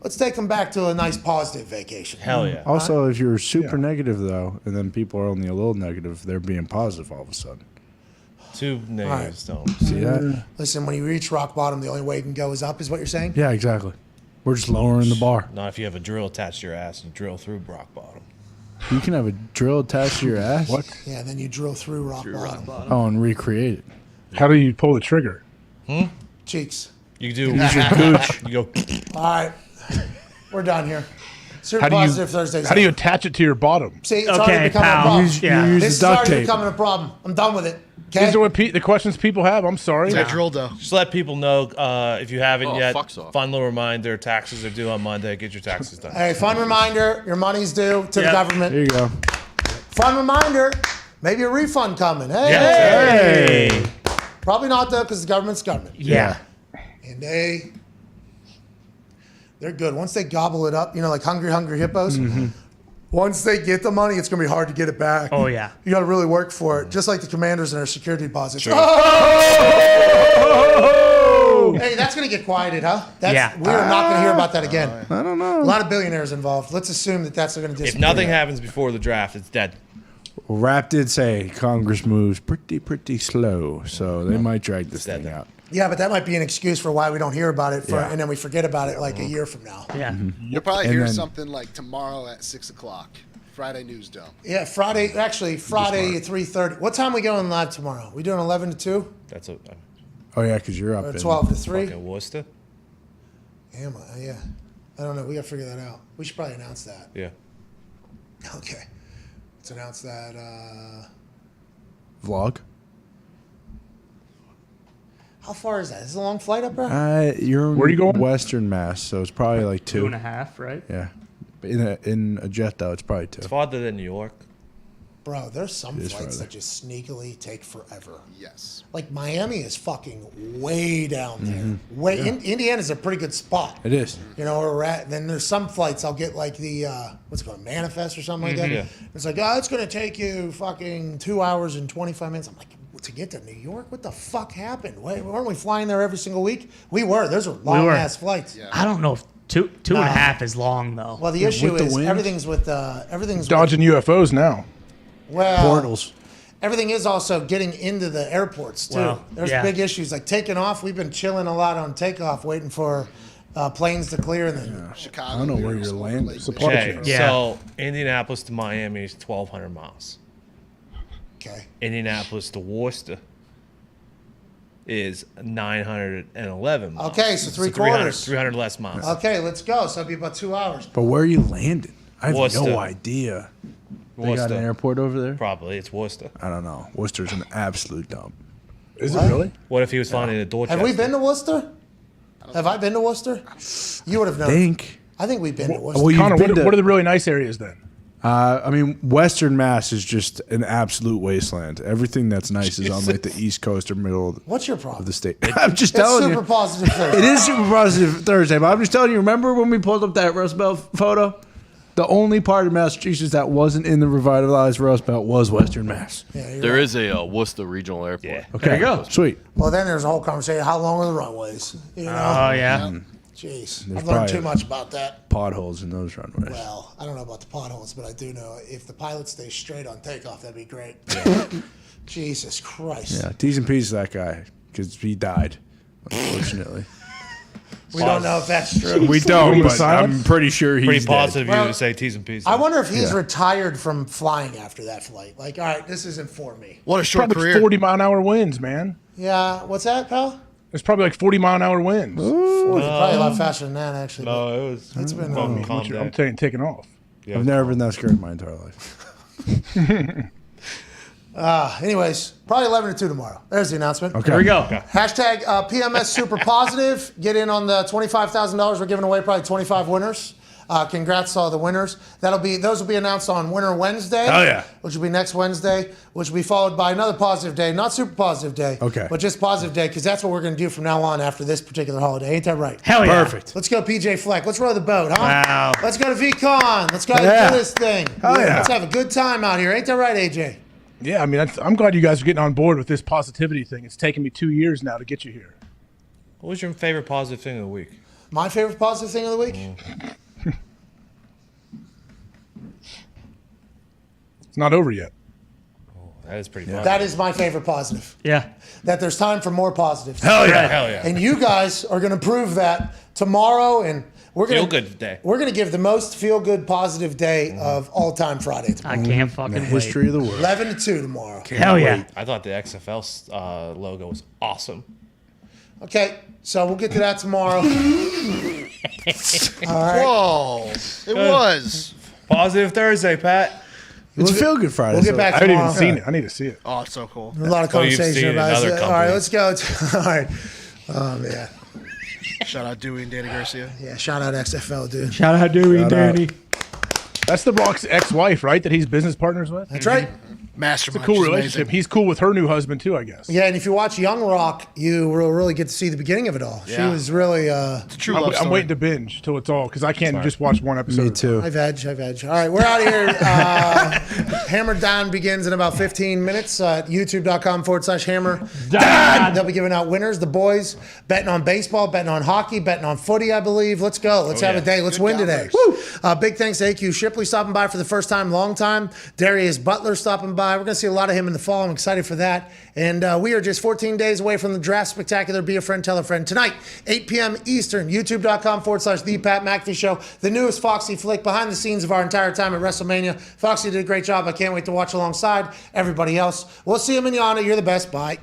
Let's take them back to a nice positive vacation. Hell yeah. Also, if you're super negative, though, and then people are only a little negative, they're being positive all of a sudden. Two negatives don't. See that? Listen, when you reach rock bottom, the only way you can go is up, is what you're saying? Yeah, exactly. We're just lowering the bar. Not if you have a drill attached to your ass and drill through rock bottom. You can have a drill attached to your ass? What? Yeah, then you drill through rock bottom. Oh, and recreate it. How do you pull the trigger? Cheeks. You do. Use your gooch. You go. All right. We're done here. Super positive Thursdays. How do you attach it to your bottom? See, it's already becoming a problem. Use This is duct already tape. becoming a problem. I'm done with it. Okay. These are what the questions people have. I'm sorry. Just let people know if you haven't yet. fuck off. Fun little reminder: taxes are due on Monday. Get your taxes done. Hey, fun reminder, your money's due to the government. There you go. Fun reminder, maybe a refund coming. Hey. Hey. Probably not, though, because the government's government. Yeah. And they're good. Once they gobble it up, like hungry hippos, once they get the money, it's going to be hard to get it back. Oh, yeah. You got to really work for it, just like the commanders and their security deposits. Sure. Oh! Hey, that's going to get quieted, huh? We are not going to hear about that again. I don't know. A lot of billionaires involved. Let's assume that's going to disappear. If nothing happens before the draft, it's dead. Rap did say Congress moves pretty slow, so they might drag this thing out. Yeah, but that might be an excuse for why we don't hear about it, and then we forget about it like a year from now. Yeah. You'll probably hear something like tomorrow at 6 o'clock. Friday news dump. Yeah, Friday at 3:30. What time are we going live tomorrow? We doing 11 to 2? That's a. Oh yeah, because you're up. Or in 12 to 3? Fucking Worcester. Am I? Yeah. I don't know. We got to figure that out. We should probably announce that. Yeah. Okay. Let's announce that. Vlog. How far is that? Is it a long flight up there? You're Where are you going? Western Mass, so it's probably like 2. 2.5, right? Yeah. In a jet though, it's probably 2. It's farther than New York. Bro, there's some It is flights farther. that just sneakily take forever. Yes. Like Miami is fucking way down there. Mm-hmm. Indiana's a pretty good spot. It is. You know where we're at. Then there's some flights I'll get like the what's it called, Manifest or something like that. Yeah. It's like, oh, it's gonna take you fucking 2 hours and 25 minutes. I'm like, to get to New York? What the fuck happened? Weren't we flying there every single week? We were. Those are long ass flights. Yeah. I don't know if two and a half is long though. Well, the issue with the is wind? everything's Dodging UFOs now. well, Portals. Everything is also getting into the airports too. Well, There's yeah. big issues like taking off. We've been chilling a lot on takeoff, waiting for planes to clear. And then Chicago. I don't know where New York, you're Salt landing. Lake, Supply Michigan. chain. Yeah. So Indianapolis to Miami is 1,200 miles. okay, Indianapolis to Worcester is 911 miles. Okay, so three 300 quarters. 300 less miles. okay, let's go. So it'll be about 2 hours. But where are you landing? I have Worcester. no idea. They got Worcester. an airport over there? Probably. It's Worcester. I don't know. Worcester's an absolute dump. Is it really? What if he was flying into Dorchester? Have we been to Worcester? Have I been to Worcester? You would have known. I think we've been to Worcester. Well, you've Connor, been to- what are the really nice areas then? I mean, Western Mass is just an absolute wasteland. Everything that's nice is on like the East Coast or middle What's your problem? of the state. I'm just It's telling super you. positive Thursday. It is super positive Thursday, but I'm just telling you, remember when we pulled up that Rust Belt photo? The only part of Massachusetts that wasn't in the revitalized Rust Belt was Western Mass. Yeah, you're There right. is a Worcester Regional Airport. Yeah. Okay, There you go. Sweet. Well, then there's a whole conversation. How long are the runways? You know? Oh yeah. Jeez, There's I've learned probably too much about that. Potholes in those runways. Well, I don't know about the potholes, but I do know if the pilot stays straight on takeoff, that'd be great. Jesus Christ. Yeah, T's and P's to that guy because he died, unfortunately. We don't know if that's true. We don't, Moment of but silence? I'm pretty sure he's Pretty positive Well, you to say T's and P's. I wonder if he's Yeah. retired from flying after that flight. Like, all right, this isn't for me. What a short Probably career. 40-mile-an-hour winds, man. Yeah, what's that, pal? There's probably like 40-mile-an-hour winds. Probably a lot faster than that, actually. No, it was. It's been Calm I'm down. saying taking off. Yeah, I've never been that scared in my entire life. Anyways, probably 11 to 2 tomorrow. There's the announcement. Okay. Here we go. Hashtag PMS Super Positive. Get in on the $25,000. We're giving away probably 25 winners. Congrats to all the winners. Those will be announced on Winter Wednesday. Oh, yeah. Which will be next Wednesday, which will be followed by another positive day, not super positive day. Okay. But just positive day, because that's what we're going to do from now on after this particular holiday. Ain't that right? Hell yeah. Perfect. Let's go PJ Fleck. Let's row the boat, huh? Wow. Let's go to VCon. Let's go Yeah. do this thing. Hell yeah. Let's have a good time out here. Ain't that right, AJ? Yeah, I mean, I'm glad you guys are getting on board with this positivity thing. It's taken me 2 years now to get you here. What was your favorite positive thing of the week? My favorite positive thing of the week? It's not over yet. That is pretty positive. That is my favorite positive. Yeah. That there's time for more positives. Hell yeah. Hell yeah. And you guys are going to prove that tomorrow, and we're going Feel good day. We're going to give the most feel good positive day of all time Friday tomorrow. I can't fucking The wait. history of the world. 11 to 2 tomorrow. Hell yeah. I thought the XFL logo was awesome. Okay, so we'll get to that tomorrow. All right. Whoa. It was. Positive Thursday, Pat. It's Feel Good Friday. We'll get back I haven't even tomorrow. seen it. I need to see it. Oh, it's so cool. A lot of Oh, you've seen conversation it in about other it. All right, companies. let's go. All right. Oh, man. Shout out Dewey and Danny Garcia. Yeah, shout out XFL, dude. Shout out Dewey and Shout out. Danny. That's the Rock's ex-wife, right? That he's business partners with. That's right. It's Mastermind. a cool She's relationship. amazing. He's cool with her new husband too, I guess. Yeah, and if you watch Young Rock, you will really get to see the beginning of it all. She Yeah. was really It's a true I'm, love story. I'm waiting to binge till it's all because I can't just watch one episode. Me too. I've edge. All right, we're out of here. Hammer Down begins in about 15 minutes at youtube.com/Hammer Down. They'll be giving out winners. The boys betting on baseball, betting on hockey, betting on footy, I believe. Let's go. Let's have a day. Let's win today. Woo! Big thanks to AQ Shipley stopping by for the first time, long time. Darius Butler stopping by. We're going to see a lot of him in the fall. I'm excited for that. And we are just 14 days away from the Draft Spectacular. Be a friend, tell a friend. Tonight, 8 p.m. Eastern, youtube.com/The Pat McAfee Show. The newest Foxy flick behind the scenes of our entire time at WrestleMania. Foxy did a great job. I can't wait to watch alongside everybody else. We'll see you, Manana. You're the best. Bye.